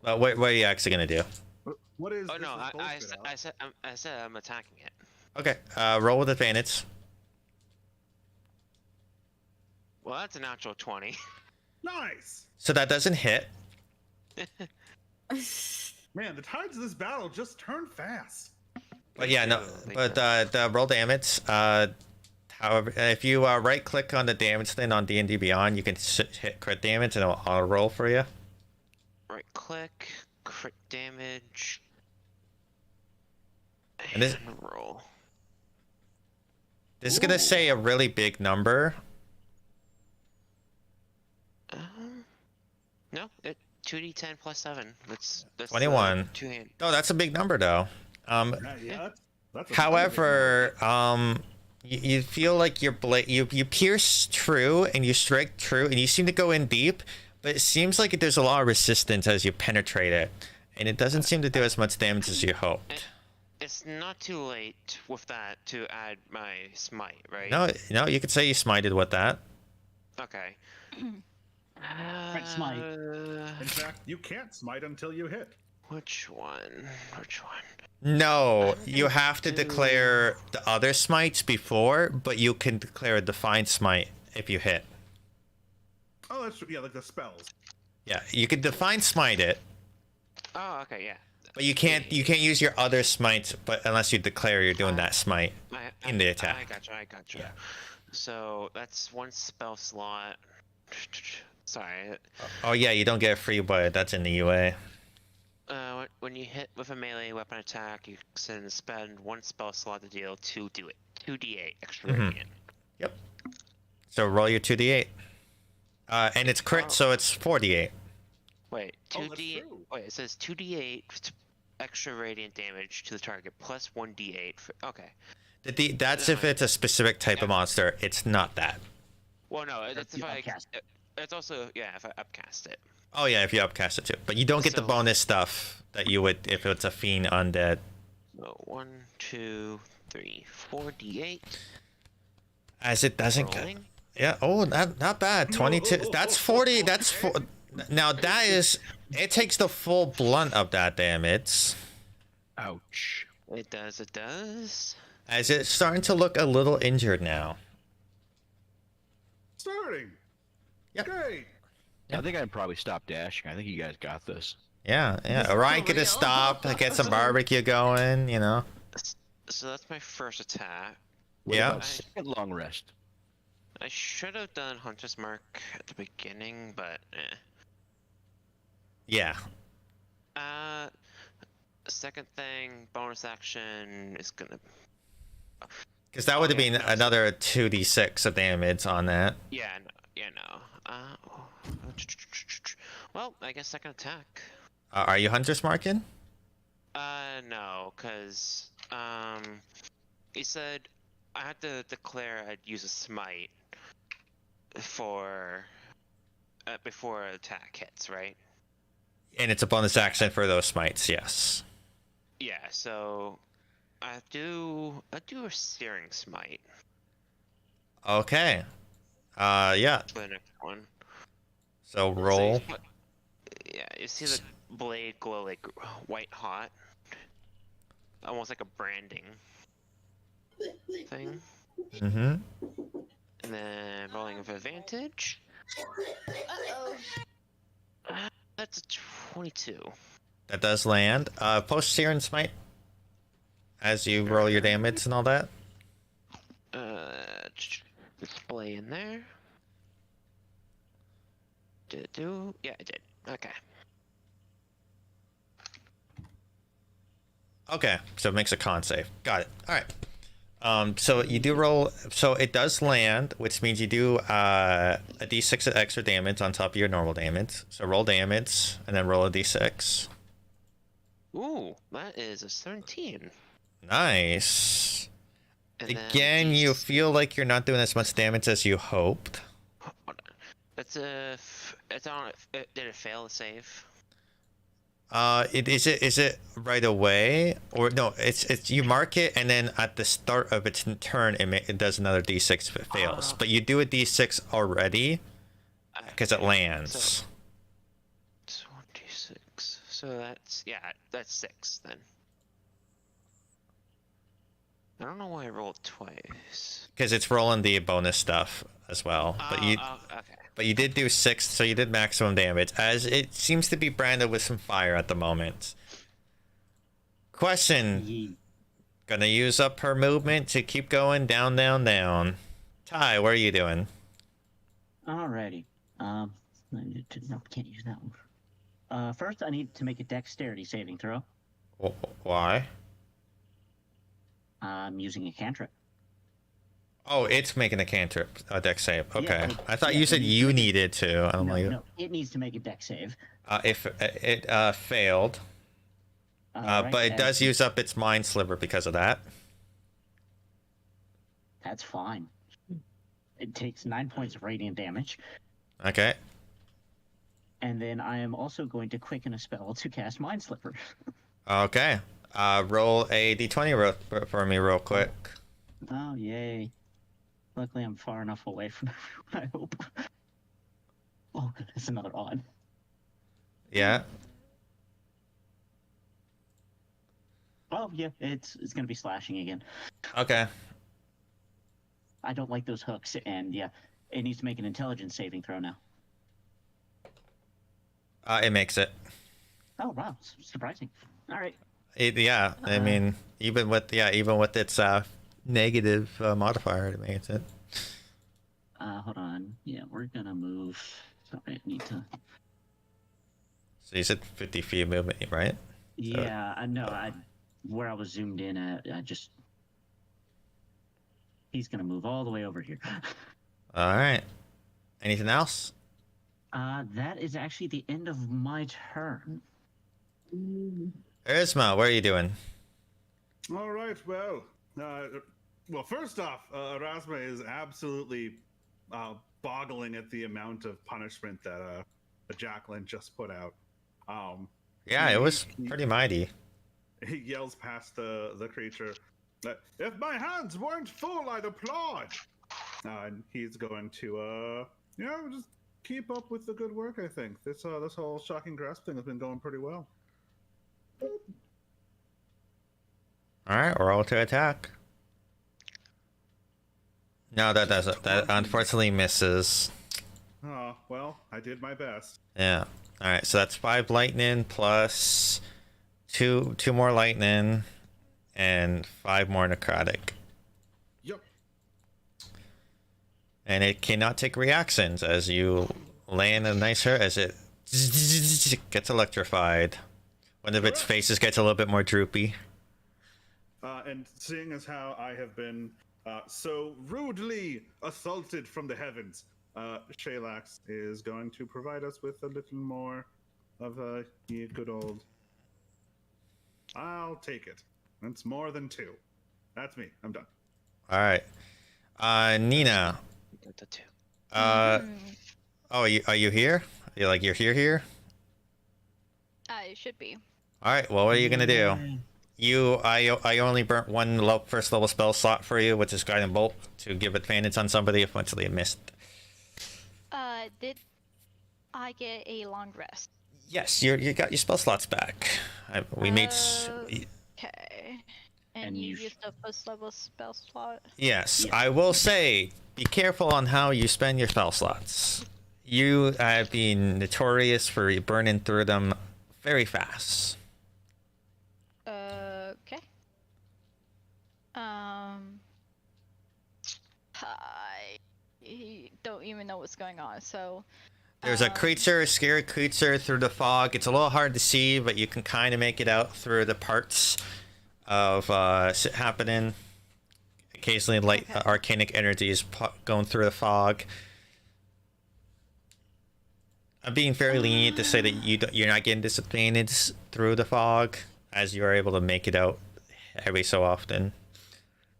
what are you actually going to do? What is? Oh this no, is I bullshit, said Alex. I said I'm attacking it. Okay, roll with advantage. Well, that's a natural 20. Nice. So that doesn't hit. Man, the tides of this battle just turn fast. But yeah, no. Thank But you. the roll damage. However, if you right click on the damage thing on D&D Beyond, you can hit crit damage and it'll auto roll for you. Right click, crit damage, And this- roll. This is gonna say a really big number. No, it 2d10 plus 7. That's 21. Two-hand. Oh, that's a big number though. Yeah, that's a However, you feel like your blade, you pierce true and you strike true and you seem to go in deep, but it seems like there's a lot of resistance as you penetrate it, And it doesn't seem to do as much damage as you hoped. It's not too late with that to add my smite, right? No, you could say you smited with that. Okay. Right, smite. In fact, you can't smite until you hit. Which one? Which one? No, I'm you gonna have to do- declare the other smites before, but you can declare a defined smite if you hit. Oh, that's yeah, like the spells. Yeah, you can define smite it, Oh, okay, yeah. but you can't use your other smites, but unless you declare you're doing that smite in the attack. I gotcha. Yeah. So that's one spell slot. Sorry. Oh yeah, you don't get a free but that's in the UA. When you hit with a melee weapon attack, you can spend one spell slot to deal 2d8 extra radiant. Yep. So roll your 2d8. And it's crit, so it's 4d8. Wait, Oh, that's 2d8. true. Wait, it says 2d8 extra radiant damage to the target plus 1d8. Okay. That's if it's a specific type of monster. It's not that. Well, no, that's if you I. upcast It's also if I upcast it. Oh yeah, if you upcast it too. But you don't get the So- bonus stuff that you would if it's a fiend undead. So 1, 2, 3, 4d8. As it doesn't go. Rolling. Yeah. Oh, not bad. 22. That's 40. That's four. Now that is. It takes the full blunt of that damage. Ouch. It does. As it's starting to look a little injured now. Starting. Yep. Great. I think I'd probably stop dashing. I think you guys got this. Yeah. Orion could have real. stopped, get some barbecue going, you know. So that's my first attack. What Yeah. about second long rest? I should have done Hunter's Mark at the beginning, but Yeah. Second thing, bonus action is gonna. Because that would have Okay, been that's- another 2d6 of damage on that. No. Well, I guess second attack. Are you Hunter's marking? No, cause he said I had to declare I'd use a smite for before attack hits, right? And it's a bonus action for those smites, yes. Yeah, so I do a searing smite Okay. Yeah. for the next one. So So roll. you see the blade glow like white hot, almost like a branding thing, Mm-hmm. and then rolling with advantage. That's a 22. That does land. Post Searing Smite. As you roll your damage and all that. Display in there. Did it do? Yeah, it did. Okay. Okay, so it makes a con save. Got it. All right. So you do roll. So it does land, which means you do a d6 of extra damage on top of your normal damage. So roll damage and then roll a d6. Ooh, that is a 17. Nice. And then Again, you these- feel like you're not doing as much damage as you hoped. Hold on. That's a. It's on. Did it fail to save? Is it right away or no? It's you mark it and then at the start of its turn it does another d6 if it fails. But you do a d6 already because it Okay, lands. So 26. So that's 6 then. I don't know why I rolled twice. Because it's rolling the bonus stuff as well. But you Okay. but you did do 6, so you did maximum damage. As it seems to be branded with some fire at the moment. Question. Ye- Gonna use up her movement to keep going down, down, down. Ty, what are you doing? Alrighty. I need to- no, can't use that one. First, I need to make a dexterity saving throw. Why? I'm using a cantrip. Oh, it's making a cantrip, a dex save. Okay. it- I thought yeah, you said it needs you to make- needed to. I'm No, like, no, it needs to make a dex save. if it failed, Alright, but it and does use up its mind sliver because of that. That's fine. It takes 9 points of radiant damage. Okay. And then I am also going to quicken a spell to cast Mind Slipper. Okay. Roll a d20 for me real quick. Oh, yay. Luckily, I'm far enough away from everyone, I hope. Oh, goodness, another odd. Yeah. Oh, yeah, it's going to be slashing again. Okay. I don't like those hooks, and yeah, it needs to make an intelligence saving throw now. It makes it. Oh, wow, surprising. All right. Yeah, I mean, even with its negative modifier, it makes it. Hold on. Yeah, we're going to move. Sorry, I need to... So you said 50 feet of movement, right? Yeah, I know. Where I was zoomed in at, he's gonna move all the way over here. All right. Anything else? That is actually the end of my turn. Erisma, what are you doing? All right, well, first off, Erasma is absolutely boggling at the amount of punishment that Jacqueline just put out. Yeah, it was pretty mighty. He yells past the creature, "If my hands weren't full, I'd applaud." And he's going to, just keep up with the good work. I think this whole shocking grasp thing has been going pretty well. All right, roll to attack. No, that unfortunately misses. Oh, well, I did my best. Yeah. All right, so that's 5 lightning plus two more lightning and 5 more necrotic. Yep. And it cannot take reactions as you land a nice hurt as it gets electrified. One of its faces gets a little bit more droopy. And seeing as how I have been so rudely assaulted from the heavens, Shaylax is going to provide us with a little more of a good old... I'll take it. That's more than 2. That's me. I'm done. All right. Nina. The 2. Oh, are you here? You're here? I should be. All right. Well, what are you gonna do? I only burnt one first level spell slot for you, which is Guiding Bolt, to give advantage on somebody if once they missed. Did I get a long rest? Yes, you got your spell slots back. We made. Okay. And you you used a first level spell slot? Yes, Yeah. I will say, be careful on how you spend your spell slots. You have been notorious for burning through them very fast. Okay. I don't even know what's going on, so... There's a scary creature through the fog. It's a little hard to see, but you can kind of make it out through the parts of shit happening. Occasionally, arcanic energies going through the fog. I'm being very lenient to say that you're not getting disadvantaged through the fog, as you are able to make it out every so often.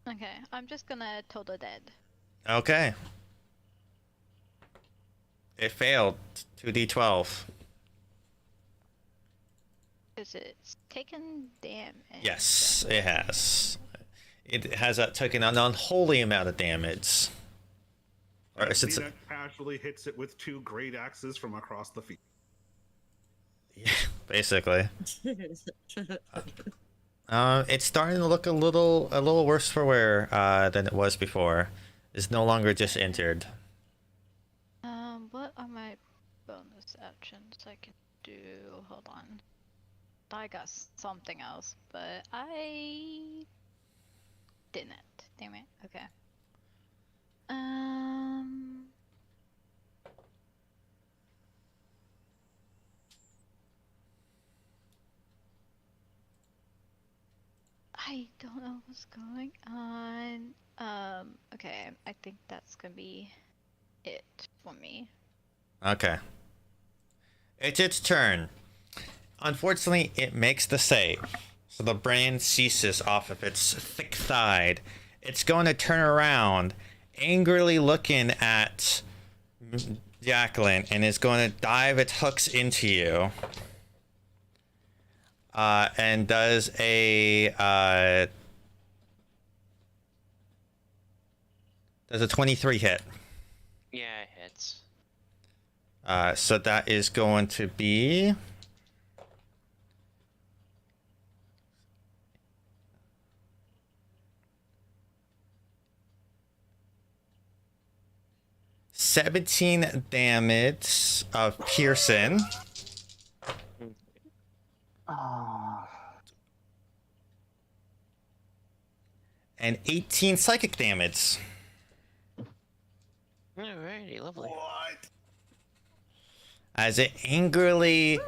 Okay, I'm just gonna total dead. Okay. It failed. 2d12. Is it taken damage? Yes, it has. It has taken an unholy amount of damage. Or since Nina casually hits it with 2 great axes from across the field. yeah, basically. It's starting to look a little worse for wear than it was before. It's no longer just injured. What are my bonus actions I can do? Hold on. I got something else, but I didn't. Damn it. Okay. I don't know what's going on. Okay, I think that's gonna be it for me. Okay. It's its turn. Unfortunately, it makes the save. So the brand ceases off of its thick thigh. It's going to turn around, angrily looking at Jacqueline, and is going to dive its hooks into you. And does a 23 hit. Yeah, it hits. So that is going to be 17 damage of piercing. Oh. And 18 psychic damage. Alrighty, lovely. What? As it angrily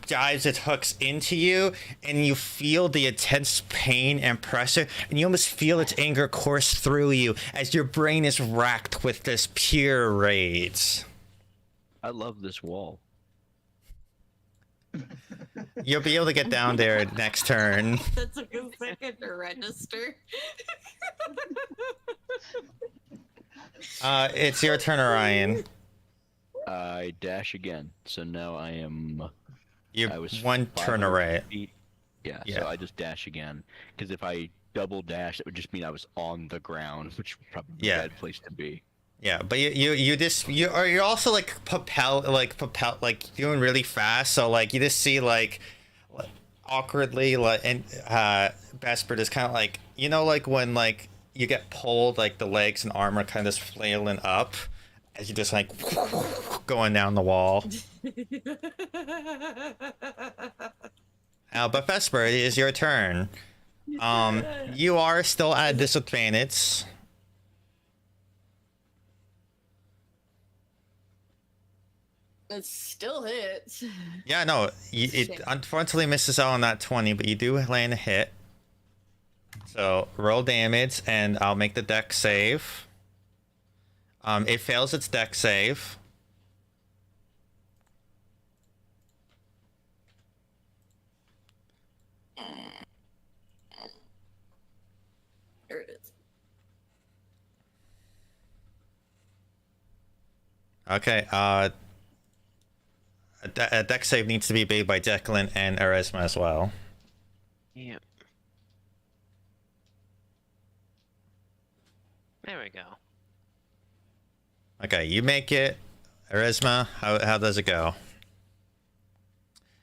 dives its hooks into you, and you feel the intense pain and pressure, and you almost feel its anger course through you as your brain is racked with this pure rage. I love this wall. You'll be able to get down there next turn. That took a second to register. It's your turn, Orion. I dash again, so now I am. You I was one turn 500 away. feet. Yeah, Yeah. so I just dash again. Because if I double dash, it would just mean I was on the ground, which would probably be Yeah. a bad place to be. Yeah, but you're also like propel like doing really fast, so like you just see like awkwardly like, and Vesper is kind of like, you know, like when like you get pulled, like the legs and arm are kind of flailing up as you just like going down the wall. But Vesper, it is your turn. You are still at disadvantage. It still hits. Yeah, no, it Shit. unfortunately misses out on that 20, but you do land a hit. So roll damage, and I'll make the dex save. It fails its dex save. There it is. Okay, a dex save needs to be made by Declan and Erasma as well. Yep. There we go. Okay, you make it. Erasma, how does it go?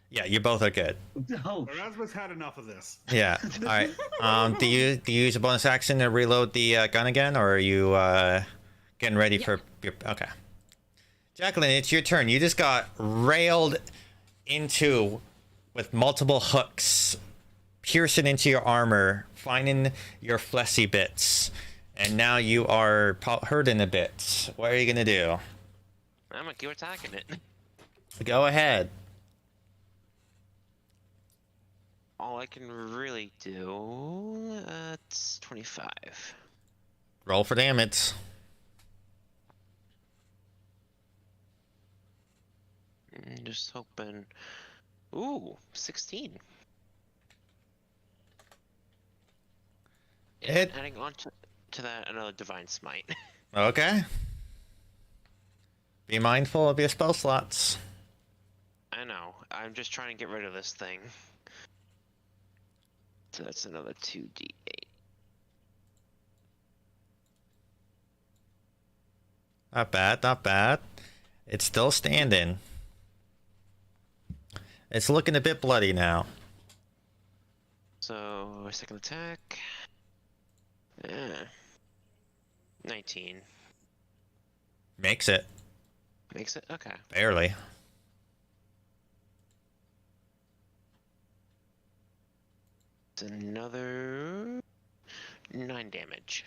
Yeah, you both are good. Oh, Erasmus had enough of this. Yeah. All right. Do you use a bonus action to reload the gun again, or are you getting ready for your? Okay. Jacqueline, it's your turn. You just got railed into with multiple hooks, piercing into your armor, finding your fleshy bits, and now you are hurting a bit. What are you gonna do? I'm gonna keep attacking it. Go ahead. All I can really do, it's 25. Roll for damage. Just hoping. Ooh, 16. And It- adding on to that another divine smite. Okay. Be mindful of your spell slots. I know. I'm just trying to get rid of this thing. So that's another 2d8. Not bad, not bad. It's still standing. It's looking a bit bloody now. So, second attack. 19. Makes it. Makes it? Okay. Barely. It's another 9 damage.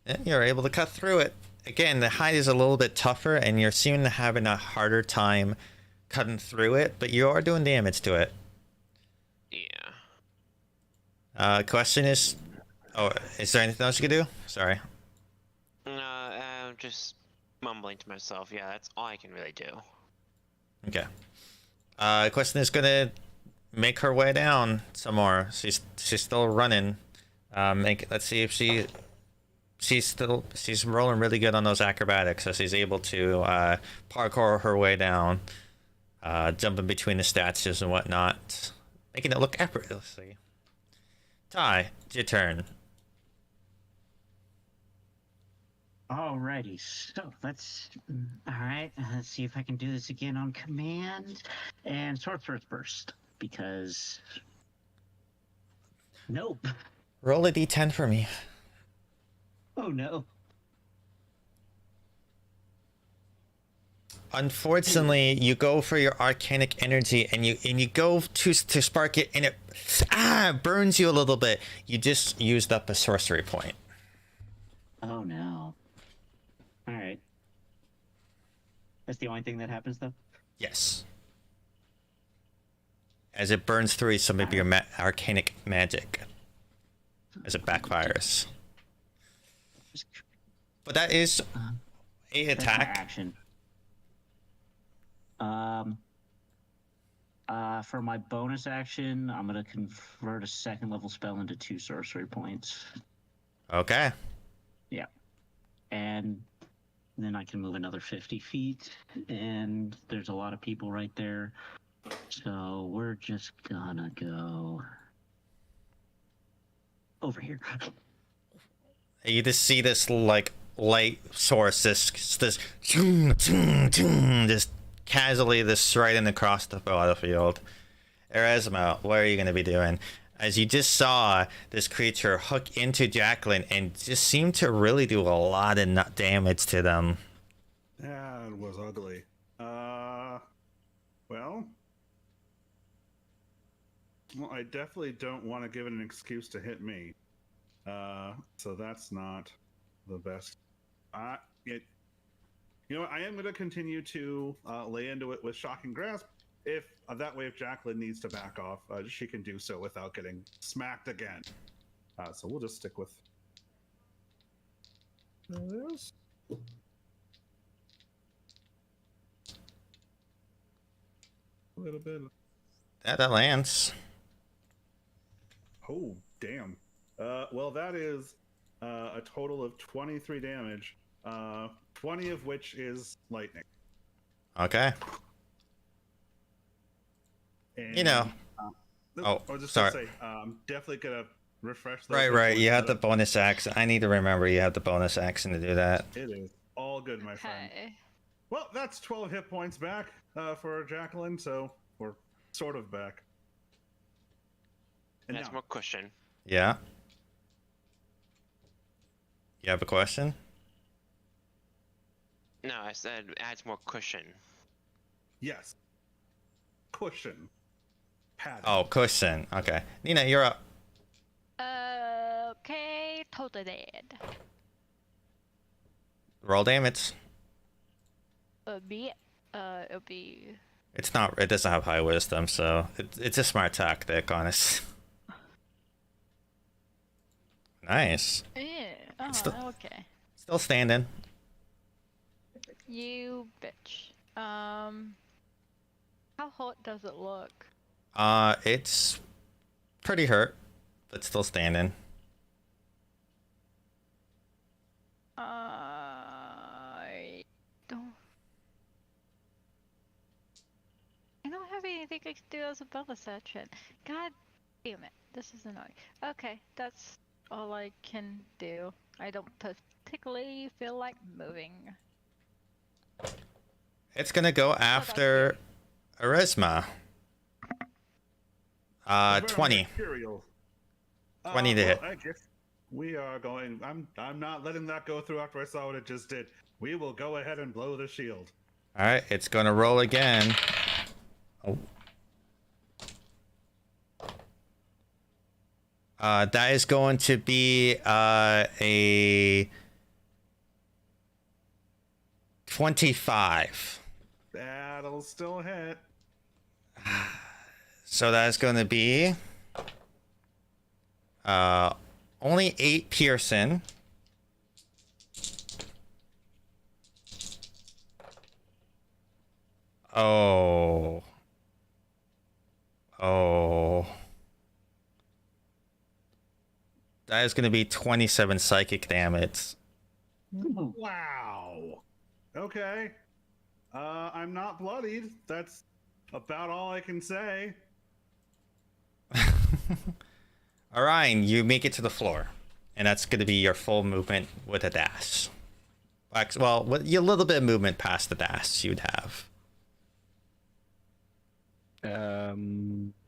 Yeah, you're able to cut through it. Again, the hide is a little bit tougher, and you're seeming to having a harder time cutting through it, but you are doing damage to it. Yeah. Question is... Oh, is there anything else you can do? Sorry. No, I'm just mumbling to myself. Yeah, that's all I can really do. Okay. Question is gonna make her way down some more. She's still running. Let's see if she's rolling really good on those acrobatics, so she's able to parkour her way down, jumping between the statues and whatnot, making it look effortlessly. Ty, it's your turn. Alrighty, so let's. Alright, let's see if I can do this again on command. And Sorcerer's Burst, because. Nope. Roll a d10 for me. Oh no. Unfortunately, you go for your arcanic energy and you go to spark it, and it burns you a little bit. You just used up a sorcery point. Oh no. Alright. That's the only thing that happens, though? Yes. As it burns through some of your arcanic magic. As it backfires. But that is a That's my attack. action. For my bonus action, I'm gonna convert a second level spell into 2 sorcery points. Okay. Yeah. And then I can move another 50 feet, and there's a lot of people right there. So we're just gonna go over here. You just see this like light source, this just casually this riding across the battlefield. Erasmo, what are you gonna be doing? As you just saw this creature hook into Jacqueline and just seem to really do a lot of damage to them. Yeah, it was ugly. Well, I definitely don't want to give it an excuse to hit me. So that's not the best. You know what? I am going to continue to lay into it with Shocking Grasp. If that way, if Jacqueline needs to back off, she can do so without getting smacked again. So we'll just stick with this. A little bit. That lands. Oh, damn. Well, that is a total of 23 damage, 20 of which is lightning. Okay. And, You know. I was just sorry. gonna say, definitely gonna refresh those. Right. You have the bonus action. I need to remember you have the bonus action to do that. It is all good, my friend. Okay. Well, that's 12 hit points back for Jacqueline, so we're sort of back. And That's now, more cushion. Yeah. You have a question? No, I said adds more cushion. yes, cushion, pad. Oh, cushion. Okay. Nina, you're up. Okay, totally dead. Roll damage. It'll be. It doesn't have high wisdom, so it's a smart tactic, honest. Nice. Yeah. Okay. Still standing. You bitch. How hot does it look? It's pretty hurt, but still standing. I don't have anything I can do as a bonus action. God damn it. This is annoying. Okay, that's all I can do. I don't particularly feel like moving. It's gonna go after Arisma. 20. Imperial. 20 to hit. I guess we are going. I'm not letting that go through after I saw what it just did. We will go ahead and blow the shield. All right, it's gonna roll again. Oh. That is going to be a 25. That'll still hit. So that's going to be only 8 piercing. Oh. That is going to be 27 psychic damage. Wow. Okay. I'm not bloodied. That's about all I can say. Orion, you make it to the floor, and that's going to be your full movement with a dash. Well, with a little bit of movement past the dash you'd have.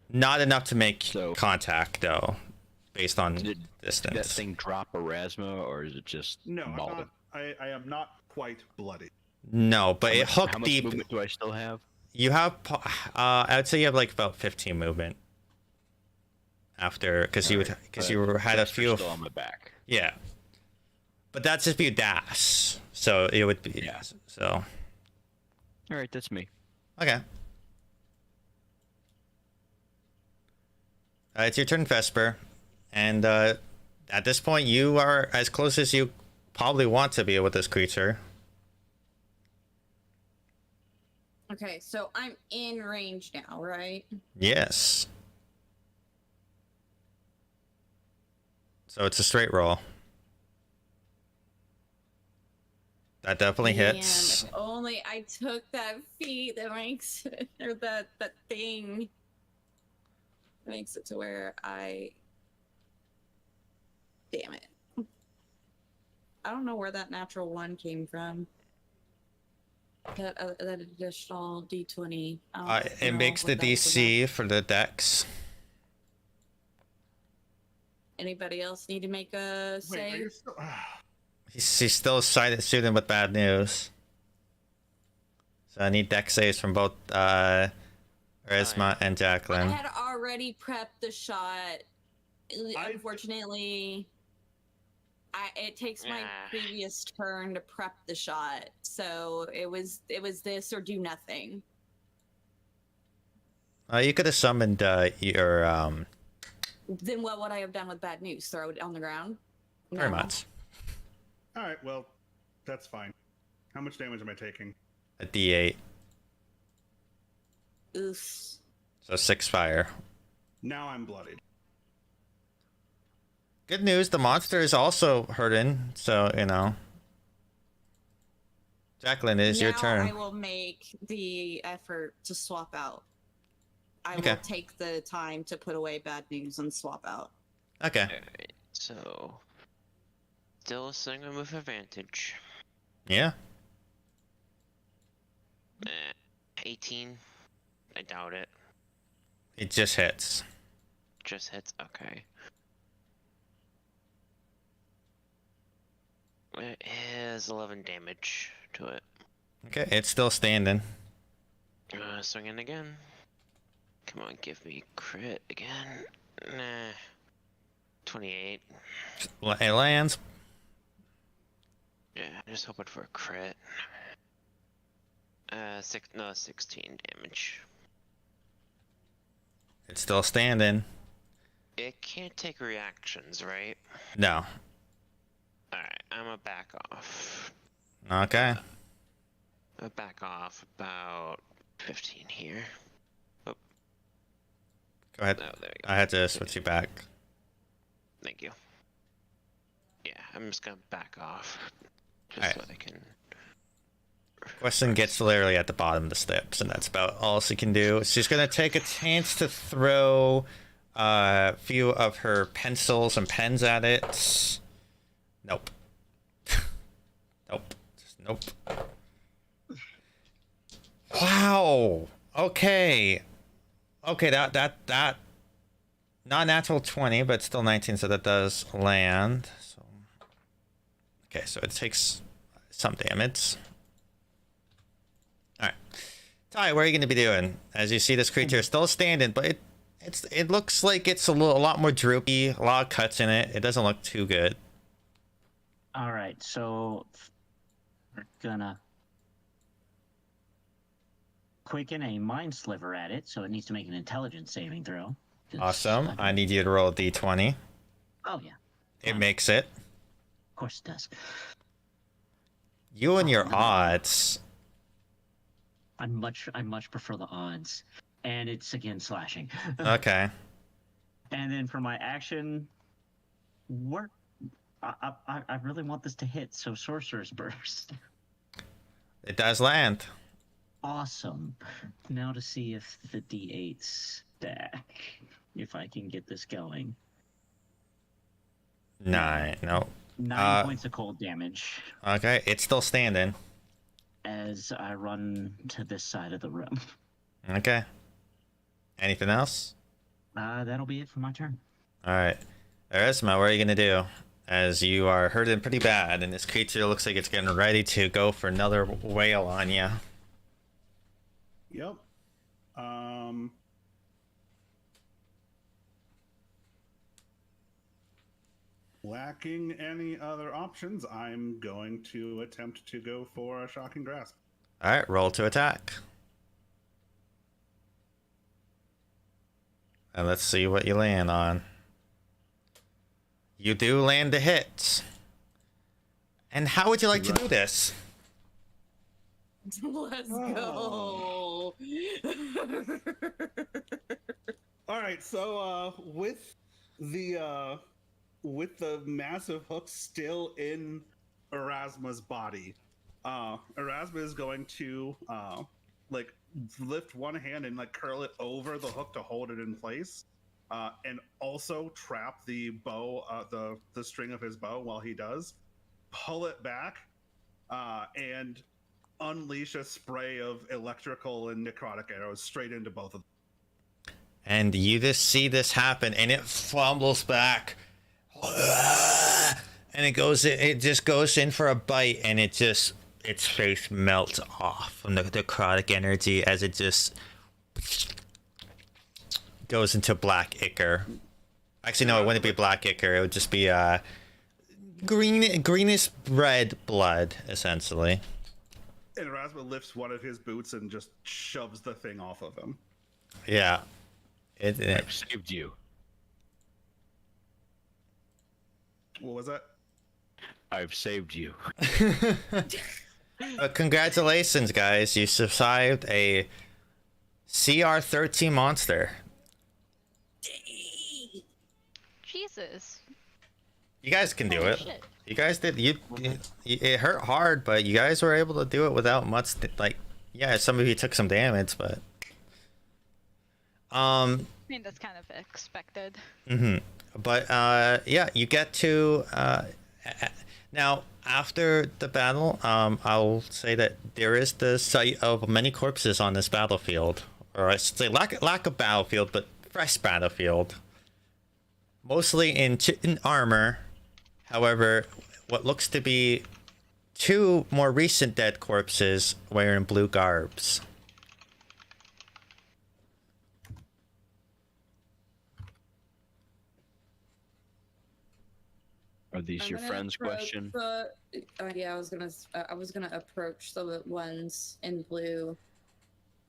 Not enough to make contact, though, based on distance. Did that thing drop Erasma, or is it just No, I'm mauled not, him? I am not quite bloody. No, but it hooked How much deep. movement do I still have? You have, I would say you have like about 15 movement. After, because you had a few. Still on my back. Yeah. But that's if you dash. So it would be. Yeah. So. All right, that's me. Okay. It's your turn, Vesper. And at this point, you are as close as you probably want to be with this creature. Okay, so I'm in range now, right? Yes. So it's a straight roll. That definitely hits. If only I took that feat that makes it, or that thing that makes it to where I. Damn it! I don't know where that natural one came from. That additional D20. It makes the DC for the dex. Anybody else need to make a save? Wait, are you still... He's still shooting with bad news. So I need dex saves from both Erisma and I Jacqueline. had already prepped the shot. Unfortunately, it takes my previous turn to prep the shot, so it was this or do nothing. You could have summoned your Then what would I have done with bad news? Throw it on the ground? Very No. much. All right, well, that's fine. How much damage am I taking? A D8. Oof. So 6 fire. Now I'm bloodied. Good news, the monster is also hurting, so, you know. Jacqueline, it is your turn. I will make the effort to swap out. I Okay. will take the time to put away bad news and swap out. Okay. Alright, so. Still a single move advantage. Yeah. 18. I doubt it. It just hits. Just hits. Okay. It is 11 damage to it. Okay, it's still standing. Swinging again. Come on, give me crit again. Nah. 28. It lands. Yeah, I'm just hoping for a crit. 16 damage. It's still standing. It can't take reactions, right? No. Alright, I'm gonna back off. Okay. I'll back off about 15 here. Go ahead. Oh, there you go. I had to switch you back. Thank you. Yeah, I'm just gonna back off. Just Alright. so I can... Question gets literally at the bottom of the steps, and that's about all she can do. She's going to take a chance to throw a few of her pencils and pens at it. Nope. Nope. Just nope. Wow. Okay. Okay, that not natural 20, but still 19, so that does land. So okay, so it takes some damage. Alright. Ty, what are you going to be doing? As you see this creature still standing, but it looks like it's a lot more droopy, a lot of cuts in it. It doesn't look too good. All right, so we're gonna quicken a mind sliver at it, so it needs to make an intelligence saving throw. Awesome. I need you to roll a d20. Oh yeah, It makes it. of course it does. You and your odds. I much prefer the odds, and it's again slashing. Okay. And then for my action, Work. I really want this to hit, so Sorcerer's Burst. It does land. Awesome. Now to see if the D8 stack, if I can get this going. 9. No. 9 points of cold damage Okay, it's still standing. as I run to this side of the room. Okay. Anything else? That'll be it for my turn. All right. Erisma, what are you going to do? As you are hurting pretty bad, and this creature looks like it's getting ready to go for another wail on you. Yep. Lacking any other options, I'm going to attempt to go for a shocking grasp. All right, roll to attack. And let's see what you land on. You do land a hit. And how would you like to do this? Let's go. All right, so with the massive hook still in Erasma's body, Erasma is going to like lift one hand and like curl it over the hook to hold it in place, and also trap the bow, the string of his bow while he does. Pull it back, and unleash a spray of electrical and necrotic arrows straight into both of them. And you just see this happen, and it fumbles back. And it just goes in for a bite, and its face melts off from the necrotic energy as it just goes into black ichor. Actually, no, it wouldn't be black ichor. It would just be greenish red blood, essentially. And Erasma lifts one of his boots and just shoves the thing off of him. Yeah. I've saved you. What was that? I've saved you. Congratulations, guys. You survived a CR13 monster. Jesus. You guys can do Holy it. shit. You guys did. It hurt hard, but you guys were able to do it without much. Yeah, some of you took some damage, but. I mean, that's kind of expected. But yeah, you get to now after the battle. I'll say that there is the sight of many corpses on this battlefield, or I should say lack of battlefield, but fresh battlefield. Mostly in armor. However, what looks to be 2 more recent dead corpses wearing blue garbs. Are these I'm your gonna friends? approach Question. Yeah, I was gonna approach the ones in blue,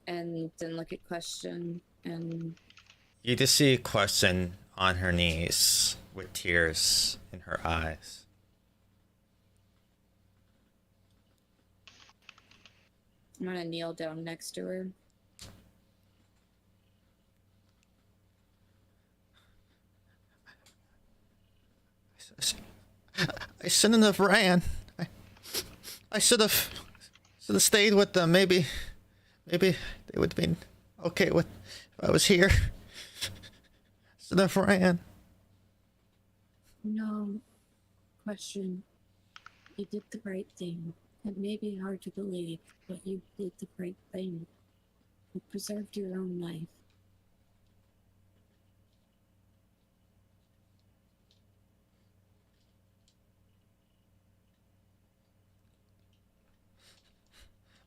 and then look at question and. You just see Question on her knees with tears in her eyes. I'm gonna kneel down next to her. I shouldn't have ran. I should have stayed with them. Maybe they would have been okay with if I was here. Should have ran. No. Question. You did the right thing. It may be hard to believe, but you did the right thing. You preserved your own life.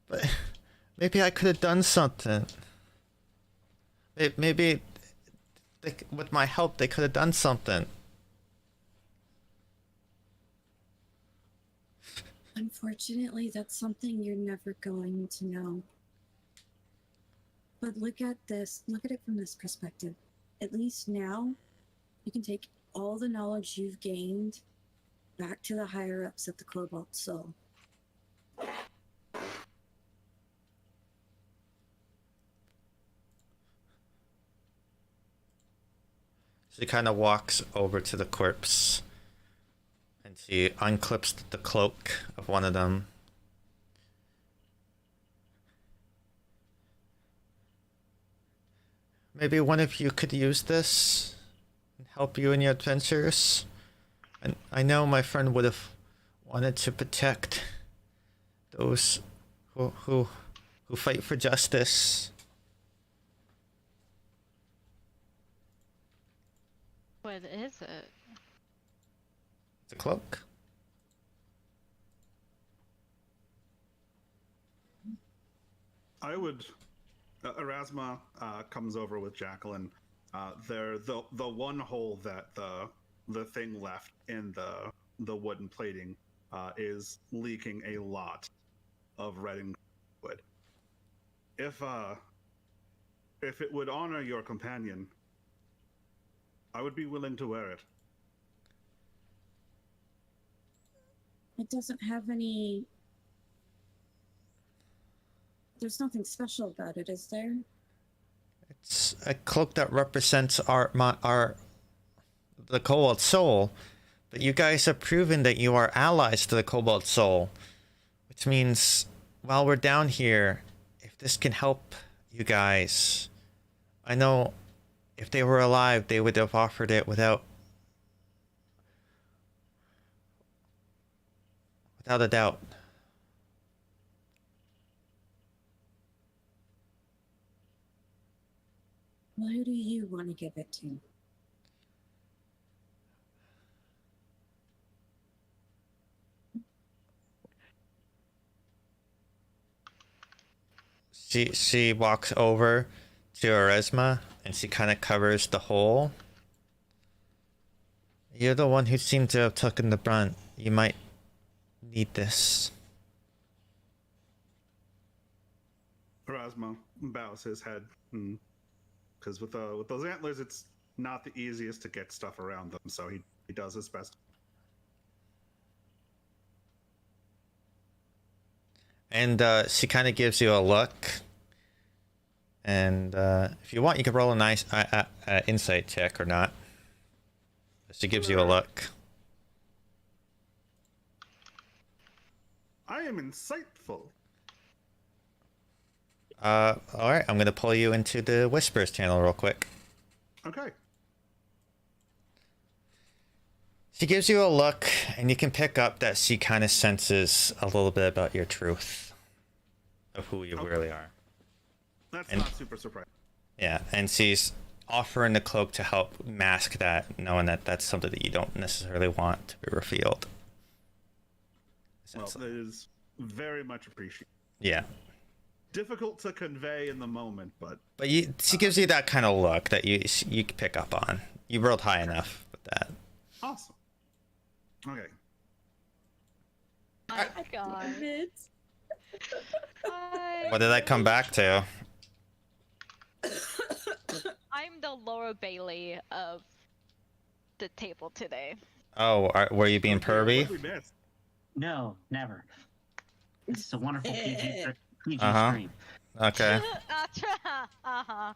But maybe I could have done something. Maybe with my help, they could have done something. Unfortunately, that's something you're never going to know. But look at this. Look at it from this perspective. At least now, you can take all the knowledge you've gained back to the higher ups at the Cobalt Soul. She kind of walks over to the corpse And she unclips the cloak of one of them. Maybe one of you could use this and help you in your adventures. And I know my friend would have wanted to protect those who fight for justice. What is it? It's a cloak. I would. Erasma comes over with Jacqueline. The one hole that the thing left in the wooden plating is leaking a lot of red and wood. If it would honor your companion, I would be willing to wear it. It doesn't have any. There's nothing special about it, is there? It's a cloak that represents the Cobalt Soul, but you guys have proven that you are allies to the Cobalt Soul, which means while we're down here, if this can help you guys, I know if they were alive, they would have offered it without a doubt. Well, who do you want to give it to? She walks over to Erasma and she kind of covers the hole. You're the one who seemed to have taken the brunt. You might need this. Erasma bows his head. Because with those antlers, it's not the easiest to get stuff around them, so he does his best. And she kind of gives you a look. And if you want, you can roll a nice insight check or not. She gives you a look. I am insightful. Alright, I'm gonna pull you into the Whispers channel real quick. Okay. She gives you a look, and you can pick up that she kind of senses a little bit about your truth of who you really are. That's not super surprising. Yeah, and she's offering the cloak to help mask that, knowing that that's something that you don't necessarily want to be revealed. Well, it is very much appreciated. Yeah. Difficult to convey in the moment, but she gives you that kind of look that you can pick up on. You rolled high enough with that. Awesome. Okay. Oh my god. What did I come back to? I'm the Laura Bailey of the table today. Oh, were you being pervy? What we missed? No, never. This is a wonderful PG Uh-huh. stream. Okay. Uh-huh.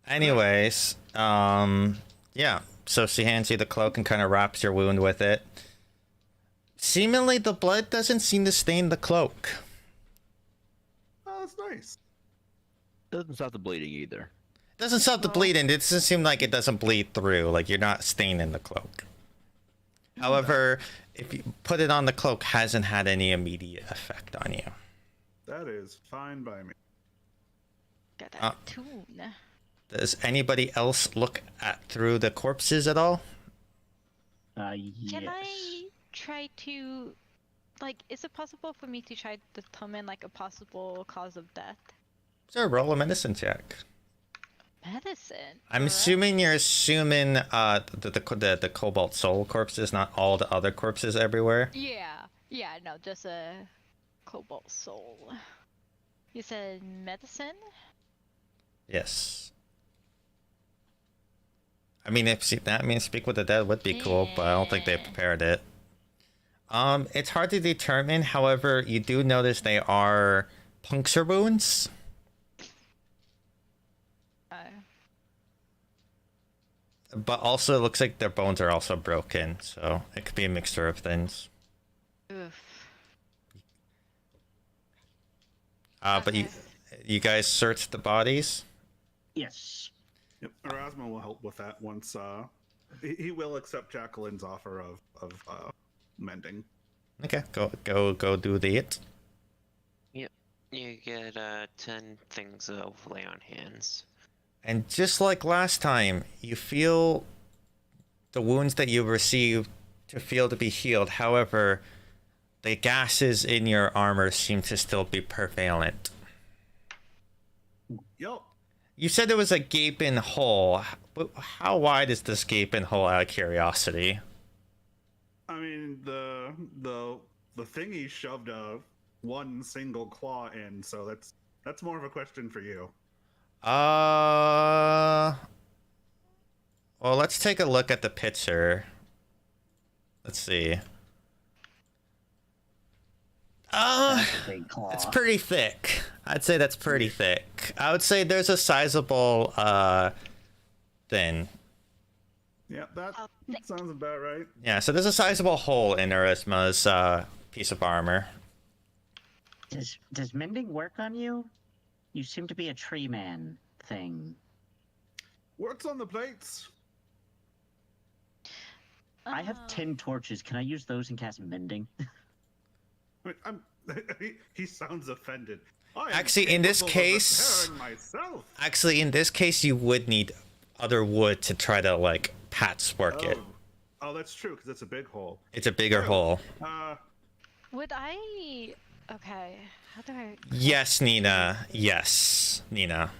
Anyways, yeah. So she hands you the cloak and kind of wraps your wound with it. Seemingly, the blood doesn't seem to stain the cloak. Oh, that's nice. Doesn't stop the bleeding either. Doesn't stop the bleeding. It doesn't seem like it doesn't bleed through. Like you're not staining the cloak. However, if you put it on the cloak, hasn't had any immediate effect on you. That is fine by me. Got that tune. Does anybody else look through the corpses at all? Yes. Can I try to, like, is it possible for me to try to determine, like, a possible cause of death? Sure, roll a medicine check. Medicine? I'm correct? assuming you're assuming the Cobalt Soul corpses, not all the other corpses everywhere. Yeah, no, just a Cobalt Soul. You said medicine? Yes. I mean, Speak with the Dead would be cool, but I don't think they prepared it. It's hard to determine. However, you do notice they are puncture wounds. but also it looks like their bones are also broken, so it could be a mixture of things. Oof. But Okay. you guys searched the bodies? Yes. Yep, Erasmus will help with that once. He will accept Jacqueline's offer of mending. Okay, go do that. You get 10 things of lay on hands. And just like last time, you feel the wounds that you received to feel to be healed. However, the gases in your armor seem to still be prevalent. Yup. You said there was a gaping hole. How wide is this gaping hole, out of curiosity? I mean, the thingy shoved one single claw in, so that's more of a question for you. Well, let's take a look at the picture. Let's see. That's a big claw. It's pretty thick. I'd say that's pretty thick. I would say there's a sizable thing. Yeah, that sounds about right. Yeah, so there's a sizable hole in Erisma's piece of armor. Does mending work on you? You seem to be a tree man thing. What's on the plates? I have 10 torches. Can I use those and cast mending? I mean, he sounds offended. I am Actually, in this capable of case- repairing myself. Actually, in this case, you would need other wood to try to, like, patchwork it. Oh, that's true, because it's a big hole. It's a bigger hole. Would I? Okay. How do I? Yes, Nina. Yes, Nina.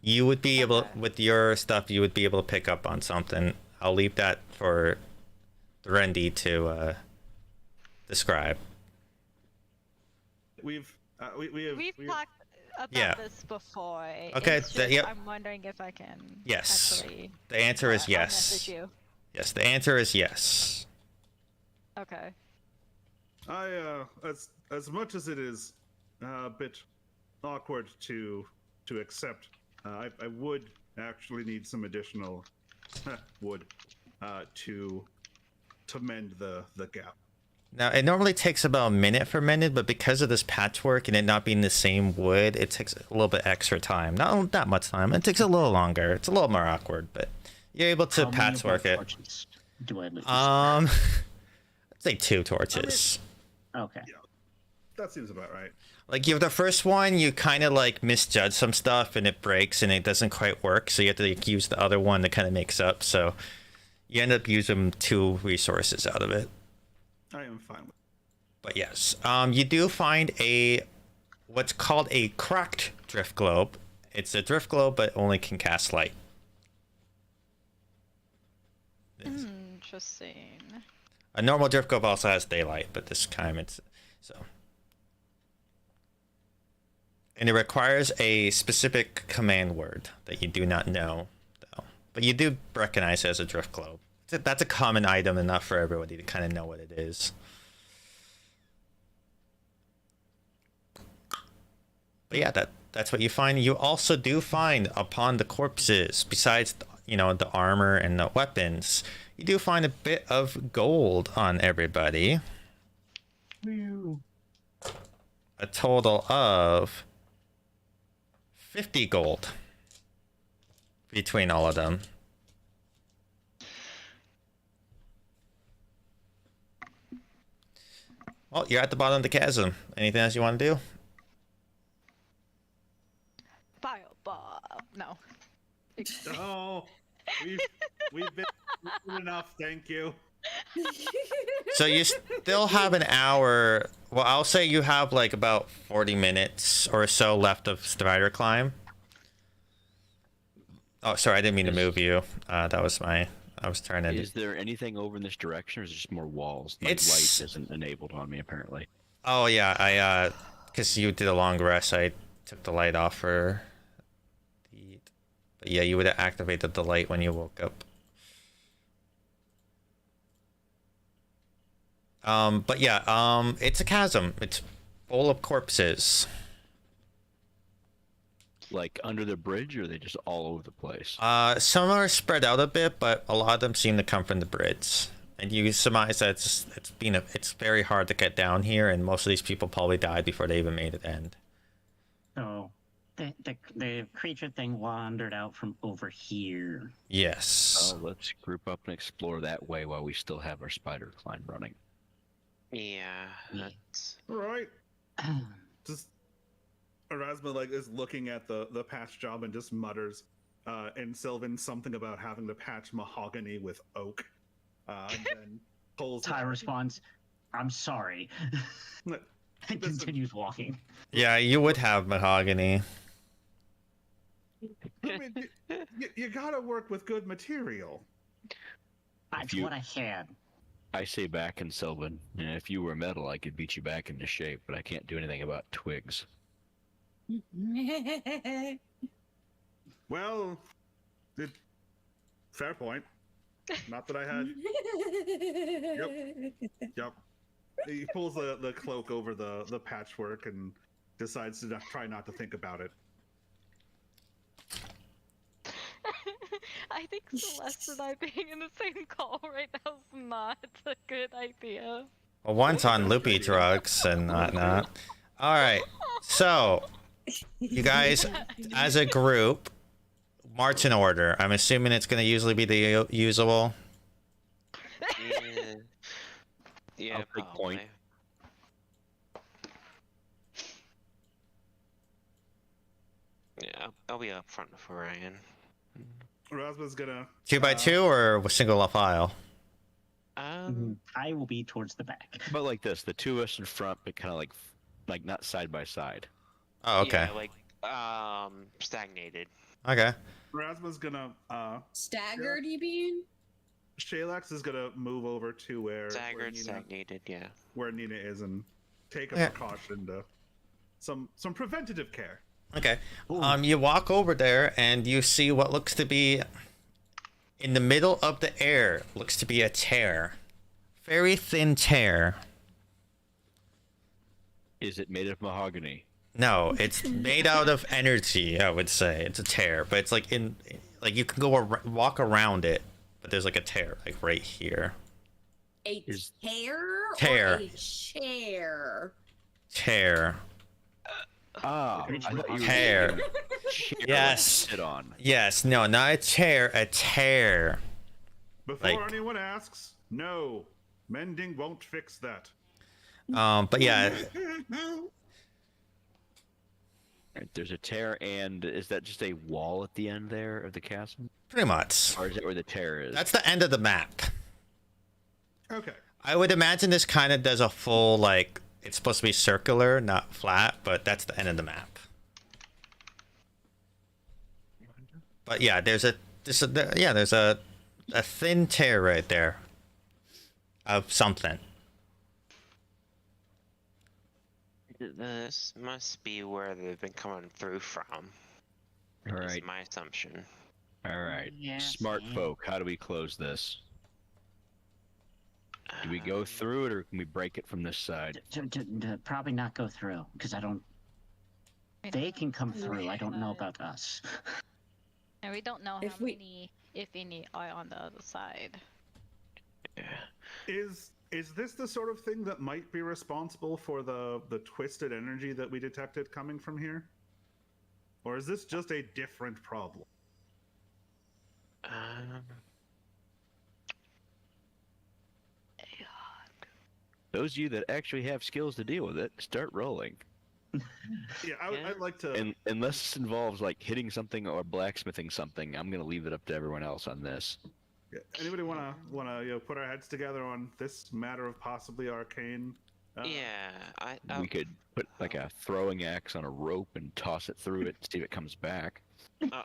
You would be able, with your stuff, you would be able to pick up on something. I'll leave that for Rendy to describe. We've talked about Yeah. this before. Okay, It's just, yep. I'm wondering if I can. Yes. Actually, The answer is I'll yes. message you. Yes, the answer is yes. Okay. as much as it is a bit awkward to accept, I would actually need some additional wood to mend the gap. Now, it normally takes about a minute for mended, but because of this patchwork and it not being the same wood, it takes a little bit extra time. Not that much time. It takes a little longer. It's a little more awkward, but you're able to How many of patchwork my it. torches do I lose? I'd say 2 torches. Okay. That seems about right. Like, you have the first one, you kind of like misjudge some stuff and it breaks and it doesn't quite work, so you have to like, use the other one that kind of makes up. So you end up using 2 resources out of it. I am fine with it. But yes, you do find what's called a cracked drift globe. It's a drift globe, but only can cast light. Interesting. A normal drift globe also has daylight, but this time it's so. And it requires a specific command word that you do not know, though. But you do recognize it as a drift globe. That's a common item enough for everybody to kind of know what it is. But yeah, that's what you find. You also do find upon the corpses, besides the armor and the weapons, you do find a bit of gold on everybody. A total of 50 gold between all of them. Well, you're at the bottom of the chasm. Anything else you want to do? Fireball. No. Oh, we've been enough. Thank you. So you still have an hour. Well, I'll say you have like about 40 minutes or so left of Strider Climb. Oh, sorry, I didn't mean to move you. That was I was trying to. Is there anything over in this direction, or is it just more walls? My It's- light isn't enabled on me, apparently. Oh yeah, because you did a long rest, I took the light off for the. But yeah, you would have activated the light when you woke up. But yeah, it's a chasm. It's full of corpses. Like under the bridge, or are they just all over the place? Some are spread out a bit, but a lot of them seem to come from the bridge. And you surmise that it's very hard to get down here, and most of these people probably died before they even made it end. So the creature thing wandered out from over here. Yes. Oh, let's group up and explore that way while we still have our spider climb running. Yeah, that's... Right. Just Erasmus like is looking at the patch job and just mutters, and Sylvan something about having to patch mahogany with oak. And then pulls. Ty responds, "I'm sorry," and continues walking. Yeah, you would have mahogany. I mean, you gotta work with good material. That's what I had. I say back in Sylvan, if you were metal, I could beat you back into shape, but I can't do anything about twigs. Well, fair point. Not that I had. Yep. He pulls the cloak over the patchwork and decides to try not to think about it. I think Celeste and I being in the same call right now is not a good idea. Well, one's on loopy drugs and whatnot. All right, so you guys, as a group, march in order. I'm assuming it's going to usually be the usual. Yeah, I'll take probably. point. Yeah, I'll be up front with Ryan. Erasmus gonna 2x2 or single file? I will be towards the back. But like this, the two of us in front, but kind of like not side by side. Oh, okay. Yeah, like, stagnated. Okay. Erasmus gonna Staggered, you mean? Shalax is gonna move over to where Staggered, Nina, stagnated, yeah. where Nina is and take a precaution to some preventative care. Okay. You walk over there and you see what looks to be in the middle of the air. Looks to be a tear, very thin tear. Is it made of mahogany? No, it's made out of energy. I would say it's a tear, but it's like you can walk around it, but there's like a tear like right here. A tear? Tear. Or a chair? Tear. Ah, I thought you were Tear. saying chair Yes. to sit on. Yes. No, not a chair. A tear. Before Like- anyone asks, no, mending won't fix that. But yeah. Right, there's a tear, and is that just a wall at the end there of the castle? Pretty much. Or is it where the tear is? That's the end of the map. Okay. I would imagine this kind of does a full, like, it's supposed to be circular, not flat, but that's the end of the map. But yeah, there's a thin tear right there of something. This must be where they've been coming through from. All Is right, my assumption. all right. Yes, Smart yeah. folk, how do we close this? Do we go through it, or can we break it from this side? To probably not go through, because I don't. They can come through. I don't know about us. And we don't know If how we- many, if any, are on the other side. Is this the sort of thing that might be responsible for the twisted energy that we detected coming from here? Or is this just a different problem? Those of you that actually have skills to deal with it, start rolling. Yeah, I'd like to. And unless this involves like hitting something or blacksmithing something, I'm gonna leave it up to everyone else on this. Yeah, anybody wanna put our heads together on this matter of possibly arcane? Yeah, We could put like a throwing axe on a rope and toss it through it, see if it comes back.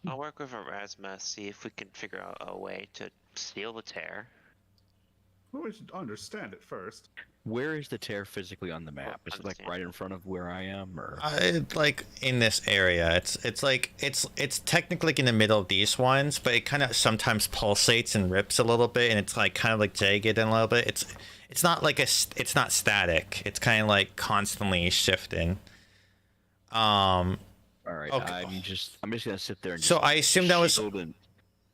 I'll work with Erasmus, see if we can figure out a way to steal the tear. Well, we should understand it first. Where is the tear physically on the map? Is it like right in front of where I am, or? Like in this area, it's like it's technically in the middle of these ones, but it kind of sometimes pulsates and rips a little bit, and it's like kind of like jagged and a little bit. It's not like it's not static. It's kind of like constantly shifting. All right, Okay. I'm just gonna sit there and So just I assume that was. shield and,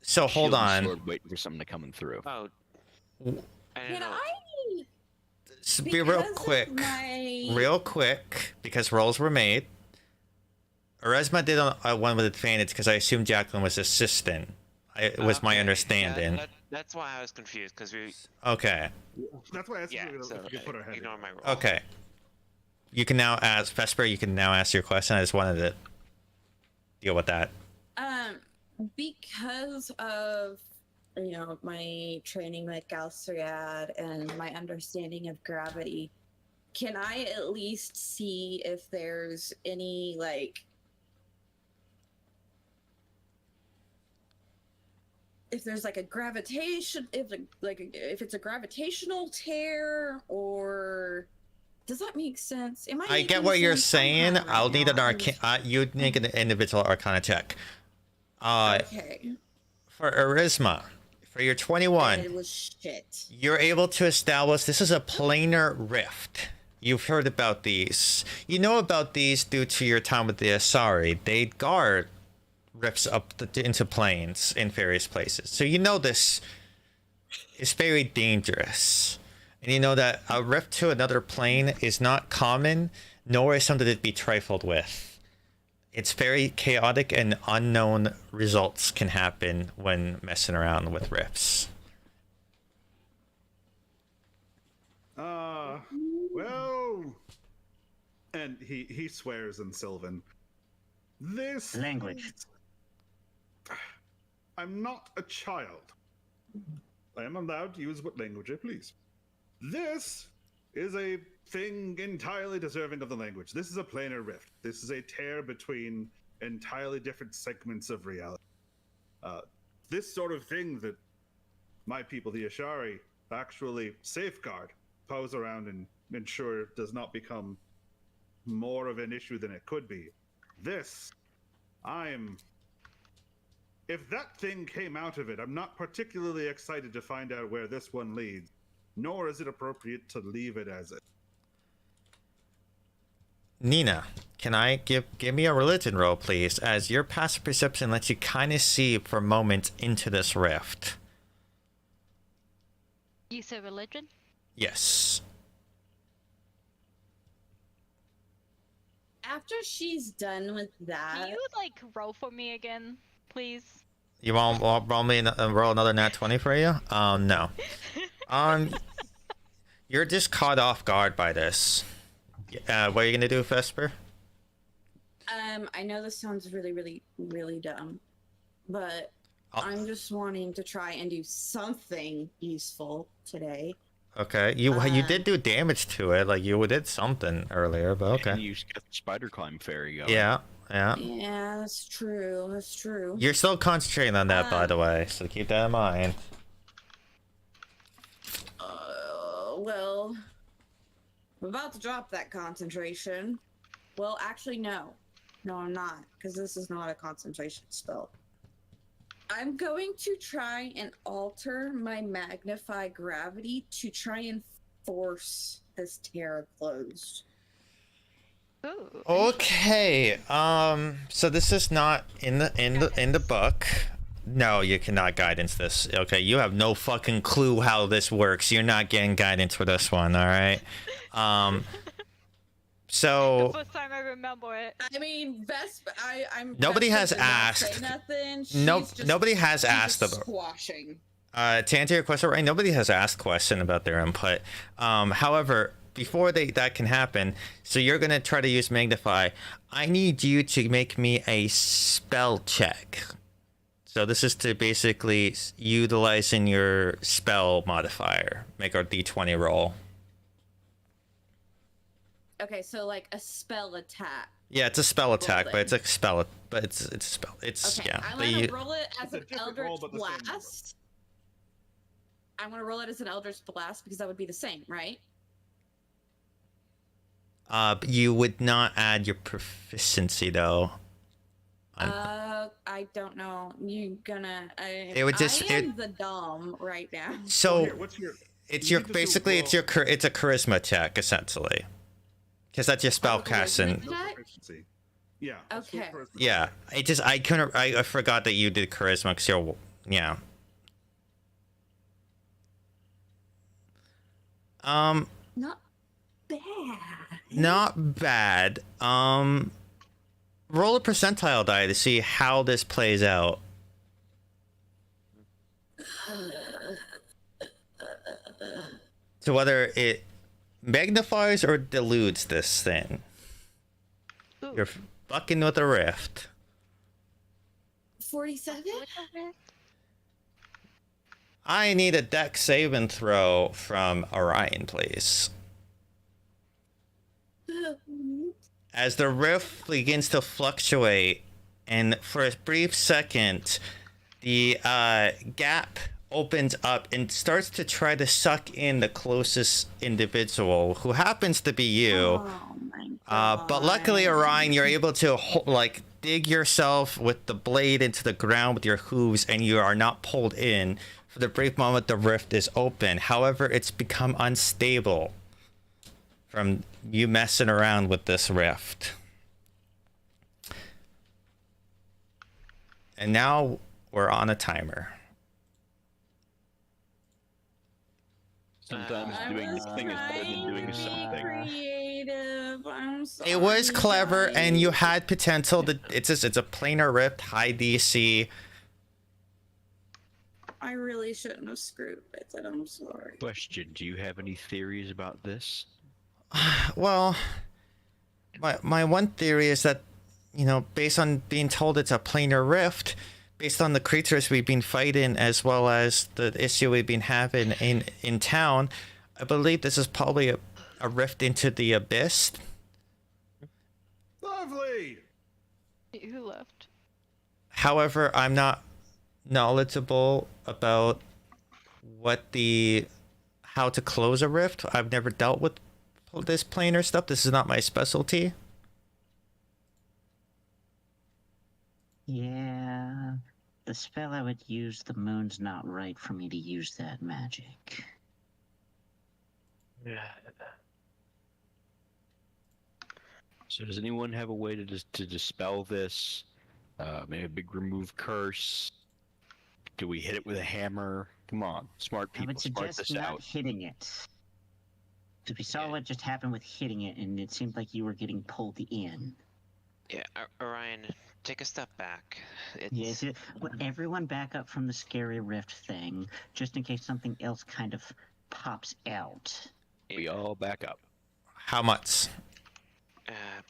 So hold shield and on. sword, waiting for something to come through. Oh. I don't Can know. I? So be real Because of quick. my- Real quick, because rolls were made. Aresma did one with advantage because I assumed Jacqueline was assistant. It was my Okay, understanding. That's why I was confused, because we. Okay. That's why I asked Yeah, you so if you could put our head in. ignore my roll. Okay. You can now ask Vesper. You can now ask your question. I just wanted to deal with that. Because of my training with Galstriad and my understanding of gravity, can I at least see if there's any if there's a gravitation, if it's a gravitational tear, or does that make sense? Am I get making what you're sense? saying. Somehow I'll right need now, an I'm arcane. just- You'd make an individual arcana check. Okay. For Arisma, for your 21, It was shit. you're able to establish this is a planar rift. You've heard about these. You know about these due to your time with the Asari. They guard rifts up into planes in various places. So you know this is very dangerous. And you know that a rift to another plane is not common, nor is something to be trifled with. It's very chaotic and unknown results can happen when messing around with rifts. Well, and he swears in Sylvan. This Language. I'm not a child. I am allowed to use what language I please. This is a thing entirely deserving of the language. This is a planar rift. This is a tear between entirely different segments of reality. This sort of thing that my people, the Ashari, actually safeguard, pose around, and ensure does not become more of an issue than it could be. This, if that thing came out of it, I'm not particularly excited to find out where this one leads, nor is it appropriate to leave it as it. Nina, can I give me a religion roll, please, as your passive perception lets you kind of see for moments into this rift. You say religion? Yes. After she's done with that, Can you roll for me again, please? You want roll me roll another nat 20 for you? No. You're just caught off guard by this. What are you gonna do, Vesper? I know this sounds really, really, really dumb, but I'm just wanting to try and do something useful today. Okay, you did do damage to it, like you did something earlier, but okay. And you got the spider climb fairy going. Yeah. Yeah, that's true. That's true. You're still concentrating on that, by the way, so keep that in mind. Well, I'm about to drop that concentration. Well, actually, no. No, I'm not, because this is not a concentration spell. I'm going to try and alter my magnify gravity to try and force this tear closed. Ooh. Okay. So this is not in the book. No, you cannot guidance this. Okay, you have no fucking clue how this works. You're not getting guidance for this one, all right? So The first time I remember it. I mean, I'm. Nobody Vespa has did not asked. say nothing. Nobody has asked about about. squashing. To answer your question, right? Nobody has asked question about their input. However, before that can happen, so you're gonna try to use magnify. I need you to make me a spell check. So this is to basically utilizing your spell modifier. Make a d20 roll. Okay, so like a spell attack. Yeah, it's a spell attack, but then. it's a spell. But it's a spell. It's Okay, yeah. I'm but gonna you- roll it as It's a an different Eldritch roll, but the same number. Blast. I'm gonna roll it as an Eldritch Blast because that would be the same, right? But you would not add your proficiency though. I don't know. You gonna? It would just- I am the dumb right now. So Here, what's your? it's you your need to basically it's roll- your it's a charisma check essentially, because that's your spell Oh, casting. charisma? Proficiency. Yeah. let's do Okay. charisma. Yeah, I couldn't. I forgot that you did charisma because you're. Yeah. Not bad. Not bad. Roll a percentile die to see how this plays out. So whether it magnifies or dilutes this thing. Ooh. You're fucking with a rift. 47? I need a dex save and throw from Orion, please. As the rift begins to fluctuate, and for a brief second, the gap opens up and starts to try to suck in the closest individual, who happens to be you. Oh my god. But luckily, Orion, you're able to dig yourself with the blade into the ground with your hooves, and you are not pulled in. For the brief moment, the rift is open. However, it's become unstable from you messing around with this rift. And now we're on a timer. Sometimes doing nothing is better than doing something. Creative. I'm sorry. It was clever, guys. and you had potential. It's a planar rift, high DC. I really shouldn't have screwed with it. I'm sorry. Question: do you have any theories about this? Well, my one theory is that, based on being told it's a planar rift, based on the creatures we've been fighting as well as the issue we've been having in town, I believe this is probably a rift into the abyss. Lovely. Who left? However, I'm not knowledgeable about how to close a rift. I've never dealt with this planar stuff. This is not my specialty. Yeah. The spell I would use, the moon's not right for me to use that magic. So does anyone have a way to dispel this? Maybe a big remove curse? Do we hit it with a hammer? Come on, smart I people, would smart suggest this not out. hitting it. Because we saw what just happened with hitting it, and it seemed like you were getting pulled in. Yeah, Orion, take a step back. Yes, everyone back up from the scary rift thing, just in case something else kind of pops out. We all back up. How much?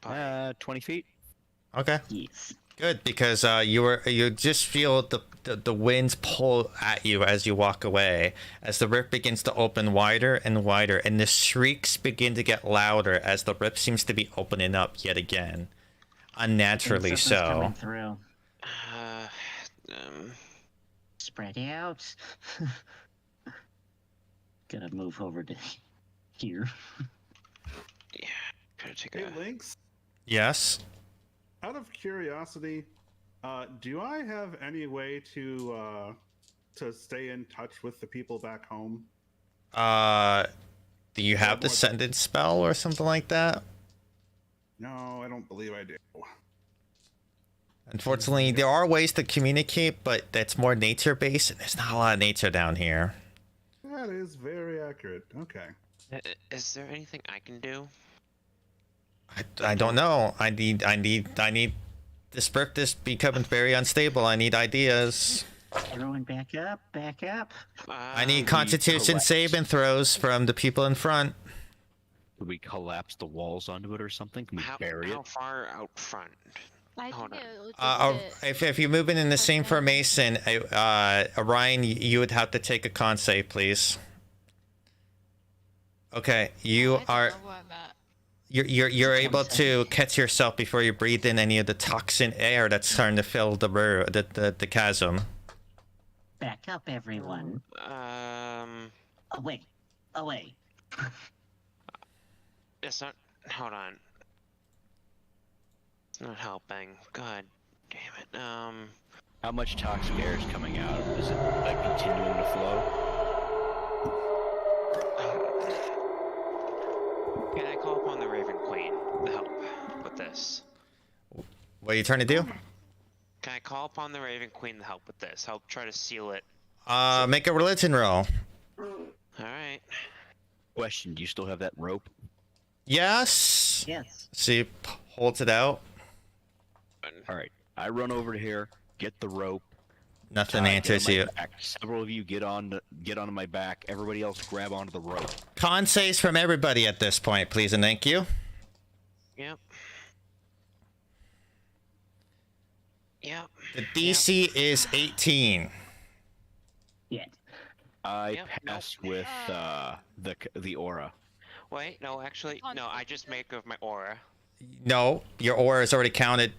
By 20 feet. Okay. Yes. Good, because you just feel the winds pull at you as you walk away, as the rift begins to open wider and wider, and the shrieks begin to get louder as the rift seems to be opening up yet again, unnaturally Something's so. coming through. um, Spread out. Gotta move over to here. yeah, gotta take Hey, a. Lynx. Yes. Out of curiosity, do I have any way to stay in touch with the people back home? Do you have the sentence spell or something like that? No, I don't believe I do. Unfortunately, there are ways to communicate, but that's more nature-based, and there's not a lot of nature down here. That is very accurate. Okay. Is there anything I can do? I don't know. I need this rift is becoming very unstable. I need ideas. Everyone back up, back up. I need Constitution collapse. saving throws from the people in front. Could we collapse the walls onto it or something? Can we How bury how it? far out front? I Hold think on. it looks a bit- If you're moving in the same Okay. formation, Orion, you would have to take a con save, please. Okay, you I don't are know where I'm at. you're able to catch yourself before you breathe in any of the toxin air that's starting to fill the chasm. Back up, everyone. Away. Away. It's not. Hold on. It's not helping. God damn it. How much toxic air is coming out? Is it like continuing to flow? Can I call upon the Raven Queen to help with this? What are you trying to do? Can I call upon the Raven Queen to help with this? Help try to seal it. Make a religion roll. Alright. Question: do you still have that rope? Yes. Yes. She holds it out. All right. I run over to here, get the rope. Nothing Ty, answers get on you. my back. Several of you get onto my back. Everybody else grab onto the rope. Con saves from everybody at this point, please and thank you. Yep. Yep. The DC is 18. Yeah. I Yep, pass nope. with the aura. Wait, no, actually, no, I just make of my aura. No, your aura is already counted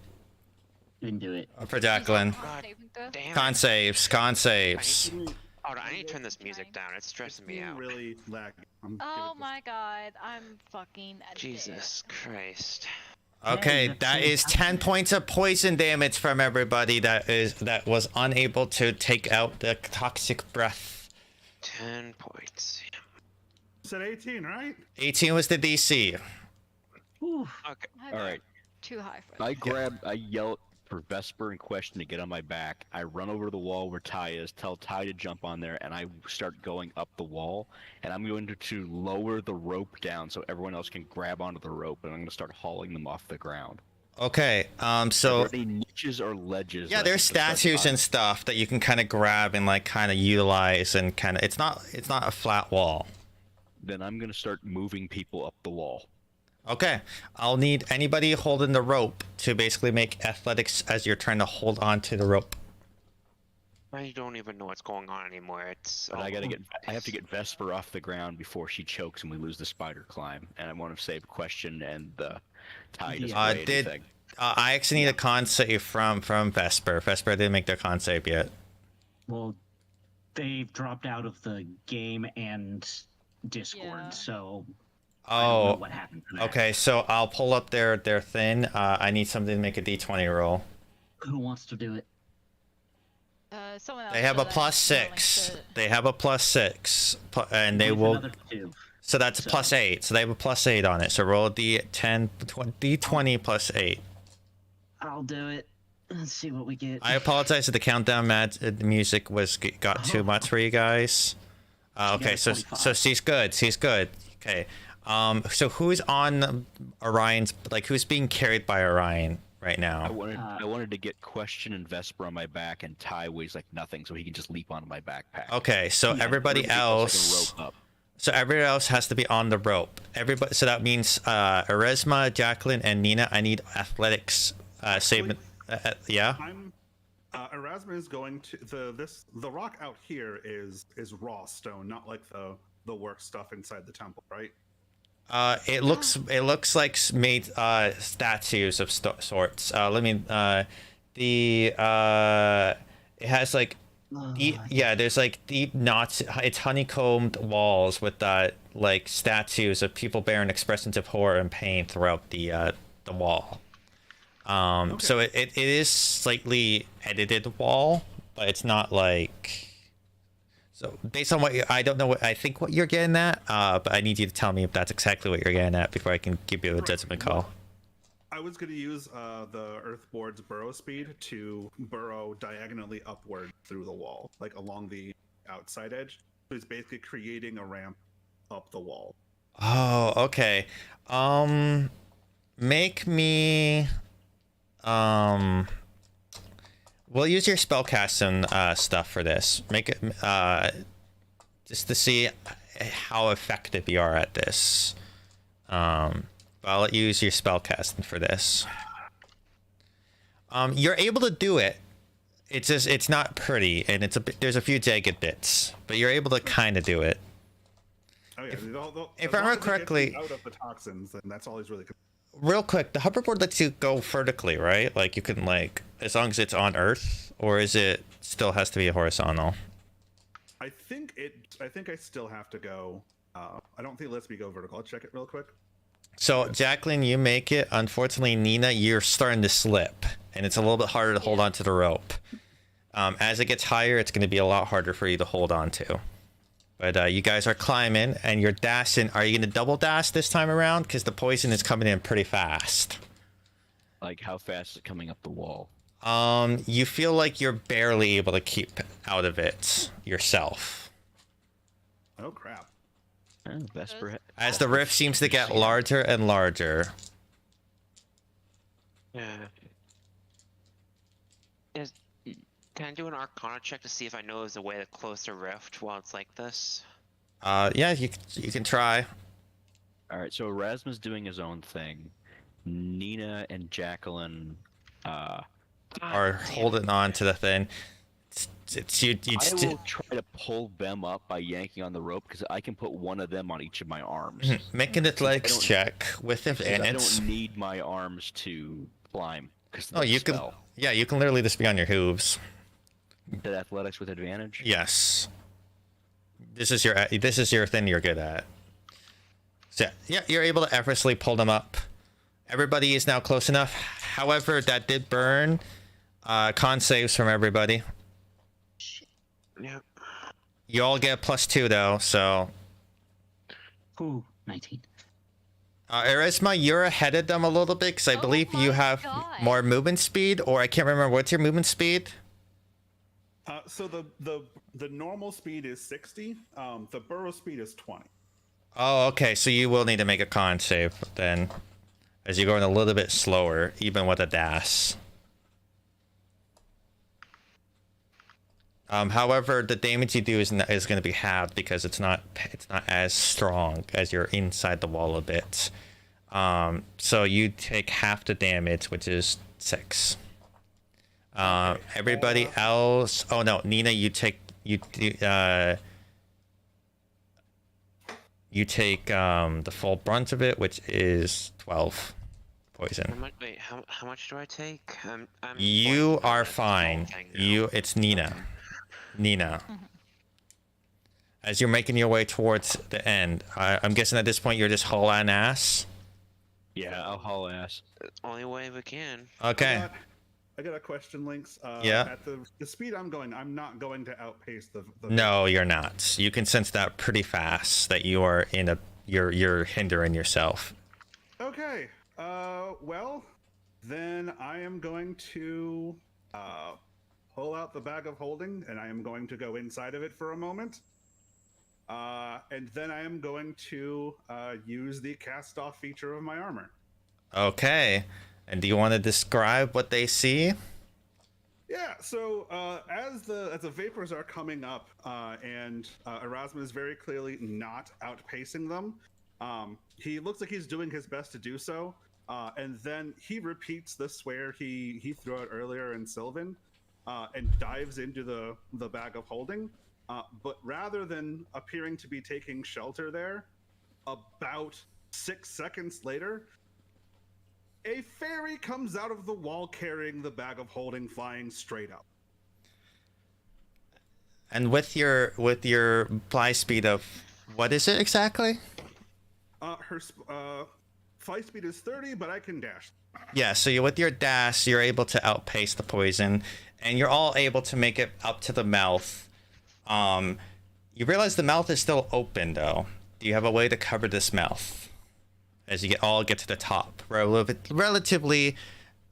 Didn't do it. for Jacqueline. God Saving throw? damn Con it. saves. Con I need saves. to, hold on, I need to turn this music down. It's stressing me out. Really laggy. Oh my god, I'm fucking dead. Jesus Christ. Okay, Yeah, that is 10 points of poison damage from everybody that was unable to take out the toxic breath. 10 points. Said 18, right? 18 was the DC. Ooh. Okay. I'm All right. too high for I that. I yell for Vesper and Question to get on my back. I run over to the wall where Ty is, tell Ty to jump on there, and I start going up the wall. And I'm going to lower the rope down so everyone else can grab onto the rope, and I'm going to start hauling them off the ground. Okay, Are so there any niches or ledges? yeah, that there's I can start statues on? and stuff that you can kind of grab and like kind of utilize and kind of. It's not a flat wall. Then I'm going to start moving people up the wall. Okay, I'll need anybody holding the rope to basically make athletics as you're trying to hold on to the rope. I don't even know what's going on anymore. It's. But all I over the have to place. get Vesper off the ground before she chokes and we lose the spider climb. And I want to save Question and Ty to Yeah. spray Did anything. I actually need a con save from Vesper. Vesper didn't make their con save yet. Well, they've dropped out of the game and Discord, Yeah. so I don't know Oh, what happened to that. okay. So I'll pull up their thing. I need something to make a D20 roll. Who wants to do it? Someone else They have a that plus I'm willing 6. to- They have a plus 6, and they With will. another 2. So that's a so- plus 8. So they have a plus 8 on it. So roll a D10, D20 plus 8. I'll do it. Let's see what we get. I apologize if the countdown the music got too much for you guys. Okay, got a so 45. she's good. She's good. Okay. So who's on Orion's? Like who's being carried by Orion right I now? wanted to get Question and Vesper on my back, and Ty weighs like nothing, so he can just leap onto my backpack. Okay, so Yeah, everybody else. Like a rope up. So everybody else has to be on the rope. Everybody. So that means Erasma, Jacqueline, and Nina. I need athletics. Save. Yeah. I'm. Erasmus is going to the rock out here is raw stone, not like the work stuff inside the temple, right? It looks like made statues of sorts. It has like there's like deep knots. It's honeycombed walls with like statues of people bearing expressions of horror and pain throughout the wall. So it is slightly edited wall, but it's not like. So based on I don't know I think what you're getting at, but I need you to tell me if that's exactly what you're getting at before I can give you a judgment call. I was going to use the Earthboard's burrow speed to burrow diagonally upward through the wall, like along the outside edge. So it's basically creating a ramp up the wall. Oh, okay. Make me. We'll use your spellcasting stuff for this. Make it just to see how effective you are at this. I'll let you use your spellcasting for this. You're able to do it. It's just it's not pretty, and there's a few jagged bits, but you're able to kind of do it. Oh yeah, if I remember correctly- out of the toxins, then that's all he's really. Real quick, the hoverboard lets you go vertically, right? Like you can as long as it's on Earth, or is it still has to be horizontal? I think I still have to go. I don't think it lets me go vertical. I'll check it real quick. So Jacqueline, you make it. Unfortunately, Nina, you're starting to slip, and it's a little bit harder to hold on to the rope. As it gets higher, it's going to be a lot harder for you to hold on to. But you guys are climbing, and you're dashing. Are you going to double dash this time around? Because the poison is coming in pretty fast. Like, how fast is it coming up the wall? You feel like you're barely able to keep out of it yourself. Oh crap. Vesper. As the rift seems to get larger and larger. Yeah. Can I do an Arcana check to see if I know there's a way to close the rift while it's like this? Yeah, you can try. All right, so Erasmus doing his own thing. Nina and Jacqueline Are damn holding it. on to the thing. It's you. I will try to pull them up by yanking on the rope because I can put one of them on each of my arms. Make an athletics check with 'Cause advantage. I don't need my arms to climb. Oh, you can. Yeah, you can literally just be on your hooves. Did athletics with advantage? Yes. This is your thing you're good at. So yeah, you're able to effortlessly pull them up. Everybody is now close enough. However, that did burn. Con saves from everybody. Yep. You all get +2 though, so. Ooh, 19. Erisma, you're ahead of them a little bit because I believe you my have God. more movement speed, or I can't remember what's your movement speed. So the normal speed is 60. The burrow speed is 20. Oh, okay. So you will need to make a con save then, as you're going a little bit slower, even with a dash. However, the damage you do is going to be halved because it's not as strong as you're inside the wall a bit. So you take half the damage, which is 6. Everybody else. Oh no, Nina, you take the full brunt of it, which is 12 poison. How much do I take? I'm You poisoned by are this fine. whole thing now. It's Nina. As you're making your way towards the end, I'm guessing at this point you're just hauling ass. Yeah, I'll haul ass. Only way we can. Okay. I got a question, Lynx. Yeah. At the speed I'm going, I'm not going to outpace the No, you're not. You can sense that pretty fast that you are you're hindering yourself. Okay. Well, then I am going to pull out the bag of holding, and I am going to go inside of it for a moment. And then I am going to use the cast-off feature of my armor. Okay. And do you want to describe what they see? Yeah. So as the vapors are coming up, and Erasmus is very clearly not outpacing them, he looks like he's doing his best to do so. And then he repeats the swear he threw out earlier in Sylvan, and dives into the bag of holding. But rather than appearing to be taking shelter there, about 6 seconds later, a fairy comes out of the wall carrying the bag of holding, flying straight up. And with your fly speed of what is it exactly? Her fly speed is 30, but I can dash. Yeah, so with your dash, you're able to outpace the poison, and you're all able to make it up to the mouth. You realize the mouth is still open, though. Do you have a way to cover this mouth as you all get to the top? Relatively,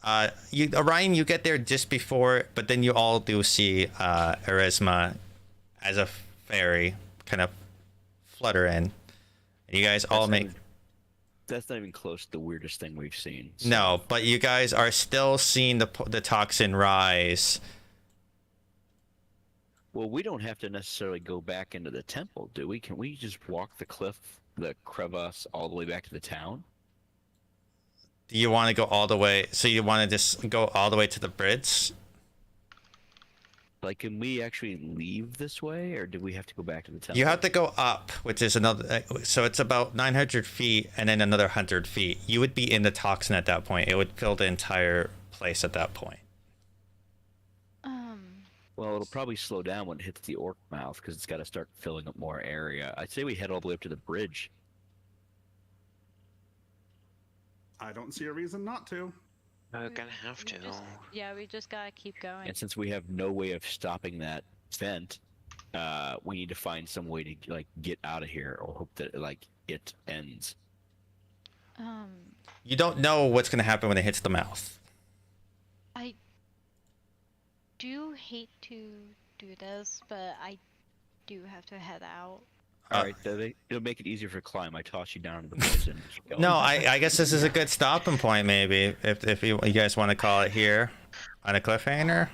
Orion, you get there just before, but then you all do see Erisma as a fairy kind of flutter in. You guys all make... That's not even close to the weirdest thing we've seen. So. No, but you guys are still seeing the toxin rise. Well, we don't have to necessarily go back into the temple, do we? Can we just walk the cliff, the crevasse, all the way back to the town? Do you want to go all the way? So you want to just go all the way to the bridge? Like, can we actually leave this way, or do we have to go back to the temple? You have to go up, which is another. So it's about 900 feet, and then another 100 feet. You would be in the toxin at that point. It would fill the entire place at that point. Well, it'll probably slow down when it hits the orc mouth because it's got to start filling up more area. I'd say we head all the way up to the bridge. I don't see a reason not to. We're gonna have to. We just gotta keep going. And since we have no way of stopping that vent, we need to find some way to get out of here, or hope that it ends. You don't know what's going to happen when it hits the mouth. do hate to do this, but I do have to head out. All right, it'll make it easier for climb. I toss you down to the poison. Keep going. No, I guess this is a good stopping point, maybe, if you guys want to call it here on a cliffhanger.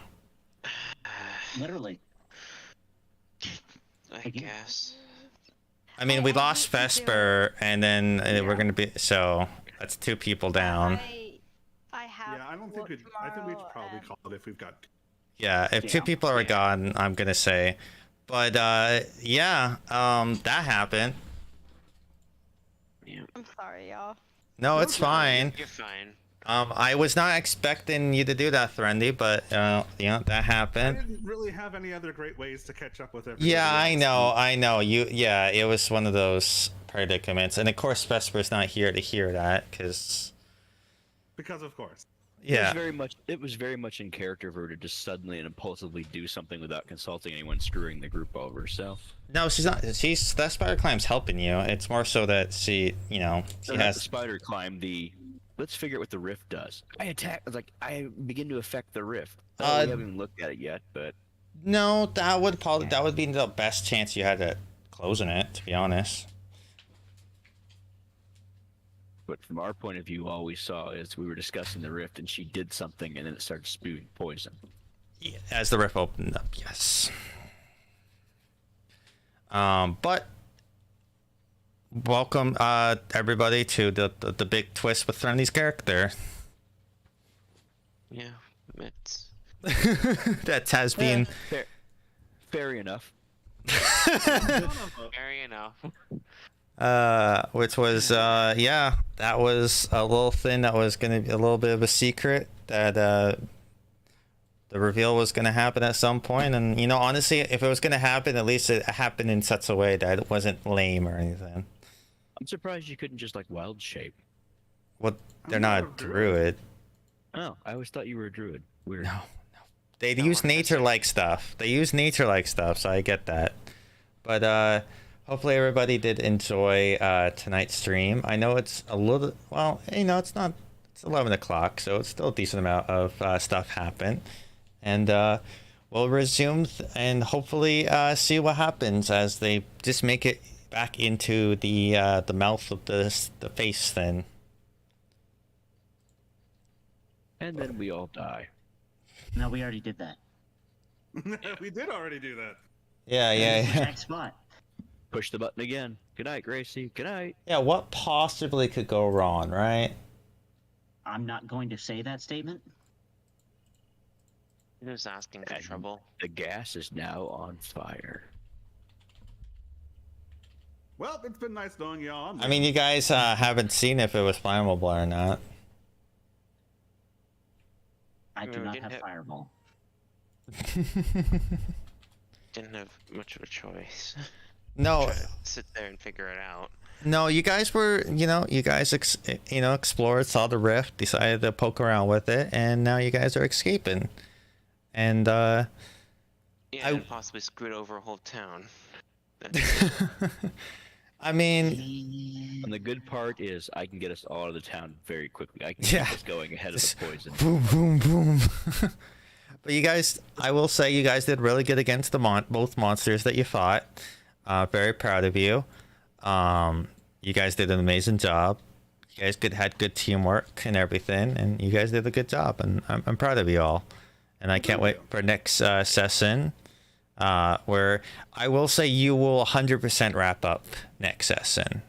Literally. I guess. I mean, we I lost hate to do Vesper, and then we're gonna be so that's 2 people down. I have. Yeah, I don't think work I think we should tomorrow, probably and- call it if we've got. Yeah, if 2 Yeah. people are gone, I'm gonna say. But yeah, that happened. I'm sorry, y'all. No, it's fine. You're fine. I was not expecting you to do that, Threndy, but that I happened. didn't really have any other great ways to catch up with everybody. Yeah, I else. know. Yeah, it was one of those predicaments, and of course, Vesper's not here to hear that, because Because of course. yeah, It was very much in character for her to just suddenly and impulsively do something without consulting anyone, screwing the group over. So no, she's not. That spider climb's helping you. It's more so that she not the has. spider climb. Let's figure out what the rift does. I begin to affect the rift. We haven't even looked at it yet, but No, that would be the best chance you had at closing it, to be honest. from our point of view, all we saw is we were discussing the rift, and she did something, and then it started spewing poison. Yeah, as the rift opened up, yes. But welcome everybody to the big twist with Threndy's character. Yeah, it's. That has been Fair enough. Fair enough. which was that was a little thing that was gonna be a little bit of a secret that the reveal was gonna happen at some point, and honestly, if it was gonna happen, at least it happened in such a way that it wasn't lame or anything. I'm surprised you couldn't just wild shape. Well, they're I'm not not a a druid. Oh, I always thought you were a druid. Weird. No. They use nature-like stuff. So I get that. But hopefully everybody did enjoy tonight's stream. I know it's a little, it's not, it's 11 o'clock, so it's still a decent amount of stuff happened. And we'll resume and hopefully see what happens as they just make it back into the mouth of the face thing. And then we all die. No, we already did that. We did already do that. Yeah. Next spot. Push the button again. Good night, Gracie. Good night. Yeah, what possibly could go wrong, right? I'm not going to say that statement. Who's asking for And trouble? The gas is now on fire. Well, it's been nice knowing y'all. I mean, you guys haven't seen if it was flammable or not. I do We not didn't have have- fireball. Didn't have much of a choice. No, Sit there and figure it out. no, you guys were, explored, saw the rift, decided to poke around with it, and now you guys are escaping. And Yeah, I- and possibly screwed over a whole town. I mean, And the good part is I can get us all out of the town very quickly. I can Yeah. get us going ahead of the poison. boom, boom, boom. But you guys, I will say, you guys did really good against both monsters that you fought. Very proud of you. You guys did an amazing job. You guys had good teamwork and everything, and you guys did a good job, and I'm proud of you all. And I can't wait for next session, where I will say you will 100% wrap up next session.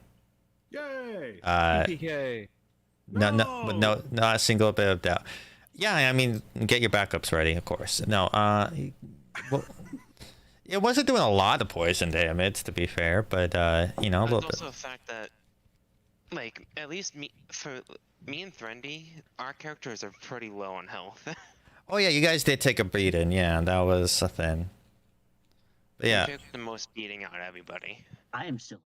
Yay! PK. No, not a single bit of doubt. Yeah, I mean, get your backups ready, of course. No, well, it wasn't doing a lot of poison damage, to be fair, but a There's little bit. also a fact that, at least me and Threndy, our characters are pretty low on health. Oh yeah, you guys did take a beating. Yeah, that was a thing. But yeah. We took the most beating out of everybody. I am still